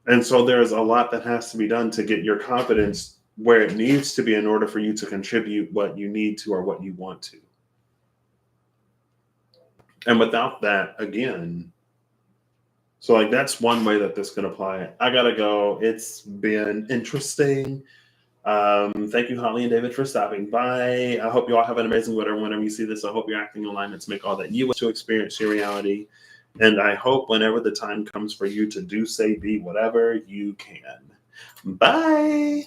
And so there's a lot that has to be done to get your confidence where it needs to be in order for you to contribute what you need to or what you want to. And without that, again, so like that's one way that this can apply. I gotta go. It's been interesting. Thank you, Holly and David, for stopping by. I hope you all have an amazing whenever you see this. I hope you're acting in alignment to make all that you wish to experience your reality. And I hope whenever the time comes for you to do, say, be whatever, you can. Bye.